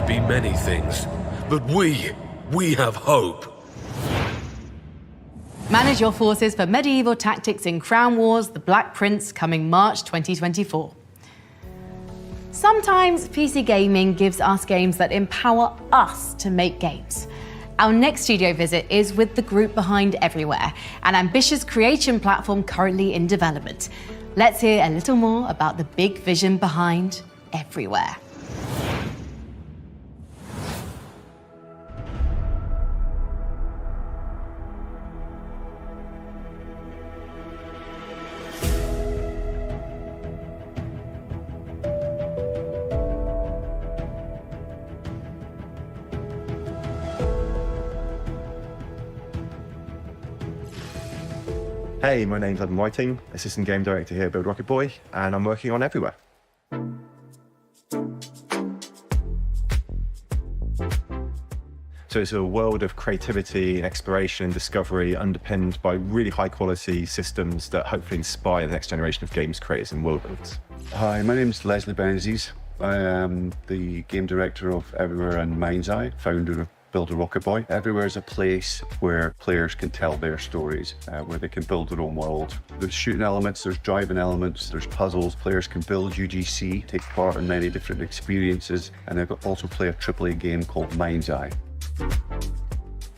Be many things, but we have hope. Manage your forces for medieval tactics in Crown Wars: The Black Prince, coming March 2024. Sometimes PC gaming gives us games that empower us to make games. Our next studio visit is with the group behind Everywhere, an ambitious creation platform currently in development. Let's hear a little more about the big vision behind Everywhere. Hey, my name's Adam Whiting, Assistant Game Director here at Build Rocket Boy, and I'm working on Everywhere. So it's a world of creativity and exploration and discovery underpinned by really high quality systems that hopefully inspire the next generation of games creators and world builders. Hi, my name's Leslie Benzies. I am the game director of Everywhere and Mind's Eye, founder of Build a Rocket Boy. Everywhere is a place where players can tell their stories, where they can build their own world. There's shooting elements, there's driving elements, there's puzzles. Players can build UGC, take part in many different experiences, and they also play a AAA game called Mind's Eye.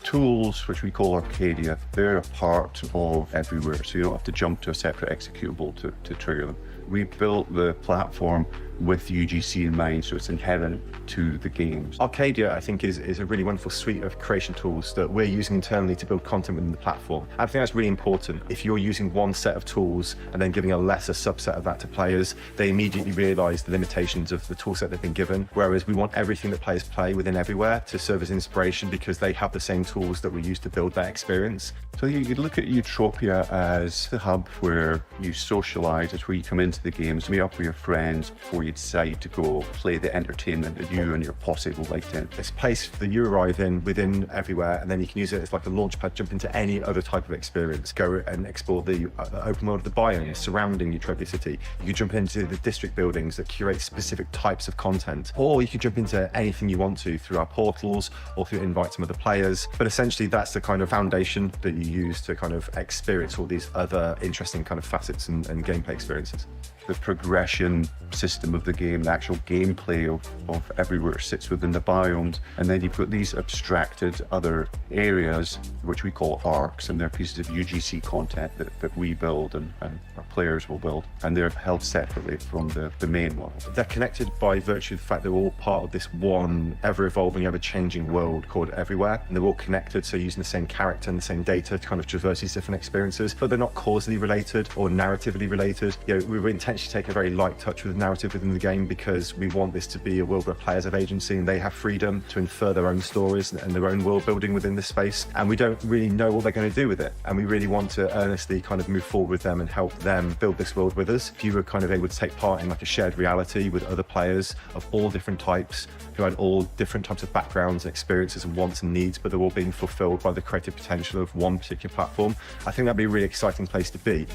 Tools, which we call Arcadia, they're a part of Everywhere, so you don't have to jump to a separate executable to trigger them. We built the platform with UGC in mind, so it's inherent to the games. Arcadia, I think, is a really wonderful suite of creation tools that we're using internally to build content within the platform. I think that's really important. If you're using one set of tools and then giving a lesser subset of that to players, they immediately realize the limitations of the tool set they've been given. Whereas we want everything that players play within Everywhere to serve as inspiration because they have the same tools that we use to build that experience. So you could look at Utopia as the hub where you socialize. It's where you come into the games, meet up with your friends before you decide to go play the entertainment that you and your posse will like to. It's a place that you arrive in within Everywhere, and then you can use it as like a launch pad, jump into any other type of experience. Go and explore the open world of the biomes surrounding Utopia City. You can jump into the district buildings that curate specific types of content, or you can jump into anything you want to through our portals or through invite some other players. But essentially that's the kind of foundation that you use to kind of experience all these other interesting kind of facets and gameplay experiences. The progression system of the game, the actual gameplay of Everywhere sits within the biomes, and then you've got these abstracted other areas which we call arcs, and they're pieces of UGC content that we build and our players will build, and they're held separately from the main world. They're connected by virtue of the fact they're all part of this one ever-evolving, ever-changing world called Everywhere, and they're all connected, so using the same character and the same data to kind of traverse these different experiences, but they're not causally related or narratively related. You know, we were intentionally intentionally take a very light touch with the narrative within the game because we want this to be a world where players have agency and they have freedom to infer their own stories and their own world building within this space. And we don't really know what they're going to do with it. And we really want to earnestly kind of move forward with them and help them build this world with us. If you were kind of able to take part in like a shared reality with other players of all different types, who had all different types of backgrounds and experiences and wants and needs, but they're all being fulfilled by the creative potential of one particular platform, I think that'd be a really exciting place to be.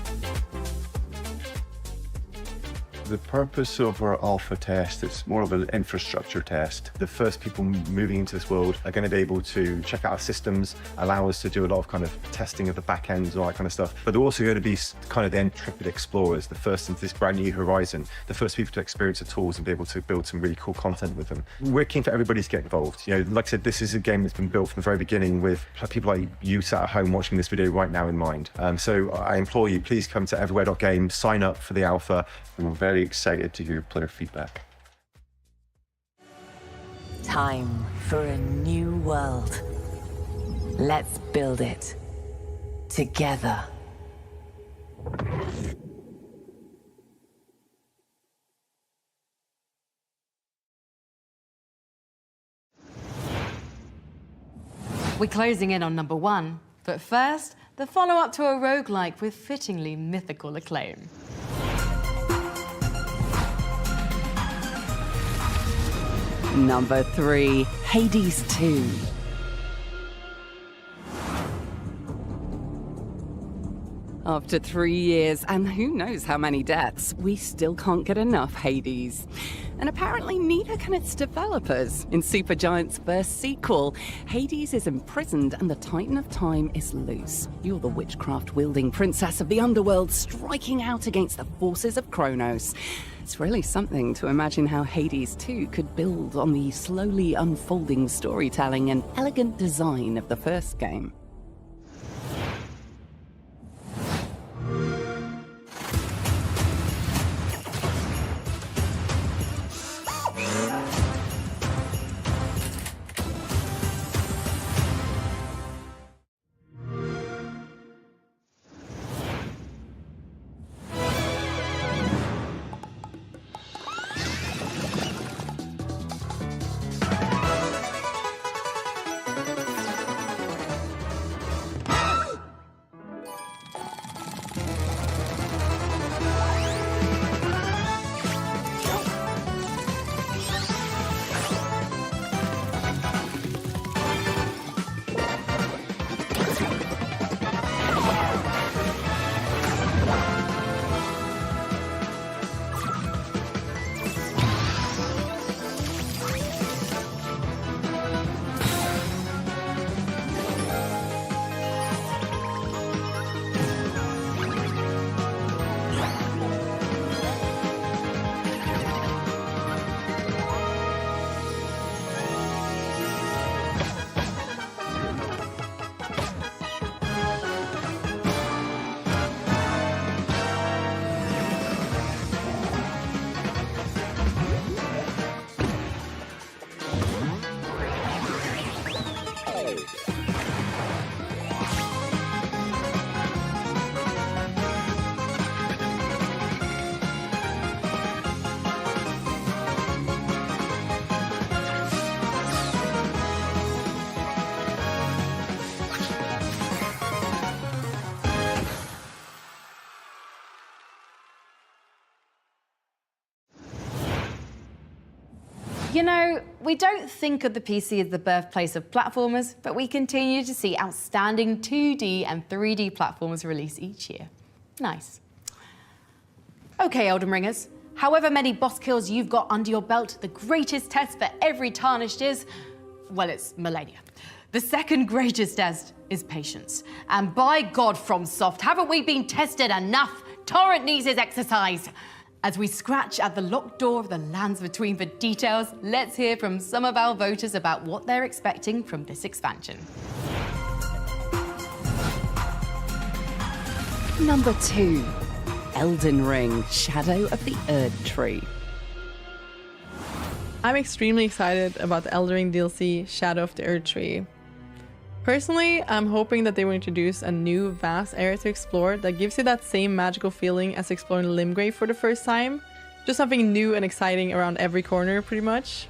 The purpose of our alpha test, it's more of an infrastructure test. The first people moving into this world are going to be able to check out our systems, allow us to do a lot of kind of testing of the back ends, all that kind of stuff. But they're also going to be kind of the intrepid explorers, the first into this brand new horizon, the first people to experience the tools and be able to build some really cool content with them. We're keen for everybody to get involved. You know, like I said, this is a game that's been built from the very beginning with people like you sat at home watching this video right now in mind. So I implore you, please come to everywhere.games, sign up for the alpha. And we're very excited to hear player feedback. Time for a new world. Let's build it together. We're closing in on number 1, but first, the follow-up to a roguelike with fittingly mythical acclaim. Number 3, Hades 2. After 3 years, and who knows how many deaths, we still can't get enough Hades. And apparently neither can its developers. In Supergiant's first sequel, Hades is imprisoned and the Titan of Time is loose. You're the witchcraft-wielding princess of the underworld striking out against the forces of Kronos. It's really something to imagine how Hades 2 could build on the slowly unfolding storytelling and elegant design of the first game. You know, we don't think of the PC as the birthplace of platformers, but we continue to see outstanding 2D and 3D platformers release each year. Nice. Okay, Elden Ringers. However many boss kills you've got under your belt, the greatest test for every tarnished is, well, it's Millennia. The second greatest test is patience. And by God, FromSoft, haven't we been tested enough? Torrent needs his exercise. As we scratch at the locked door of the lands between for details, let's hear from some of our voters about what they're expecting from this expansion. Number 2, Elden Ring, Shadow of the Erd Tree. I'm extremely excited about the Elden Ring DLC, Shadow of the Erd Tree. Personally, I'm hoping that they will introduce a new vast area to explore that gives you that same magical feeling as exploring Limgrave for the first time. Just something new and exciting around every corner, pretty much.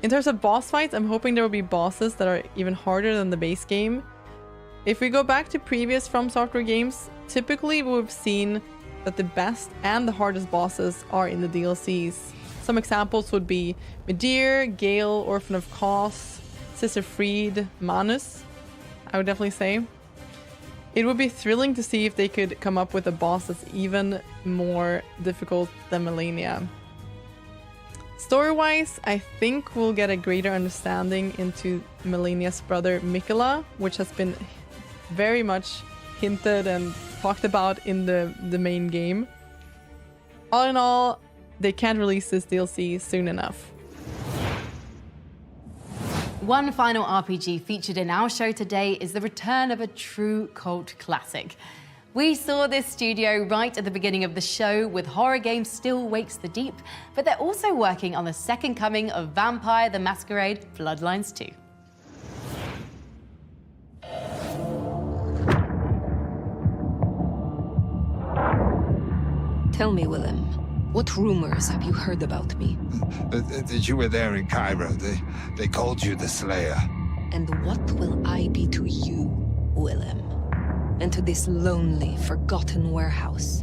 In terms of boss fights, I'm hoping there will be bosses that are even harder than the base game. If we go back to previous From Software games, typically we've seen that the best and the hardest bosses are in the DLCs. Some examples would be Medir, Gale, Orphan of Cos, Sister Fried, Manus, I would definitely say. It would be thrilling to see if they could come up with a boss that's even more difficult than Melania. Story-wise, I think we'll get a greater understanding into Melania's brother Mikola, which has been very much hinted and talked about in the main game. All in all, they can't release this DLC soon enough. One final RPG featured in our show today is the return of a true cult classic. We saw this studio right at the beginning of the show with horror game Still Wakes the Deep, but they're also working on the second coming of Vampire the Masquerade Bloodlines 2. Tell me, Willem, what rumors have you heard about me? That you were there in Cairo. They called you the Slayer. And what will I be to you, Willem? And to this lonely, forgotten warehouse?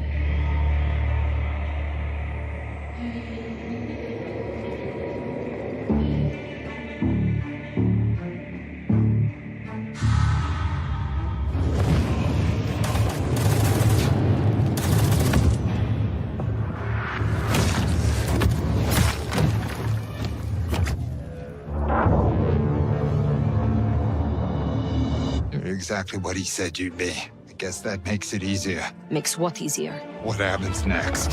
Exactly what he said you'd be. I guess that makes it easier. Makes what easier? What happens next?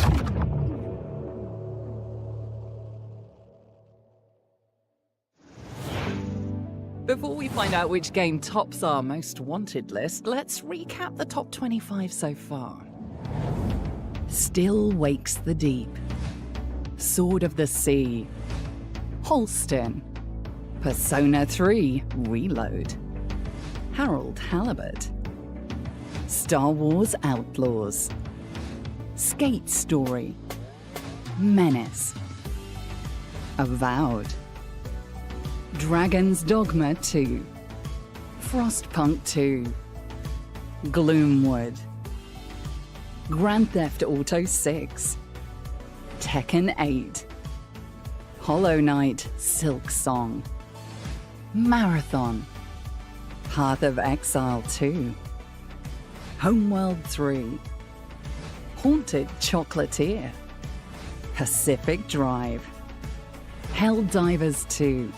Before we find out which game tops our most wanted list, let's recap the top 25 so far. Still Wakes the Deep, Sword of the Sea, Holston, Persona 3 Reload, Harold Halibut, Star Wars Outlaws, Skate Story, Menace, Avowed, Dragon's Dogma 2, Frostpunk 2, Gloomwood, Grand Theft Auto 6, Tekken 8, Hollow Knight Silk Song, Marathon, Path of Exile 2, Homeworld 3, Haunted Chocolatier, Pacific Drive, Helldivers 2,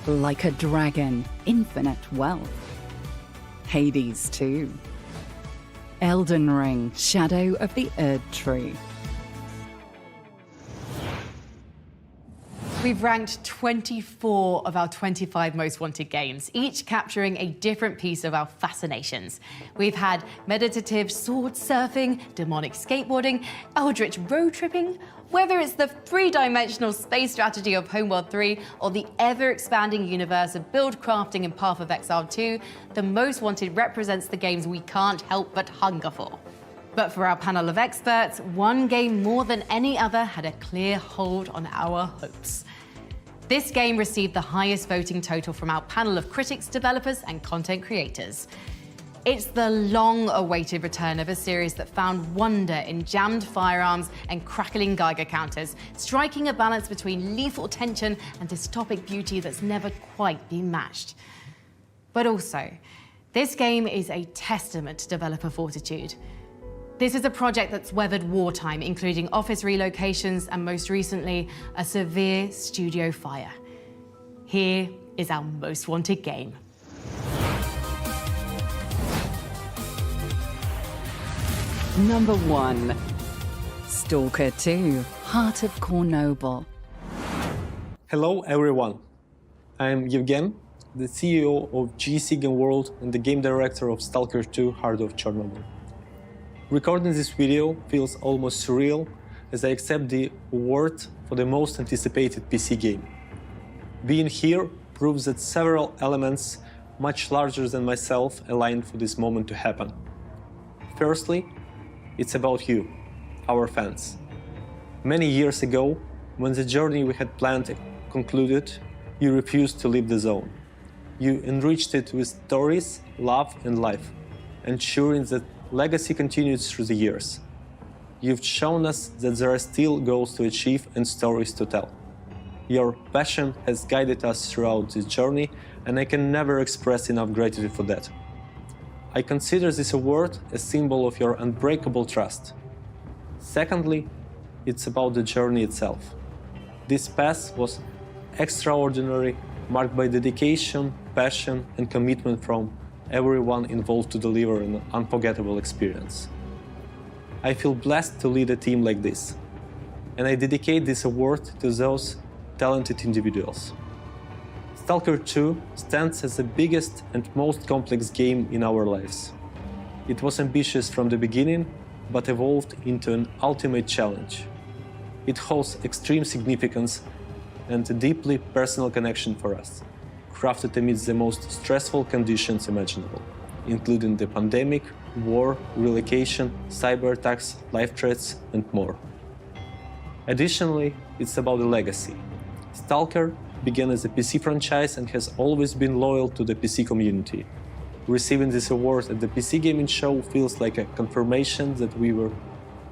Like a Dragon, Infinite Wealth, Hades 2, Elden Ring, Shadow of the Erd Tree. We've ranked 24 of our 25 most wanted games, each capturing a different piece of our fascinations. We've had meditative sword surfing, demonic skateboarding, eldritch road tripping, whether it's the three-dimensional space strategy of Homeworld 3 or the ever-expanding universe of build crafting in Path of Exile 2, the most wanted represents the games we can't help but hunger for. But for our panel of experts, one game more than any other had a clear hold on our hopes. This game received the highest voting total from our panel of critics, developers, and content creators. It's the long-awaited return of a series that found wonder in jammed firearms and crackling Geiger counters, striking a balance between lethal tension and dystopic beauty that's never quite been matched. But also, this game is a testament to developer fortitude. This is a project that's weathered wartime, including office relocations and most recently, a severe studio fire. Here is our most wanted game. Number 1, Stalker 2, Heart of Cornoble. Hello everyone, I'm Yevgen, the CEO of GC Game World and the game director of Stalker 2, Heart of Chernobyl. Recording this video feels almost surreal as I accept the award for the most anticipated PC game. Being here proves that several elements much larger than myself aligned for this moment to happen. Firstly, it's about you, our fans. Many years ago, when the journey we had planned concluded, you refused to leave the zone. You enriched it with stories, love, and life, ensuring that legacy continues through the years. You've shown us that there are still goals to achieve and stories to tell. Your passion has guided us throughout this journey, and I can never express enough gratitude for that. I consider this award a symbol of your unbreakable trust. Secondly, it's about the journey itself. This path was extraordinary, marked by dedication, passion, and commitment from everyone involved to deliver an unforgettable experience. I feel blessed to lead a team like this, and I dedicate this award to those talented individuals. Stalker 2 stands as the biggest and most complex game in our lives. It was ambitious from the beginning, but evolved into an ultimate challenge. It holds extreme significance and a deeply personal connection for us, crafted amidst the most stressful conditions imaginable, including the pandemic, war, relocation, cyber attacks, life threats, and more. Additionally, it's about the legacy. Stalker began as a PC franchise and has always been loyal to the PC community. Receiving this award at the PC Gaming Show feels like a confirmation that we will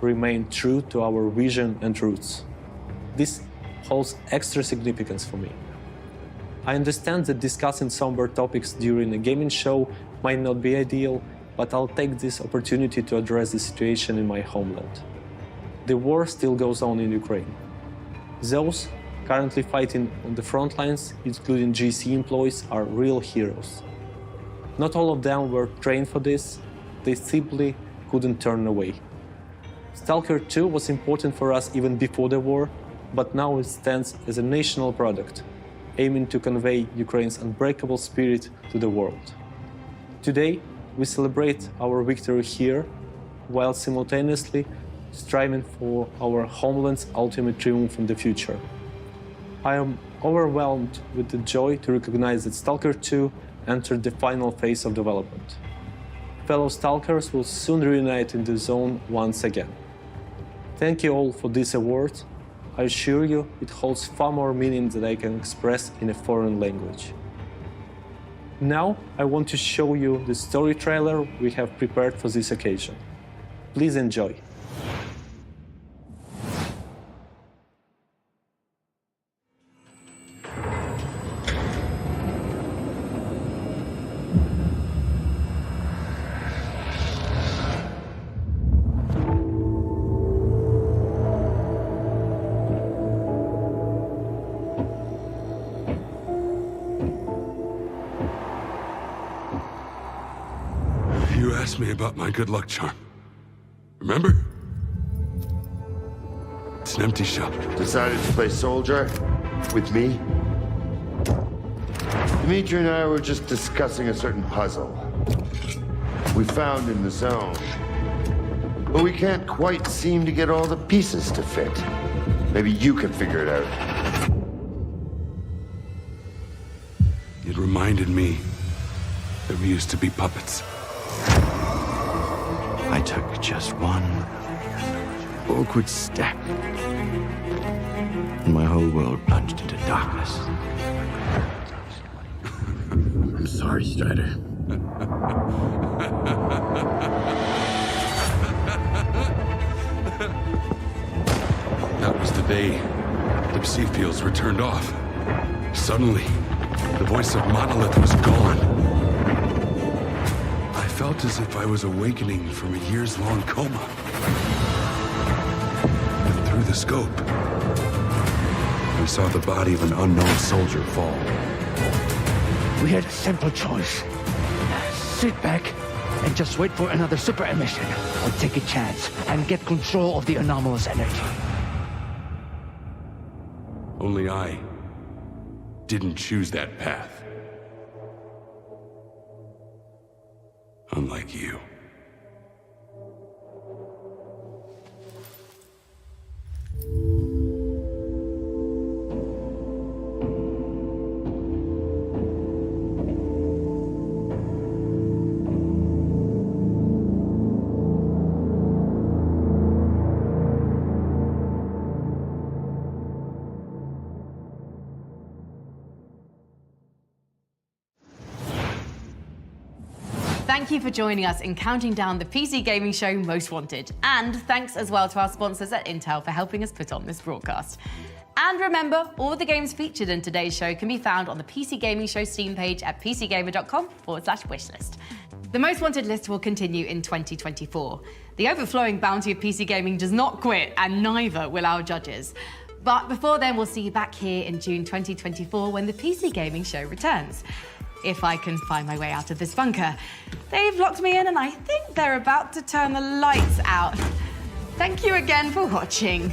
remain true to our vision and roots. This holds extra significance for me. I understand that discussing somber topics during a gaming show might not be ideal, but I'll take this opportunity to address the situation in my homeland. The war still goes on in Ukraine. Those currently fighting on the front lines, including GC employees, are real heroes. Not all of them were trained for this, they simply couldn't turn away. Stalker 2 was important for us even before the war, but now it stands as a national product, aiming to convey Ukraine's unbreakable spirit to the world. Today, we celebrate our victory here, while simultaneously striving for our homeland's ultimate triumph in the future. I am overwhelmed with the joy to recognize that Stalker 2 entered the final phase of development. Fellow Stalkers will soon reunite in the zone once again. Thank you all for this award. I assure you it holds far more meaning than I can express in a foreign language. Now I want to show you the story trailer we have prepared for this occasion. Please enjoy. You asked me about my good luck charm. Remember? It's an empty shell. Decided to play soldier? With me? Dimitri and I were just discussing a certain puzzle we found in the zone. But we can't quite seem to get all the pieces to fit. Maybe you can figure it out. It reminded me that we used to be puppets. I took just one awkward step, and my whole world plunged into darkness. I'm sorry, Strider. That was the day the psi fields were turned off. Suddenly, the voice of Monolith was gone. I felt as if I was awakening from a years-long coma. And through the scope, we saw the body of an unknown soldier fall. We had a simple choice. Sit back and just wait for another super emission, or take a chance and get control of the anomalous energy. Only I didn't choose that path. Unlike you. Thank you for joining us in counting down the PC gaming show Most Wanted. And thanks as well to our sponsors at Intel for helping us put on this broadcast. And remember, all the games featured in today's show can be found on the PC Gaming Show Steam page at pcgamer.com/wishlist. The Most Wanted list will continue in 2024. The overflowing bounty of PC gaming does not quit, and neither will our judges. But before then, we'll see you back here in June 2024 when the PC Gaming Show returns. If I can find my way out of this bunker. They've locked me in and I think they're about to turn the lights out. Thank you again for watching.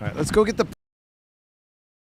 All right, let's go get the